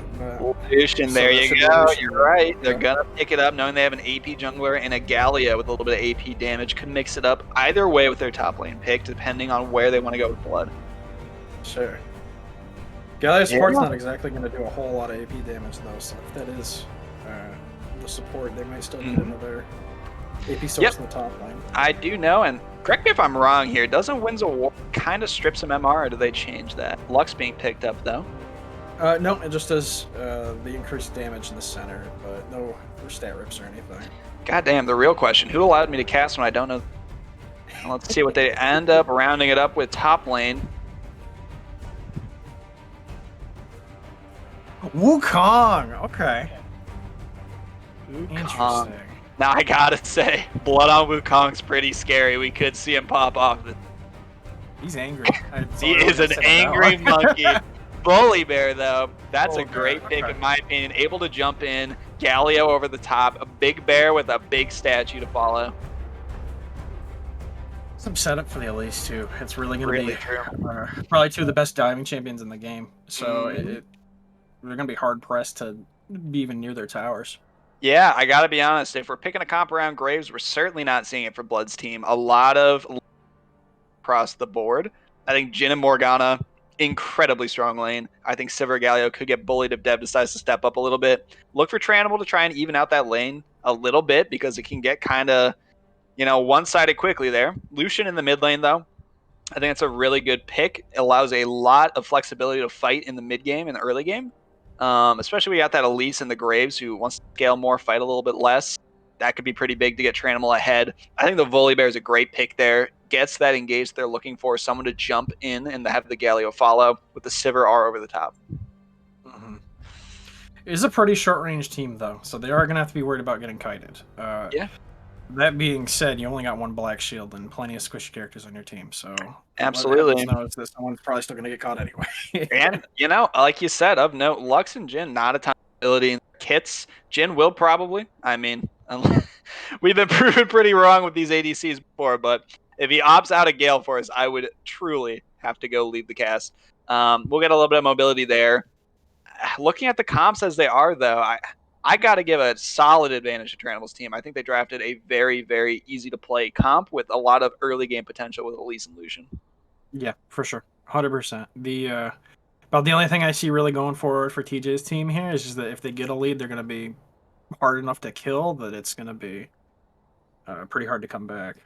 Lucian, there you go. You're right. They're gonna pick it up, knowing they have an AP jungler and a Gallia with a little bit of AP damage. Could mix it up either way with their top lane pick, depending on where they want to go with blood. Sure. Gallia support's not exactly going to do a whole lot of AP damage, though. So if that is the support, they might still need another AP source in the top lane. I do know, and correct me if I'm wrong here, doesn't Winds of War kind of strip some MR, or do they change that? Lux being picked up, though. No, it just does the increased damage in the center, but no stat rips or anything. God damn, the real question, who allowed me to cast when I don't know? Let's see what they end up rounding it up with top lane. Wukong! Okay. Interesting. Now I gotta say, blood on Wukong's pretty scary. We could see him pop off. He's angry. He is an angry monkey. Bully Bear, though, that's a great pick in my opinion. Able to jump in, Galio over the top, a big bear with a big statue to follow. Some setup for the Elise too. It's really going to be probably two of the best diving champions in the game. So they're going to be hard pressed to be even near their towers. Yeah, I gotta be honest. If we're picking a comp around Graves, we're certainly not seeing it for Blood's team. A lot of across the board. I think Jhin and Morgana, incredibly strong lane. I think Sivir Galio could get bullied if Dev decides to step up a little bit. Look for Tranimal to try and even out that lane a little bit because it can get kind of one-sided quickly there. Lucian in the mid lane, though. I think it's a really good pick. It allows a lot of flexibility to fight in the mid game and the early game. Especially we got that Elise in the Graves who wants to scale more, fight a little bit less. That could be pretty big to get Tranimal ahead. I think the Volibear is a great pick there. Gets that engaged they're looking for, someone to jump in and have the Galio follow with the Sivir R over the top. Mm-hmm. It's a pretty short-range team, though, so they are going to have to be worried about getting kited. Yeah. That being said, you only got one Black Shield and plenty of squishy characters on your team, so absolutely knows that someone's probably still going to get caught anyway. And, like you said, of note, Lux and Jin, not a ton of ability in kits. Jin will probably. I mean, we've been proven pretty wrong with these ADCs before, but if he opts out of Gale Force, I would truly have to go leave the cast. We'll get a little bit of mobility there. Looking at the comps as they are, though, I got to give a solid advantage to Tranimal's team. I think they drafted a very, very easy-to-play comp with a lot of early game potential with Elise and Lucian. Yeah, for sure. 100%. About the only thing I see really going forward for TJ's team here is just that if they get a lead, they're going to be hard enough to kill that it's going to be pretty hard to come back.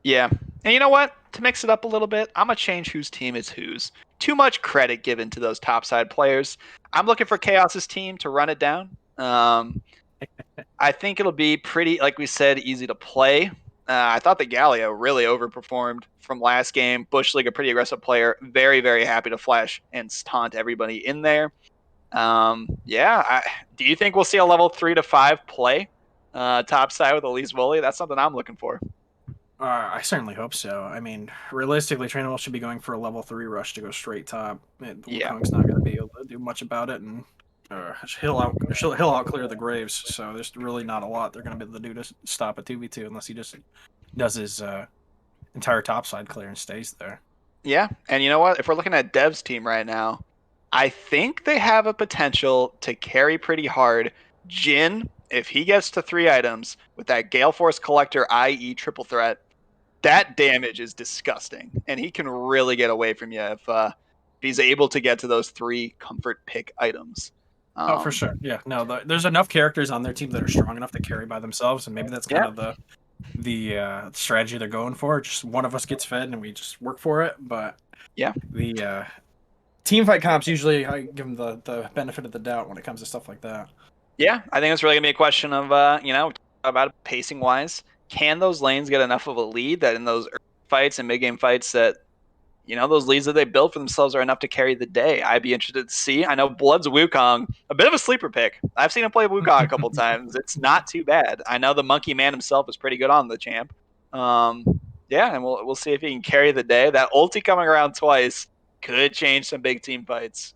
Yeah. And you know what? To mix it up a little bit, I'm going to change whose team is whose. Too much credit given to those topside players. I'm looking for Chaos's team to run it down. I think it'll be pretty, like we said, easy to play. I thought the Galio really overperformed from last game. Bush League, a pretty aggressive player. Very, very happy to flash and taunt everybody in there. Do you think we'll see a level 3 to 5 play topside with Elise Woolley? That's something I'm looking for. I certainly hope so. I mean, realistically, Tranimal should be going for a level 3 rush to go straight top. Wukong's not going to be able to do much about it, and he'll out clear the Graves, so there's really not a lot they're going to be able to do to stop a 2v2 unless he just does his entire topside clear and stays there. Yeah, and you know what? If we're looking at Dev's team right now, I think they have a potential to carry pretty hard. Jin, if he gets to 3 items with that Gale Force Collector, i.e. triple threat, that damage is disgusting, and he can really get away from you if he's able to get to those 3 comfort pick items. Oh, for sure. Yeah, no, there's enough characters on their team that are strong enough to carry by themselves, and maybe that's kind of the strategy they're going for. Just one of us gets fed, and we just work for it. But yeah, the team fight comps usually I give them the benefit of the doubt when it comes to stuff like that. Yeah, I think it's really gonna be a question of about pacing wise. Can those lanes get enough of a lead that in those early fights and mid game fights that those leads that they built for themselves are enough to carry the day? I'd be interested to see. I know Blood's Wukong, a bit of a sleeper pick. I've seen him play Wukong a couple times. It's not too bad. I know the Monkey Man himself is pretty good on the champ. And we'll see if he can carry the day. That ulti coming around twice could change some big team fights.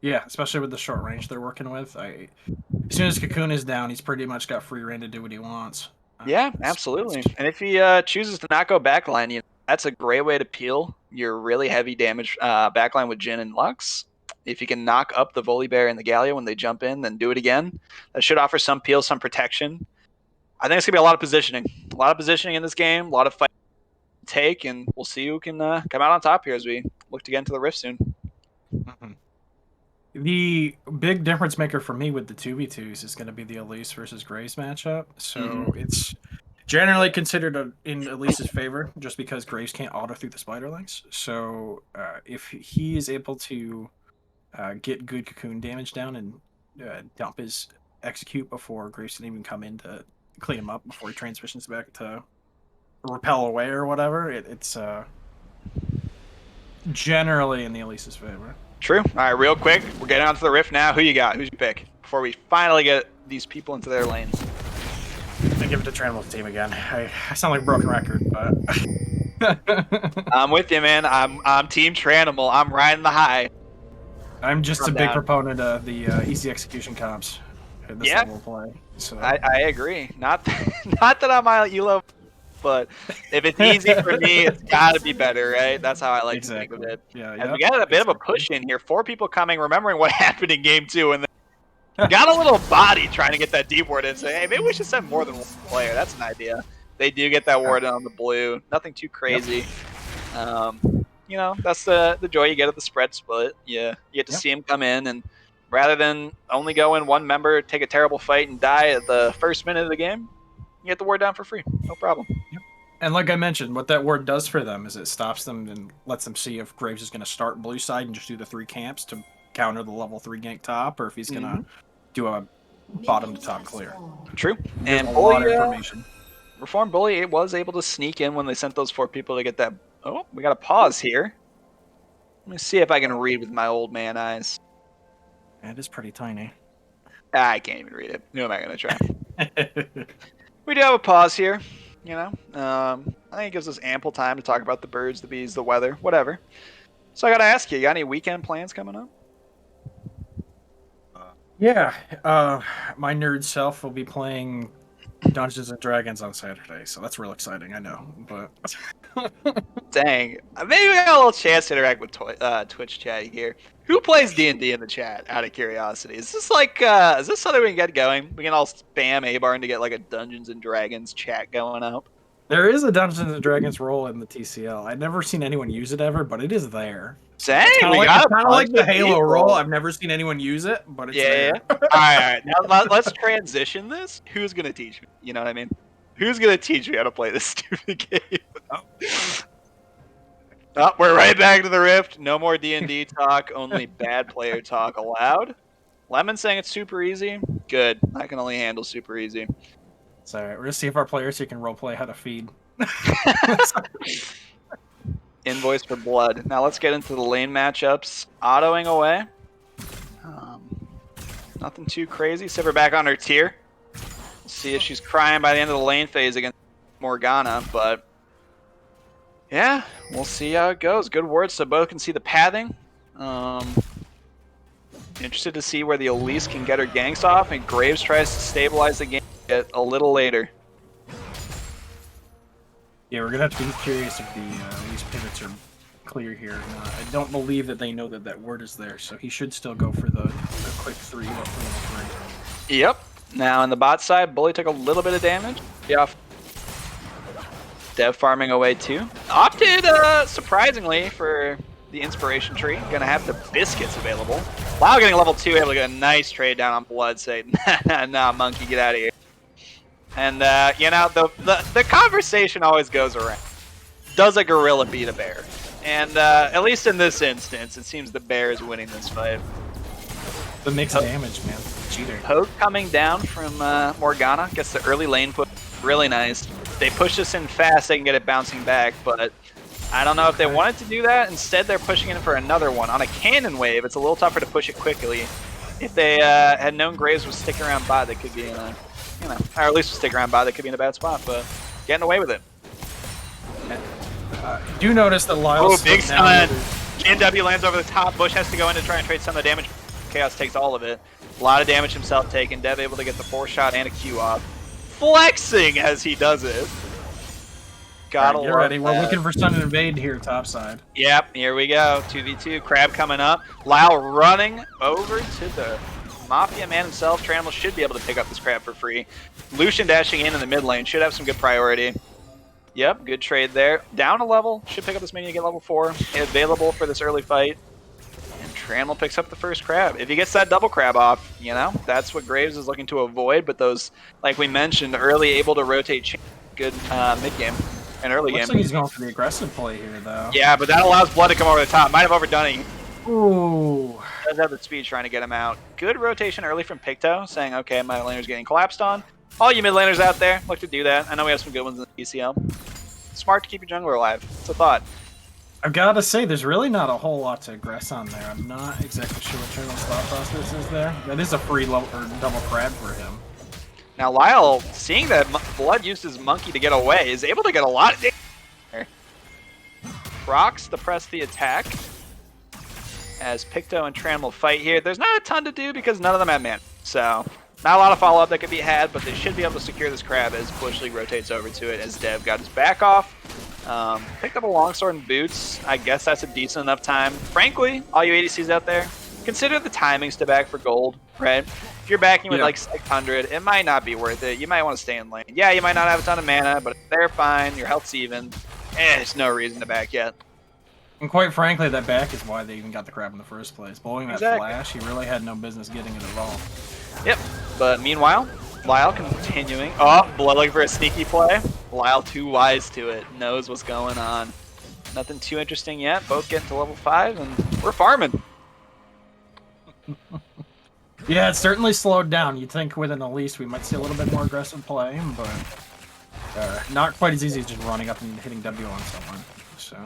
Yeah, especially with the short range they're working with. As soon as Cocoon is down, he's pretty much got free reign to do what he wants. Yeah, absolutely. And if he chooses to not go backline, that's a great way to peel your really heavy damage backline with Jin and Lux. If you can knock up the Volibear and the Galio when they jump in, then do it again. That should offer some peel, some protection. I think it's going to be a lot of positioning. A lot of positioning in this game, a lot of fight to take, and we'll see who can come out on top here as we look to get into the Rift soon. Mm-hmm. The big difference maker for me with the 2v2s is going to be the Elise versus Graves matchup. So it's generally considered in Elise's favor just because Graves can't auto through the spider links. So if he is able to get good cocoon damage down and dump his execute before Graves can even come in to clean him up before he transitions back to repel away or whatever, it's generally in the Elise's favor. True. All right, real quick, we're getting onto the Rift now. Who you got? Who's your pick? Before we finally get these people into their lanes. I give it to Tranimal's team again. I sound like a broken record, but I'm with you, man. I'm Team Tranimal. I'm riding the high. I'm just a big proponent of the easy execution comps in this level of play. So I agree. Not that I'm on ELO, but if it's easy for me, it's got to be better, right? That's how I like to think of it. Yeah, As we got a bit of a push in here. 4 people coming, remembering what happened in game 2, and they got a little body trying to get that deep ward in. Say, hey, maybe we should send more than one player. That's an idea. They do get that ward in on the blue. Nothing too crazy. That's the joy you get at the spread split. You get to see him come in, and rather than only go in one member, take a terrible fight, and die at the first minute of the game, You get the ward down for free. No problem. And like I mentioned, what that ward does for them is it stops them and lets them see if Graves is going to start blue side and just do the 3 camps to counter the level 3 gank top, or if he's going to do a bottom to top clear. True. And And a lot Bully, of information. Reform Bully was able to sneak in when they sent those 4 people to get that. Oh, we got a pause here. Let me see if I can read with my old man eyes. It is pretty tiny. I can't even read it. Who am I going to try? We do have a pause here. You know, I think it gives us ample time to talk about the birds, the bees, the weather, whatever. So I got to ask you got any weekend plans coming up? Yeah, my nerd self will be playing Dungeons and Dragons on Saturday, so that's real exciting, I know. But Dang, maybe we got a little chance to interact with Twitch chat here. Who plays D&D in the chat? Out of curiosity, is this like is this something we can get going? We can all spam A-Barn to get like a Dungeons and Dragons chat going up. there is a Dungeons and Dragons role in the TCL. I've never seen anyone use it ever, but it is there. Dang, It's kind we of got a like the bunch of Halo people. role. I've never seen anyone use it, but it's there. All right. Now let's transition this. Who's gonna teach me? You know what I mean? Who's gonna teach me how to play this stupid game? Oh, we're right back to the Rift. No more D&D talk. Only bad player talk allowed. Lemon saying it's super easy. Good. I can only handle super easy. It's all right. We're gonna see if our players here can roleplay how to feed. Invoice for blood. Now let's get into the lane matchups. Autoing away. Nothing too crazy. Sivir back on her tier. We'll see if she's crying by the end of the lane phase against Morgana, but yeah, we'll see how it goes. Good words so both can see the pathing. Interested to see where the Elise can get her ganks off, and Graves tries to stabilize the game a little later. Yeah, we're gonna have to be curious if these pivots are clear here or not. I don't believe that they know that that word is there, so he should still go for the quick 3 up for level 3. Yep. Now on the bot side, Bully took a little bit of damage. Yeah. Dev farming away too. Opted, surprisingly, for the inspiration tree. Gonna have the biscuits available. Wow, getting level 2, able to get a nice trade down on Blood, say, nah, monkey, get out of here. And, you know, the conversation always goes around. Does a gorilla beat a bear? And, at least in this instance, it seems the bear is winning this fight. The mixed damage, man. Cheater. Poke coming down from Morgana. Gets the early lane put really nice. They push this in fast, they can get it bouncing back, but I don't know if they wanted to do that. Instead, they're pushing in for another one. On a cannon wave, it's a little tougher to push it quickly. If they had known Graves would stick around bot, they could be in a, you know, or at least stick around bot, they could be in a bad spot, but getting away with it. Do notice that Lyle's Oh, big stun! GNW lands over the top. Bush has to go in to try and trade some of the damage. Chaos takes all of it. A lot of damage himself taken. Dev able to get the 4-shot and a Q off. Flexing as he does it. Gotta get ready. We're looking for Sun and Invade here, top side. Yep, here we go. 2v2. Crab coming up. Lyle running over to the Mafia man himself. Tranimal should be able to pick up this crab for free. Lucian dashing in the mid lane. Should have some good priority. Yep, good trade there. Down a level. Should pick up this minion to get level 4. Available for this early fight. And Tranimal picks up the first crab. If he gets that double crab off, you know, that's what Graves is looking to avoid. But those, like we mentioned, early able to rotate good mid-game. An early Looks game. like he's going for the aggressive play here, though. Yeah, but that allows Blood to come over the top. Might have overdone it. Ooh. Does have the speed trying to get him out. Good rotation early from Picto, saying, okay, my laner's getting collapsed on. All you mid laners out there, look to do that. I know we have some good ones in the TCL. Smart to keep your jungler alive. It's a thought. I've got to say, there's really not a whole lot to aggress on there. I'm not exactly sure what Trinimal's thought process is there. That is a free double crab for him. Now Lyle, seeing that Blood used his monkey to get away, is able to get a lot of damage. Procs to press the attack. As Picto and Tranimal fight here. There's not a ton to do because none of them have mana. So, not a lot of follow-up that could be had, but they should be able to secure this crab as Bush League rotates over to it as Dev got his back off. Picked up a longsword and boots. I guess that's a decent enough time. Frankly, all you ADCs out there, consider the timings to back for gold, right? If you're backing with like 600, it might not be worth it. You might want to stay in lane. Yeah, you might not have a ton of mana, but if they're fine, your health's even. There's no reason to back yet. And quite frankly, that back is why they even got the crab in the first place. Blowing that flash, he really had no business getting it at all. Yep, but meanwhile, Lyle continuing. Oh, Blood looking for a sneaky play. Lyle too wise to it. Knows what's going on. Nothing too interesting yet. Both getting to level 5, and we're farming. Yeah, it's certainly slowed down. You'd think with an Elise we might see a little bit more aggressive play, but not quite as easy as just running up and hitting W on someone. So.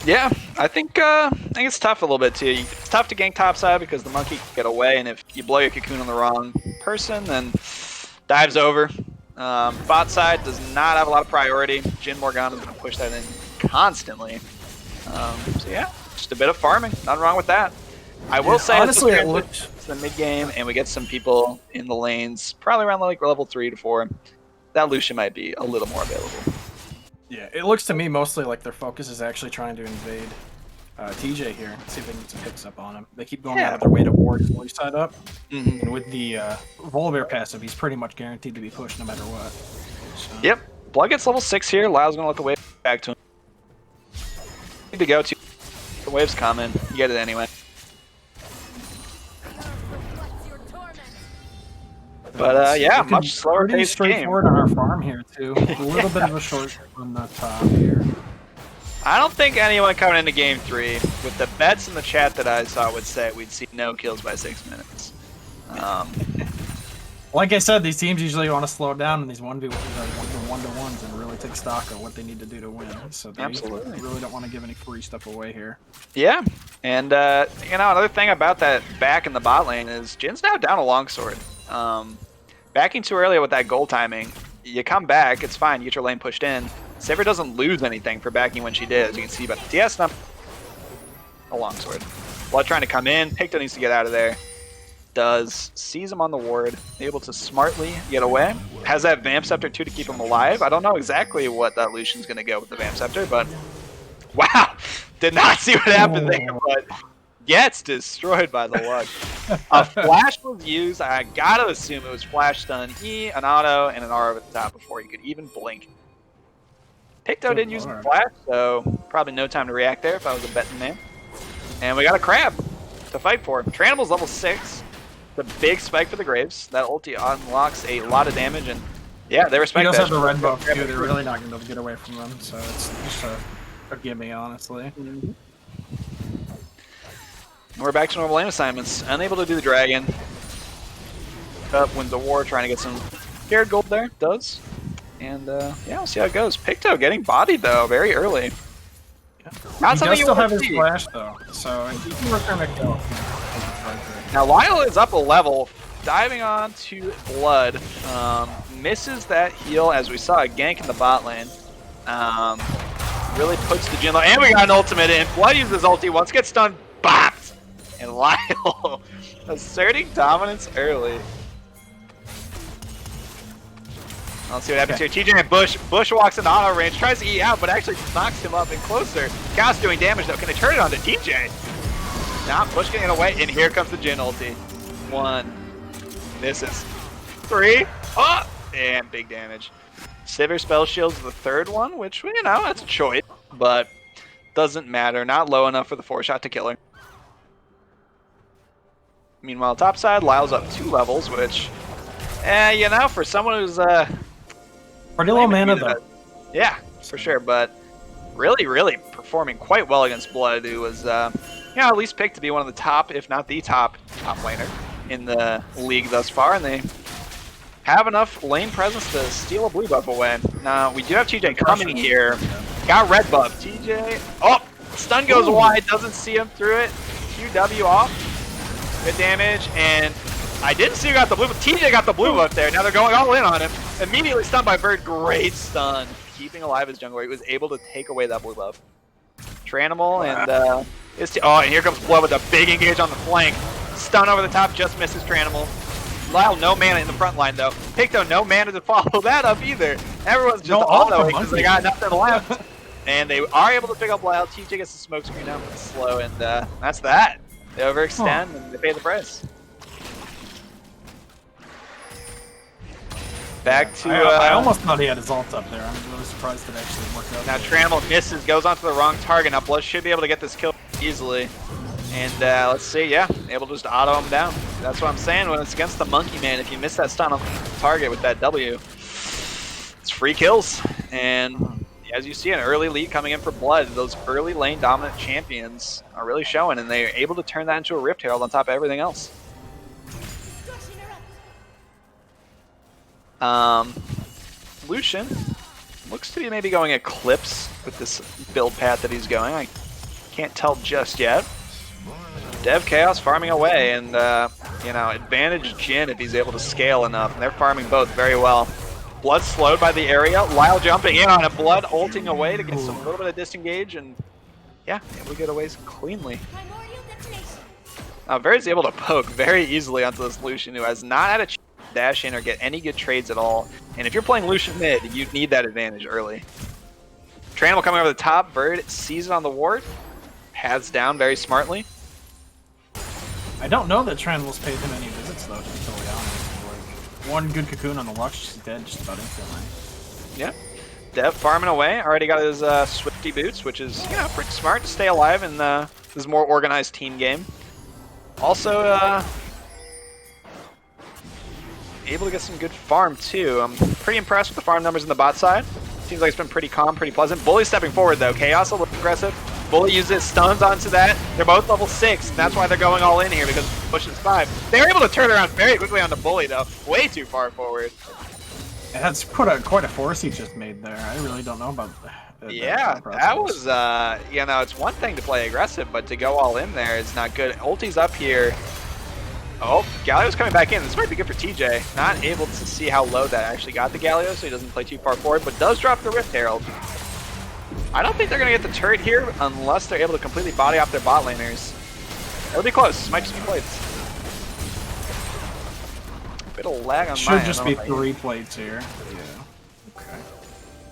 Yeah, I think it's tough a little bit too. It's tough to gank topside because the monkey can get away, and if you blow your cocoon on the wrong person, then dives over. Bot side does not have a lot of priority. Jin Morgana's going to push that in constantly. So yeah, just a bit of farming. Nothing wrong with that. I will say, honestly, it's the mid game, and we get some people in the lanes, probably around like level 3 to 4. That Lucian might be a little more available. Yeah, it looks to me mostly like their focus is actually trying to invade TJ here. See if they can get some picks up on him. They keep going out of their way to ward his voice side up. And with the Volibear passive, he's pretty much guaranteed to be pushed no matter what. So. Yep. Blood gets level 6 here. Lyle's going to let the wave back to him. Need to go to. The wave's coming. You get it anyway. But yeah, much slower pretty paced game. straightforward on our farm here too. A little bit of a short on the top here. I don't think anyone coming into game 3 with the bets in the chat that I saw would say we'd see no kills by 6 minutes. Like I said, these teams usually want to slow down in these 1v1s and really take stock of what they need to do to win. So they really don't want to give any free stuff away here. Yeah, and you know, another thing about that back in the bot lane is Jin's now down a longsword. Backing too early with that goal timing, you come back, it's fine, you get your lane pushed in. Sivir doesn't lose anything for backing when she did, as you can see, but DS not a longsword. Blood trying to come in, Picto needs to get out of there. Does, sees him on the ward, able to smartly get away. Has that Vamp Scepter too to keep him alive. I don't know exactly what that Lucian's going to go with the Vamp Scepter, but wow, did not see what happened there, but gets destroyed by the luck. A flash was used. I gotta assume it was flash stun, E, an auto, and an R over the top before he could even blink. Picto didn't use the flash, so probably no time to react there if I was a betting man. And we got a crab to fight for. Tranimal's level 6. The big spike for the Graves. That ulti unlocks a lot of damage, and yeah, they respect that. He does have the red buff too. They're really not going to be able to get away from them, so it's just a gimme, honestly. We're back to normal lane assignments. Unable to do the dragon. Up wins the war, trying to get some scared gold there. Does. And yeah, we'll see how it goes. Picto getting bodied though, very early. Not he does still have his flash though, so he can return a kill. Now Lyle is up a level, diving on to Blood. Misses that heal as we saw a gank in the bot lane. Really puts the Jin low, and we got an ultimate in. Blood uses ulti once, gets stunned, bopped! And Lyle asserting dominance early. Let's see what happens here. TJ and Bush. Bush walks into auto range, tries to E out, but actually knocks him up and closer. Chaos doing damage though. Can they turn it on to TJ? Nah, Bush getting away, and here comes the Jin ulti. 1. Misses. 3. Oh! And big damage. Sivir spell shields the 3rd one, which, you know, that's a choice, but doesn't matter. Not low enough for the 4-shot to kill her. Meanwhile, topside, Lyle's up 2 levels, which, you know, for someone who's pretty low mana though. Yeah, for sure, but really performing quite well against Blood, who was, you know, at least picked to be one of the top, if not the top laner in the league thus far, and they have enough lane presence to steal a blue buff away. Now, we do have TJ coming here. Got red buff. TJ, oh, stun goes wide, doesn't see him through it. QW off. Good damage, and I didn't see who got the blue buff. TJ got the blue buff there. Now they're going all in on him. Immediately stunned by Bird. Great stun. Keeping alive his jungler. He was able to take away that blue buff. Tranimal and and here comes Blood with a big engage on the flank. Stun over the top, just misses Tranimal. Lyle, no mana in the front line though. Picto, no mana to follow that up either. Everyone's just autoing because they got nothing left. And they are able to pick up Lyle. TJ gets the smoke screen out, but slow, and that's that. They overextend and they pay the price. Back to I almost thought he had his ult up there. I'm really surprised it actually worked out. Now Tranimal misses, goes onto the wrong target. Now Blood should be able to get this kill easily. And let's see, yeah, able to just auto him down. That's what I'm saying when it's against the Monkey Man. If you miss that stun on target with that W, it's free kills. And as you see, an early lead coming in for Blood. Those early lane dominant champions are really showing, and they're able to turn that into a Rift Herald on top of everything else. Lucian looks to be maybe going Eclipse with this build path that he's going. I can't tell just yet. Dev Chaos farming away, and you know, advantage Jin if he's able to scale enough, and they're farming both very well. Blood slowed by the area, Lyle jumping in on it, Blood ulting away to get some little bit of disengage, and yeah, able to get away cleanly. Verid's able to poke very easily onto this Lucian, who has not had a chance to dash in or get any good trades at all, and if you're playing Lucian mid, you need that advantage early. Tranimal coming over the top, Verid sees it on the ward, paths down very smartly. I don't know that Tranimal's paid him any visits though, to be totally honest. Like, one good cocoon on the Lux, she's dead just about instantly. Yeah. Dev farming away, already got his Swifty boots, which is, you know, pretty smart to stay alive in this more organized team game. Also, able to get some good farm too. I'm pretty impressed with the farm numbers on the bot side. Seems like it's been pretty calm, pretty pleasant. Bully stepping forward though, Chaos a little aggressive. Bully uses stuns onto that. They're both level 6, and that's why they're going all in here, because Push is 5. They were able to turn around very quickly onto Bully though, way too far forward. And that's quite a force he just made there. I really don't know about yeah, that was, you know, it's one thing to play aggressive, but to go all in there is not good. Ulti's up here. Oh, Galio's coming back in. This might be good for TJ. Not able to see how low that actually got the Galio, so he doesn't play too far forward, but does drop the Rift Herald. I don't think they're going to get the turret here unless they're able to completely body off their bot laners. It'll be close. Might just be plates. Bit of lag on Should just be 3 plates here. Yeah. Okay.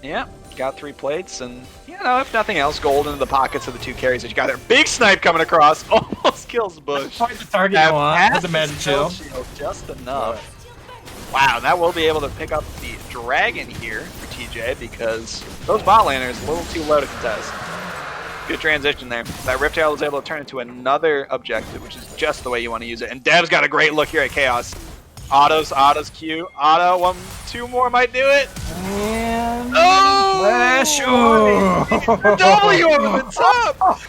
Yeah, got 3 plates, and you know, if nothing else, gold into the pockets of the 2 carries that you got there. Big snipe coming across, almost kills Bush. Find the target you want with the magic shield. Just enough. Wow, that will be able to pick up the dragon here for TJ because those bot laners a little too low to contest. Good transition there. That Rift Herald was able to turn into another objective, which is just the way you want to use it. And Dev's got a great look here at Chaos. Autos Q. Auto, 1, 2 more might do it. And flash! W over the top!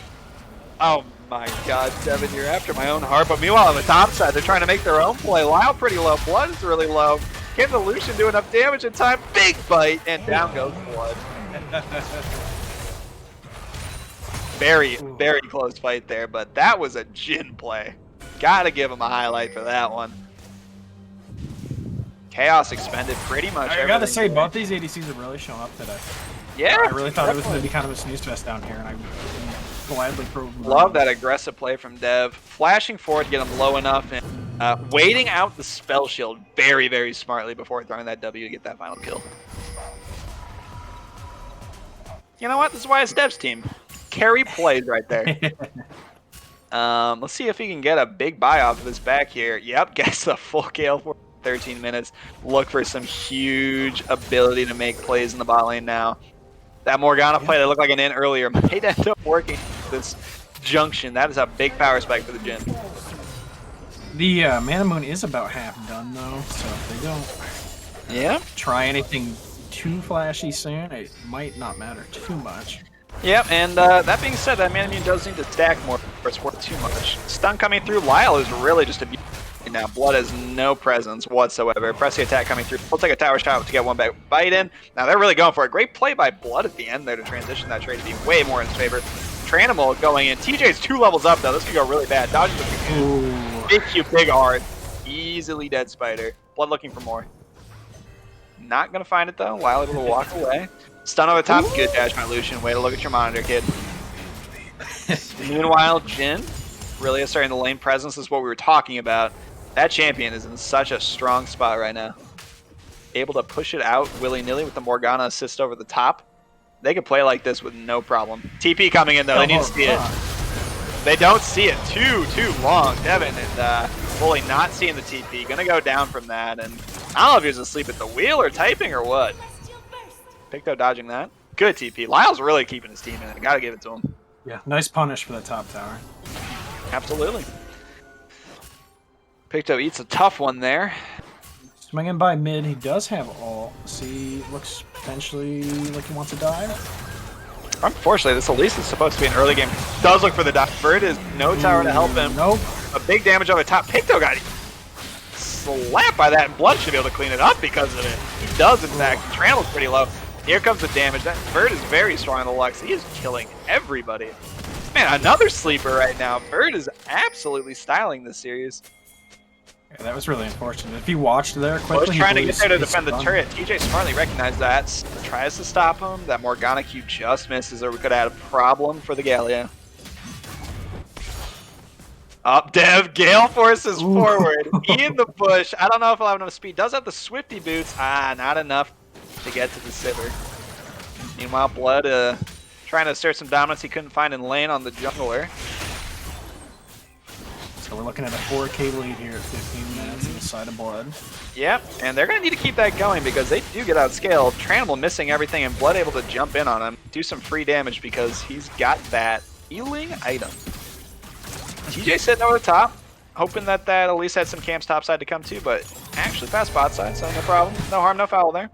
Oh my god, Devin, you're after my own heart. But meanwhile, on the top side, they're trying to make their own play. Lyle pretty low. Blood is really low. Can the Lucian do enough damage in time? Big bite, and down goes Blood. Very, very close fight there, but that was a Jin play. Gotta give him a highlight for that one. Chaos expended pretty much I gotta say, both these ADCs have really shown up today. Yeah, I really thought it was going to be kind of a snooze fest down here, and I gladly proved them Love wrong. that aggressive play from Dev. Flashing forward to get him low enough, and waiting out the spell shield very, very smartly before throwing that W to get that final kill. You know what? This is why it's Dev's team. Carry plays right there. Let's see if he can get a big buy off of this back here. Yep, gets the full kill for 13 minutes. Look for some huge ability to make plays in the bot lane now. That Morgana play that looked like an in earlier might end up working this junction. That is a big power spike for the Jin. The Mana Moon is about half done though, so if they don't try anything too flashy soon, it might not matter too much. Yep, and that being said, that Mana Moon does need to stack more for it's worth too much. Stun coming through, Lyle is really just a now. Blood has no presence whatsoever. Press the attack coming through. We'll take a tower shot to get one back bite in. Now they're really going for it. Great play by Blood at the end there to transition that trade to be way more in his favor. Tranimal going in. TJ's 2 levels up though. This could go really bad. Dodges the big Q, big R. Easily dead Spider. Blood looking for more. Not gonna find it though. Lyle able to walk away. Stun over the top. Good dash by Lucian. Way to look at your monitor, kid. Meanwhile, Jin really is starting the lane presence. This is what we were talking about. That champion is in such a strong spot right now. Able to push it out willy-nilly with the Morgana assist over the top. They could play like this with no problem. TP coming in though, they need to see it. They don't see it too long. Devin and Bully not seeing the TP. Gonna go down from that, and I don't know if he was asleep at the wheel or typing or what. Picto dodging that. Good TP. Lyle's really keeping his team in it. Gotta give it to him. Yeah, nice punish for the top tower. Absolutely. Picto eats a tough one there. Swinging by mid, he does have ult. See, looks potentially like he wants to dive. Unfortunately, this Elise is supposed to be an early game. Does look for the dive. Bird is no tower to help him. Nope. A big damage on the top. Picto got slapped by that, and Blood should be able to clean it up because of it. He does, in fact. Trandel's pretty low. Here comes the damage. That Bird is very strong on the Lux. He is killing everybody. Man, another sleeper right now. Bird is absolutely styling this series. Yeah, that was really unfortunate. If he watched there quickly, Well, trying to get there to he's defend the done. turret. TJ smartly recognized that. Tries to stop him. That Morgana Q just misses, or we could have had a problem for the Galio. Up, Dev. Gale forces forward. In the bush. I don't know if he'll have enough speed. Does have the Swifty boots. Ah, not enough to get to the Sivir. Meanwhile, Blood trying to assert some dominance he couldn't find in lane on the jungler. So we're looking at a 4K lead here at 15 minutes on the side of Blood. Yep, and they're going to need to keep that going because they do get outscaled. Tranimal missing everything and Blood able to jump in on him, do some free damage because he's got that healing item. TJ sitting over the top, hoping that at least had some camps topside to come to, but actually fast bot side, so no problem. No harm, no foul there.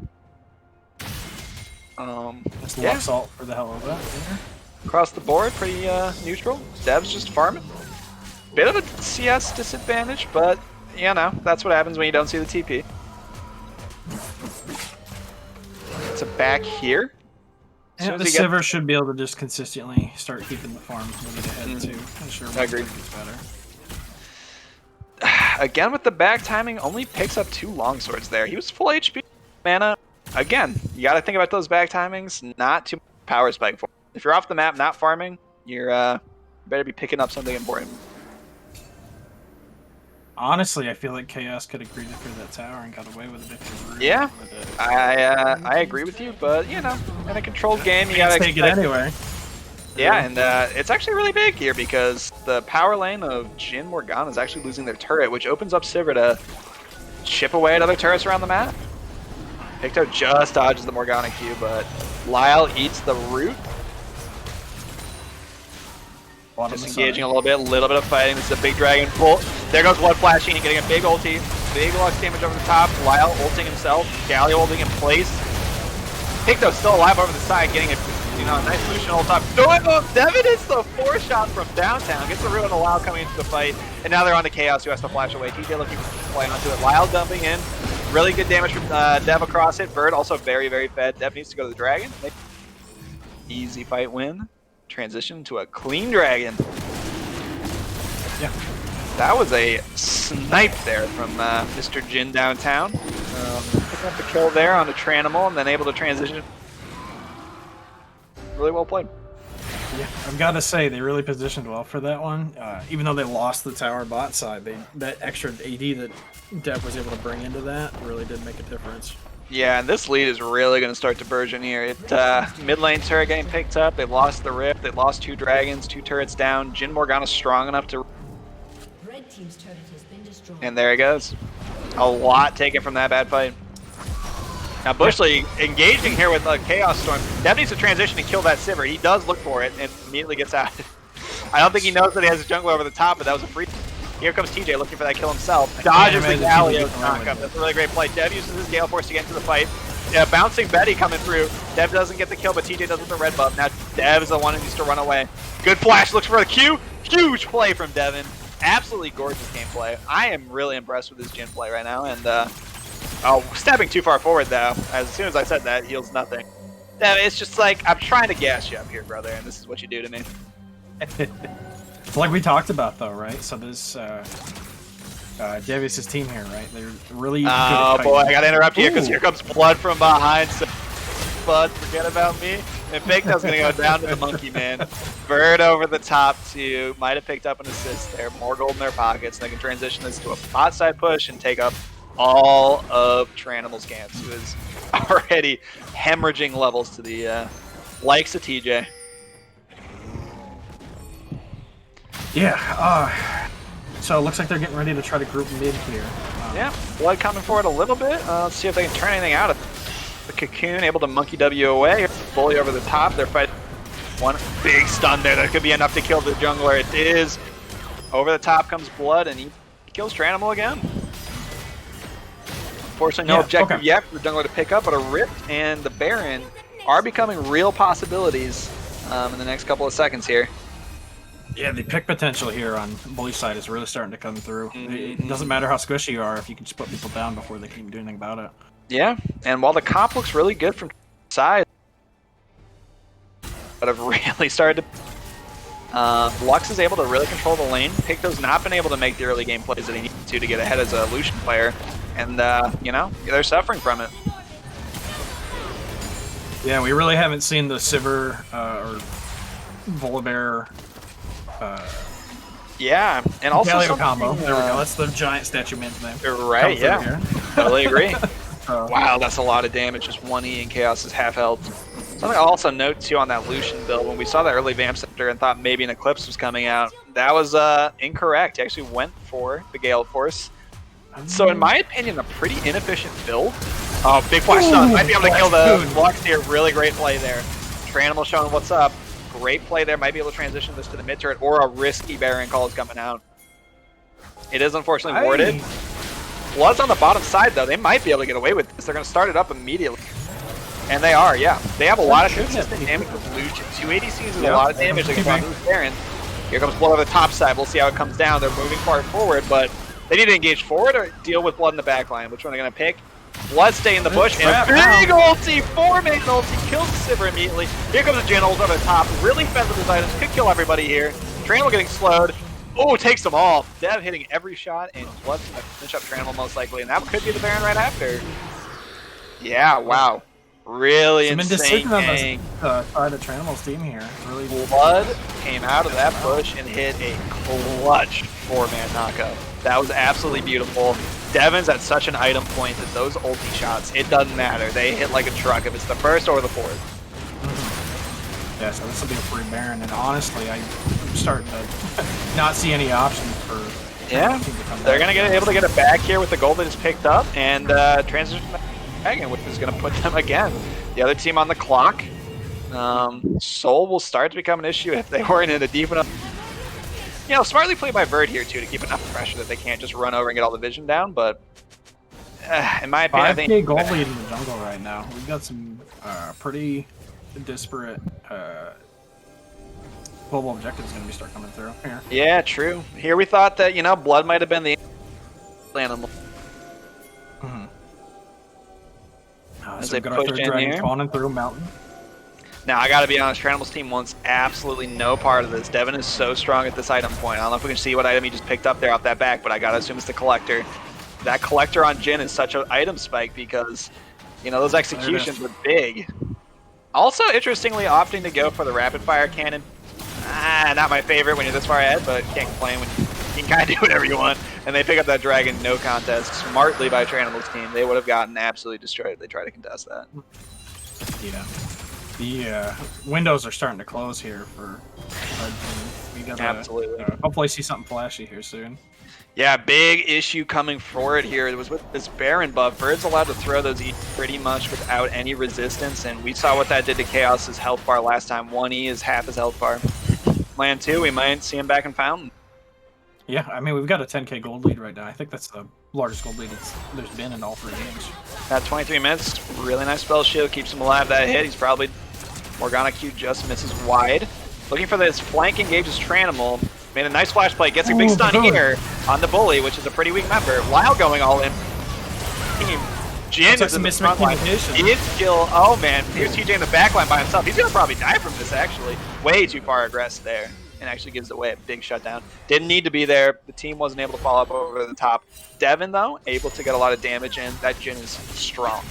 Just Yeah. Lux ult for the hell of that. Yeah. Across the board, pretty neutral. Dev's just farming. Bit of a CS disadvantage, but you know, that's what happens when you don't see the TP. It's a back here. As Yeah, soon the as you get- Sivir should be able to just consistently start keeping the farm moving ahead too. I'm sure I agree. gets better. Again with the back timing, only picks up 2 longswords there. He was full HP mana. Again, you got to think about those back timings. Not too much power spike for him. If you're off the map, not farming, you're better be picking up something important. Honestly, I feel like Chaos could have greeted through that tower and got away with a victory. Yeah, With it. I agree with you, but you know, in a controlled game, you gotta take it anyway. Yeah, and it's actually really big here because the power lane of Jhin Morgana is actually losing their turret, which opens up Sivir to chip away at other turrets around the map. Picto just dodges the Morgana Q, but Lyle eats the root. Just engaging a little bit of fighting. This is a big dragon pull. There goes Blood flashing and getting a big ulti. Big Lux damage over the top. Lyle ulting himself. Galio holding in place. Picto still alive over the side, getting a nice Lucian ult up. Devin hits the 4-shot from downtown. Gets the ruin of Lyle coming into the fight. And now they're on to Chaos, who has to flash away. TJ looking to play onto it. Lyle dumping in. Really good damage from Dev across it. Bird also very, very fed. Dev needs to go to the dragon. Easy fight win. Transition to a clean dragon. Yeah. That was a snipe there from Mr. Jhin downtown. Picking up the kill there on a Tranimal and then able to transition. Really well played. Yeah, I've got to say they really positioned well for that one. Even though they lost the tower bot side, that extra AD that Dev was able to bring into that really did make a difference. Yeah, and this lead is really going to start to burgeon here. Mid lane turret getting picked up. They've lost the Rift. They've lost 2 dragons, 2 turrets down. Jhin Morgana's strong enough to... Red team's turret has been destroyed. And there he goes. A lot taken from that bad fight. Now Bushley engaging here with a Chaos Storm. Dev needs to transition and kill that Sivir. He does look for it and immediately gets out. I don't think he knows that he has a jungler over the top, but that was a free... Here comes TJ looking for that kill himself. Dodges the Galio knockup. That's a really great play. Dev uses his Gale Force to get into the fight. Yeah, bouncing Betty coming through. Dev doesn't get the kill, but TJ does with the red buff. Now Dev is the one who needs to run away. Good flash, looks for the Q. Huge play from Devin. Absolutely gorgeous gameplay. I am really impressed with his Jhin play right now. And stepping too far forward though. As soon as I said that, heals nothing. Dev, it's just like, I'm trying to gas you up here, brother, and this is what you do to me. It's like we talked about though, right? So this Davius' team here, right? They're really good at boy, I fighting. gotta interrupt you because here comes Blood from behind. So Blood, forget about me. And Picto's gonna go down to the monkey man. Bird over the top too. Might have picked up an assist there. More gold in their pockets. They can transition this to a bot side push and take up all of Tranimal's camps, who is already hemorrhaging levels to the likes of TJ. Yeah, so it looks like they're getting ready to try to group mid here. Yeah, Blood coming forward a little bit. Let's see if they can turn anything out of it. The Cocoon able to monkey W away. Bully over the top. They're fighting one big stun there. That could be enough to kill the jungler. It is. over the top comes Blood, and he kills Tranimal again. Unfortunately, no objective yet for Jungler to pick up, but a Rift and the Baron are becoming real possibilities in the next couple of seconds here. Yeah, the pick potential here on Bully side is really starting to come through. It doesn't matter how squishy you are if you can just put people down before they can even do anything about it. Yeah, and while the comp looks really good from side, but I've really started to... Lux is able to really control the lane. Picto's not been able to make the early game plays that he needed to get ahead as a Lucian player, and, you know, they're suffering from it. Yeah, we really haven't seen the Sivir or Volibear yeah, and also Galio combo. There we go. That's the giant statue man's name. Right, yeah. Totally agree. Wow, that's a lot of damage. Just 1E and Chaos is half health. Something I'll also note too on that Lucian build, when we saw that early Vamp Scepter and thought maybe an Eclipse was coming out, that was incorrect. He actually went for the Gale Force. So in my opinion, a pretty inefficient build. Oh, big flash stun. Might be able to kill the Lux here. Really great play there. Tranimal showing what's up. Great play there. Might be able to transition this to the mid turret, or a risky Baron call is coming out. It is unfortunately warded. Blood's on the bottom side though. They might be able to get away with this. They're going to start it up immediately. And they are, yeah. They have a lot of consistent damage with Lucian. 2 ADCs is a lot of damage against this Baron. Here comes Blood on the top side. We'll see how it comes down. They're moving far forward, but they need to engage forward or deal with Blood in the back line. Which one are they going to pick? Blood stay in the bush, and a big ulti, 4-man ulti, kills the Sivir immediately. Here comes the Jhin ult over the top, really fed with his items, could kill everybody here. Tranimal getting slowed. Oh, takes them all. Dev hitting every shot, and Blood's going to finish up Tranimal most likely, and that could be the Baron right after. Yeah, wow. Really insane gang. Side of Tranimal's team here. Really Blood came out of that bush and hit a clutch 4-man knockup. That was absolutely beautiful. Devin's at such an item point that those ulti shots, it doesn't matter. They hit like a truck if it's the first or the fourth. Yeah, so this will be a free Baron, and honestly, I'm starting to not see any options for... Yeah, they're going to get able to get it back here with the gold that is picked up, and transition to Dragon, which is going to put them again. The other team on the clock. Soul will start to become an issue if they weren't in a deep enough... You know, smartly played by Verd here, too, to keep enough pressure that they can't just run over and get all the vision down, but in my opinion, I think... 5K gold lead in the jungle right now. We've got some pretty disparate global objectives going to start coming through here. Yeah, true. Here we thought that, you know, Blood might have been the animal. As they push in here. Spawning through mountain. Now, I gotta be honest, Tranimal's team wants absolutely no part of this. Devin is so strong at this item point. I don't know if we can see what item he just picked up there off that back, but I gotta assume it's the Collector. That Collector on Jhin is such an item spike because, you know, those executions were big. Also, interestingly, opting to go for the Rapid Fire Cannon. Not my favorite when you're this far ahead, but can't complain when you can kind of do whatever you want. And they pick up that Dragon, no contest. Smartly by Tranimal's team. They would have gotten absolutely destroyed if they tried to contest that. Yeah. The windows are starting to close here for our team. We gotta hopefully see something flashy here soon. Yeah, big issue coming forward here. It was with this Baron buff. Bird's allowed to throw those E pretty much without any resistance, and we saw what that did to Chaos's health bar last time. 1E is half his health bar. Land 2, we might see him back in Fountain. Yeah, I mean, we've got a 10k gold lead right now. I think that's the largest gold lead there's been in all 3 games. At 23 minutes, really nice spell shield, keeps him alive. That hit, he's probably... Morgana Q just misses wide. Looking for this flank, engages Tranimal. Made a nice flash play, gets a big stun here on the Bully, which is a pretty weak member. Lyle going all in. Jhin is in the front line. He is kill. Oh man, here's TJ in the back line by himself. He's gonna probably die from this actually. Way too far aggressed there. And actually gives away a big shutdown. Didn't need to be there. The team wasn't able to follow up over the top. Devin though, able to get a lot of damage in. That Jhin is strong.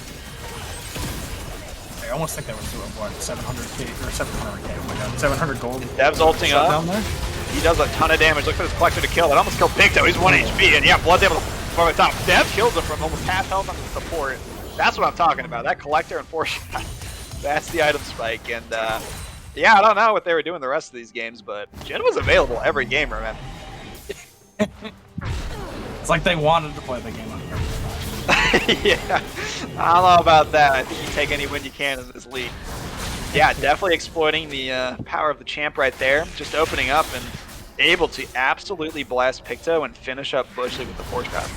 I almost think that was what, 700k or 700k. Oh my god, 700 gold. Dev's ulting up. Down there. He does a ton of damage. Look for this Collector to kill. That almost killed Picto. He's 1 HP, and yeah, Blood's able to over the top. Dev kills him from almost half health on the support. That's what I'm talking about. That Collector and 4-shot. That's the item spike. And yeah, I don't know what they were doing the rest of these games, but Jhin was available every game, remember? It's like they wanted to play the game on here. Yeah, I don't know about that. I think you take any win you can in this league. Yeah, definitely exploiting the power of the champ right there. Just opening up, and able to absolutely blast Picto and finish up Bushley with the Force Drop.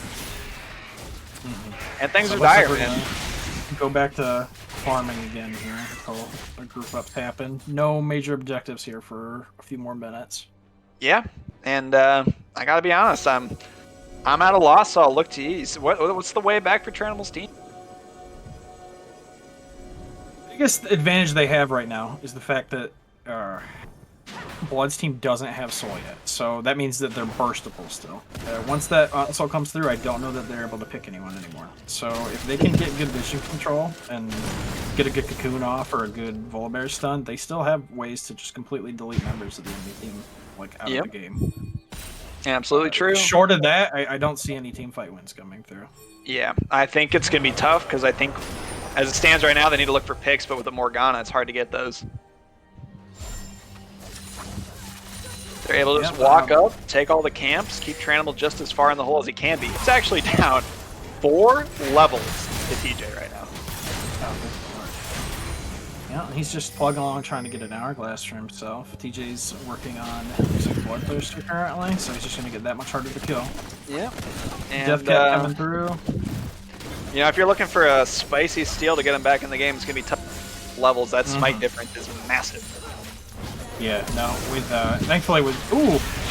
And things So are it looks like dire, we're man. gonna go back to farming again here until the group ups happen. No major objectives here for a few more minutes. Yeah, and I gotta be honest, I'm at a loss, so I'll look to you. So what's the way back for Tranimal's team? I guess the advantage they have right now is the fact that Blood's team doesn't have Soul yet, so that means that they're burstable still. Once that Soul comes through, I don't know that they're able to pick anyone anymore. So if they can get good vision control and get a good Cocoon off or a good Volibear stun, they still have ways to just completely delete members of the enemy team, like, out of the game. Absolutely true. Short of that, I don't see any team fight wins coming through. Yeah, I think it's going to be tough because I think as it stands right now, they need to look for picks, but with the Morgana, it's hard to get those. They're able to just walk up, take all the camps, keep Tranimal just as far in the hole as he can be. It's actually down 4 levels to TJ right now. Yeah, he's just plugging along trying to get an hourglass for himself. TJ's working on Bloodthirster currently, so he's just going to get that much harder to kill. Yeah. And, Death Cat coming through. You know, if you're looking for a spicy steal to get him back in the game, it's going to be tough levels. That smite difference is massive. Yeah, no, with, thankfully with, ooh!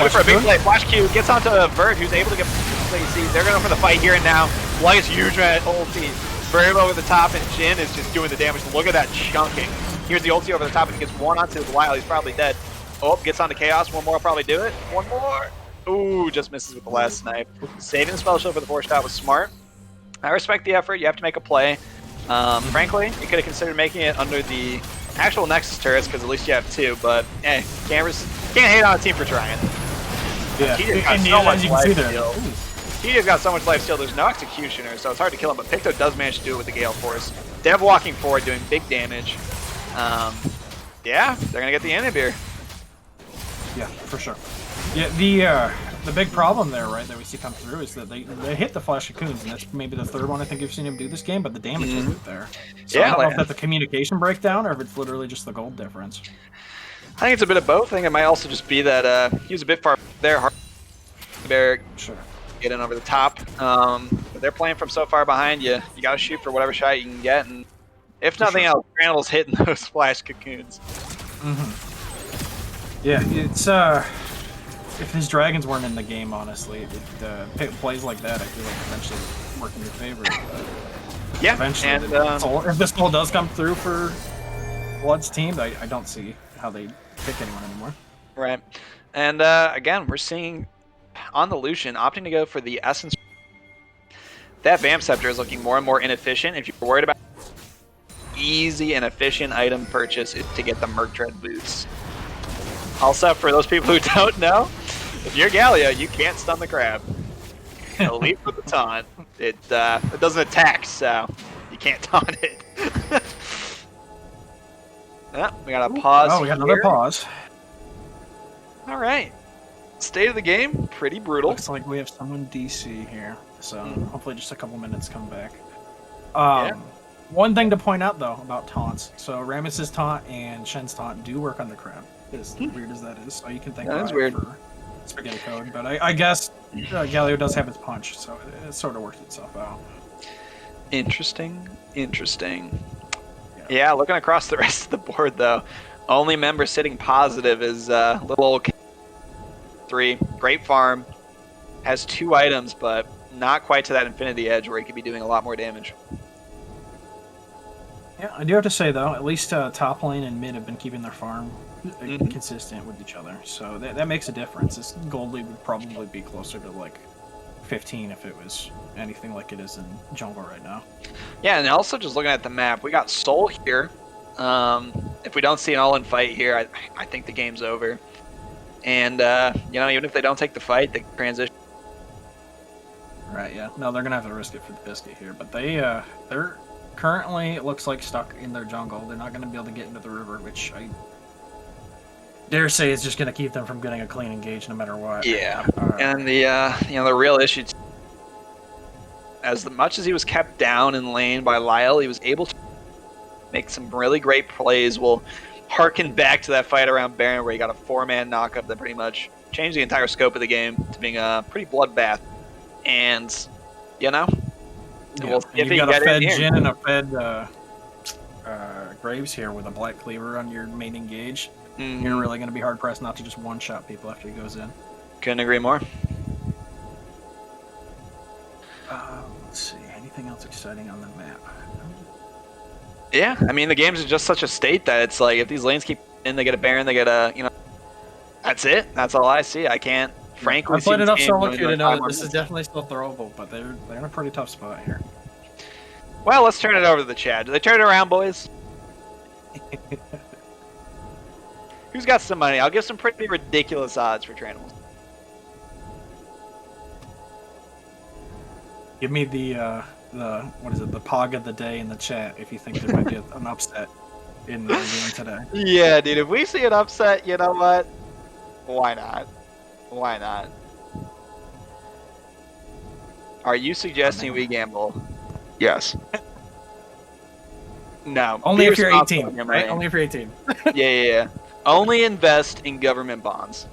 Looking for a big play. Flash Q gets onto Vert, who's able to get Stacy. They're going for the fight here and now. Lights huge at ulti. Very low over the top, and Jin is just doing the damage. Look at that chunking. Here's the ulti over the top, and he gets one onto the Lyle. He's probably dead. Oh, gets onto Chaos. One more will probably do it. One more. Ooh, just misses with the last snipe. Saving the spell shield for the force shot was smart. I respect the effort. You have to make a play. Frankly, you could have considered making it under the actual Nexus turrets, because at least you have 2, but can't hate on a team for trying. Yeah, TJ's got so much life steal. TJ's got so much life steal, there's no executioner, so it's hard to kill him, but Picto does manage to do it with the Gale Force. Dev walking forward, doing big damage. Yeah, they're gonna get the Inhibir. Yeah, for sure. Yeah, the big problem there, right, that we see come through is that they hit the Flash Cocoons, and that's maybe the 3rd one I think you've seen him do this game, but the damage isn't there. So Yeah, I don't know if that's a communication breakdown or if it's literally just the gold difference. I think it's a bit of both. I think it might also just be that he was a bit far there. Barrick Sure. get in over the top. But they're playing from so far behind you. You got to shoot for whatever shot you can get, and if nothing else, Granul's hitting those Flash Cocoons. Yeah, it's if his dragons weren't in the game, honestly, plays like that, I feel like eventually work in your favor. Yeah, Eventually, and if this goal does come through for Blood's team, I don't see how they pick anyone anymore. right. And again, we're seeing on the Lucian opting to go for the Essence. That Vamp Scepter is looking more and more inefficient. If you're worried about easy and efficient item purchase, is to get the Merc Dread boots. Also, for those people who don't know, if you're Galio, you can't stun the crab. It'll leave with the taunt. It doesn't attack, so you can't taunt it. Yeah, we got a pause. Oh, we got another pause. All right. State of the game, pretty brutal. Looks like we have someone DC here, so hopefully just a couple minutes come back. One thing to point out though about taunts, so Rammus's taunt and Shen's taunt do work on the crab. As weird as that is, so you can thank That is God weird. for Spaghetti Code, but I guess Galio does have its punch, so it sort of works itself out. Interesting. Yeah, looking across the rest of the board though, only member sitting positive is little old 3. Great farm, has 2 items, but not quite to that Infinity Edge where he could be doing a lot more damage. Yeah, I do have to say though, at least top lane and mid have been keeping their farm consistent with each other, so that makes a difference. This gold lead would probably be closer to like 15 if it was anything like it is in jungle right now. Yeah, and also just looking at the map, we got Soul here. If we don't see an all-in fight here, I think the game's over. And you know, even if they don't take the fight, they transition. Right, yeah. No, they're gonna have to risk it for the biscuit here, but they're currently, it looks like, stuck in their jungle. They're not gonna be able to get into the river, which I dare say is just gonna keep them from getting a clean engage no matter what. Yeah, and the you know, the real issue, as much as he was kept down in lane by Lyle, he was able to make some really great plays. We'll harken back to that fight around Baron where he got a 4-man knockup that pretty much changed the entire scope of the game to being a pretty bloodbath. And, you know, we'll see if you've he got can a get in Fed here. Jin and a Fed Graves here with a Black Cleaver on your main engage. Mhm. You're really going to be hard pressed not to just one-shot people after he goes in. Couldn't agree more. Let's see. Anything else exciting on the map? Yeah, I mean, the game's in just such a state that it's like if these lanes keep in, they get a Baron, they get a, you know, that's it. That's all I see. I can't, frankly, I've played see this enough game solo going queue to on know 5 that more this is minutes. definitely still throwable, but they're in a pretty tough spot here. Well, let's turn it over to the chat. Do they turn it around, boys? Who's got some money? I'll give some pretty ridiculous odds for Tranimals. Give me the what is it? The pog of the day in the chat if you think there might be an upset in the game today. Yeah, dude. If we see an upset, you know what? Why not? Why not? Are you suggesting we gamble? Yes. No. Only Be if you're responsible 18, with your right? money. Only if you're 18. Yeah. Only invest in government bonds.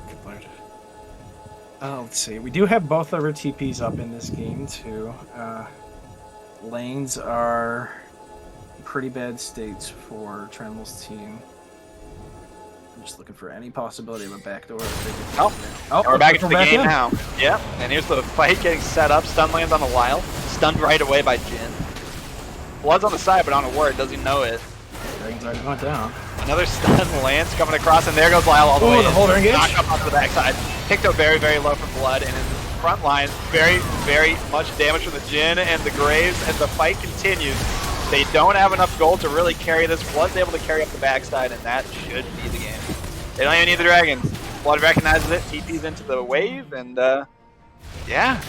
Good lord. Let's see. We do have both of our TPs up in this game too. Lanes are pretty bad states for Trembles' team. I'm just looking for any possibility of a backdoor. Oh, we're back into the game now. Yep. And here's the fight getting set up. Stun lands on the Lyle. Stunned right away by Jin. Blood's on the side, but on a ward. Doesn't know it. Dragon's already went down. Another stun lands coming across, and there goes Lyle all the way. The holder engage. Knocked up onto the backside. Kicked up very, very low for Blood, and in the front line, very, very much damage from the Jin and the Graves, and the fight continues. They don't have enough gold to really carry this. Blood's able to carry up the backside, and that should be the game. They don't even need the dragons. Blood recognizes it, TP's into the wave, and yeah.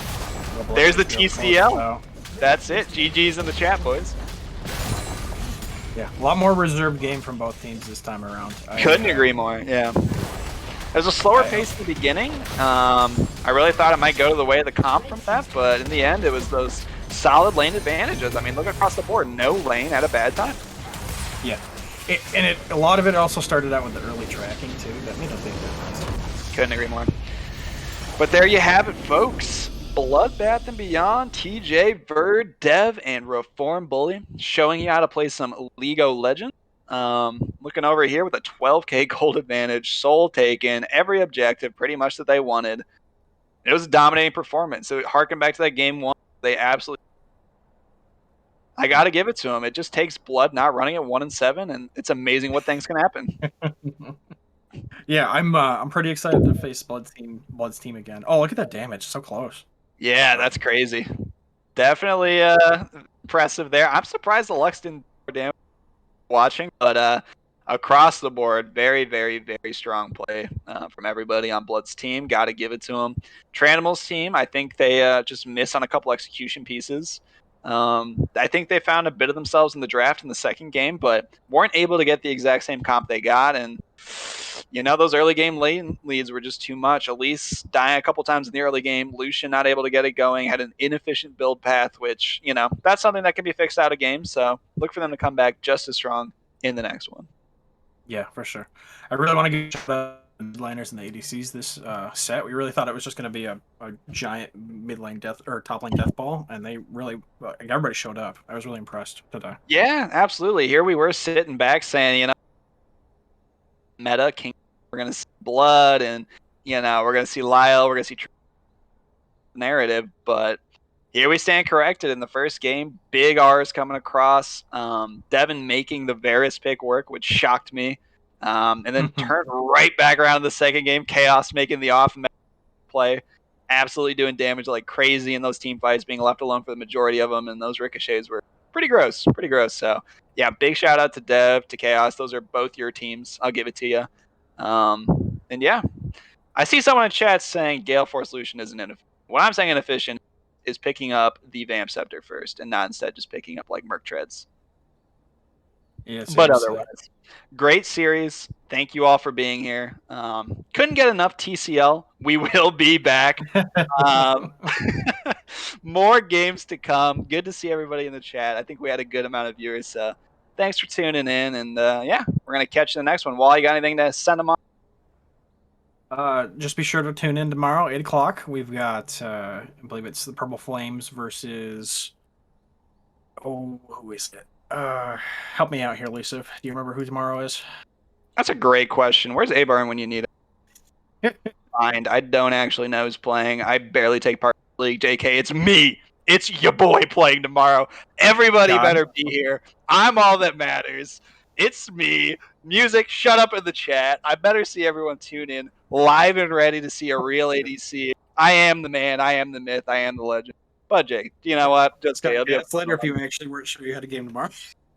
There's the TCL. That's it. GG's in the chat, boys. Yeah, a lot more reserved game from both teams this time around. Couldn't agree more, yeah. It was a slower pace at the beginning. I really thought it might go to the way of the comp from that, but in the end, it was those solid lane advantages. I mean, look across the board. No lane had a bad time. Yeah. A lot of it also started out with the early tracking, too. That made a big difference. Couldn't agree more. But there you have it, folks. Bloodbath and Beyond, TJ, Bird, Dev, and Reform Bully showing you how to play some League of Legends. Looking over here with a 12k gold advantage, soul taken, every objective pretty much that they wanted. It was a dominating performance. So harken back to that game one. They absolutely... I got to give it to them. It just takes Blood not running at 1-7, and it's amazing what things can happen. Yeah, I'm pretty excited to face Blood's team again. Oh, look at that damage. So close. Yeah, that's crazy. Definitely impressive there. I'm surprised the Lux didn't do damage watching, but across the board, very, very, very strong play from everybody on Blood's team. Got to give it to them. Tranimal's team, I think they just miss on a couple execution pieces. I think they found a bit of themselves in the draft in the second game, but weren't able to get the exact same comp they got. And, you know, those early game lane leads were just too much. Elise dying a couple times in the early game. Lucian not able to get it going. Had an inefficient build path, which, you know, that's something that can be fixed out of game. So look for them to come back just as strong in the next one. Yeah, for sure. I really want to get the midliners and the ADCs this set. We really thought it was just going to be a giant mid lane death or top lane death ball, and they really everybody showed up. I was really impressed today. Yeah, absolutely. Here we were sitting back saying, you know, meta king, we're going to see Blood, and you know, we're going to see Lyle, we're going to see narrative, but here we stand corrected in the first game. Big R's coming across. Devin making the Varus pick work, which shocked me. And then turned right back around in the second game. Chaos making the off play. Absolutely doing damage like crazy in those team fights, being left alone for the majority of them. And those ricochets were pretty gross. Pretty gross. So, yeah, big shout out to Dev, to Chaos. Those are both your teams. I'll give it to you. And, yeah. I see someone in chat saying Gale Force Lucian isn't inefficient. What I'm saying inefficient is picking up the Vamp Scepter first and not instead just picking up like Merc Treads. Yeah, but otherwise, great series. Thank you all for being here. Couldn't get enough TCL. We will be back. More games to come. Good to see everybody in the chat. I think we had a good amount of viewers. So thanks for tuning in. And yeah, we're going to catch you in the next one. Wall, you got anything to send them on? Just be sure to tune in tomorrow, 8 o'clock. We've got, I believe it's the Purple Flames versus. Oh, who is it? Help me out here, Lisa. Do you remember who tomorrow is? That's a great question. Where's Abarn when you need him? I don't actually know who's playing. I barely take part in the league. JK, it's me. It's your boy playing tomorrow. Everybody God. better be here. I'm all that matters. It's me. Music, shut up in the chat. I better see everyone tune in live and ready to see a real ADC. I am the man. I am the myth. I am the legend. But Jake, you know what? Just kidding. It'll be a It's later if you actually weren't sure you had a game tomorrow.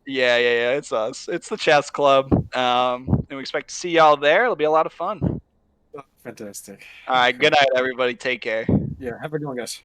yeah. It's us. It's the chess club. And we expect to see y'all there. It'll be a lot of fun. Fantastic. All right. Good night, everybody. Take care. Yeah, have a good one, guys.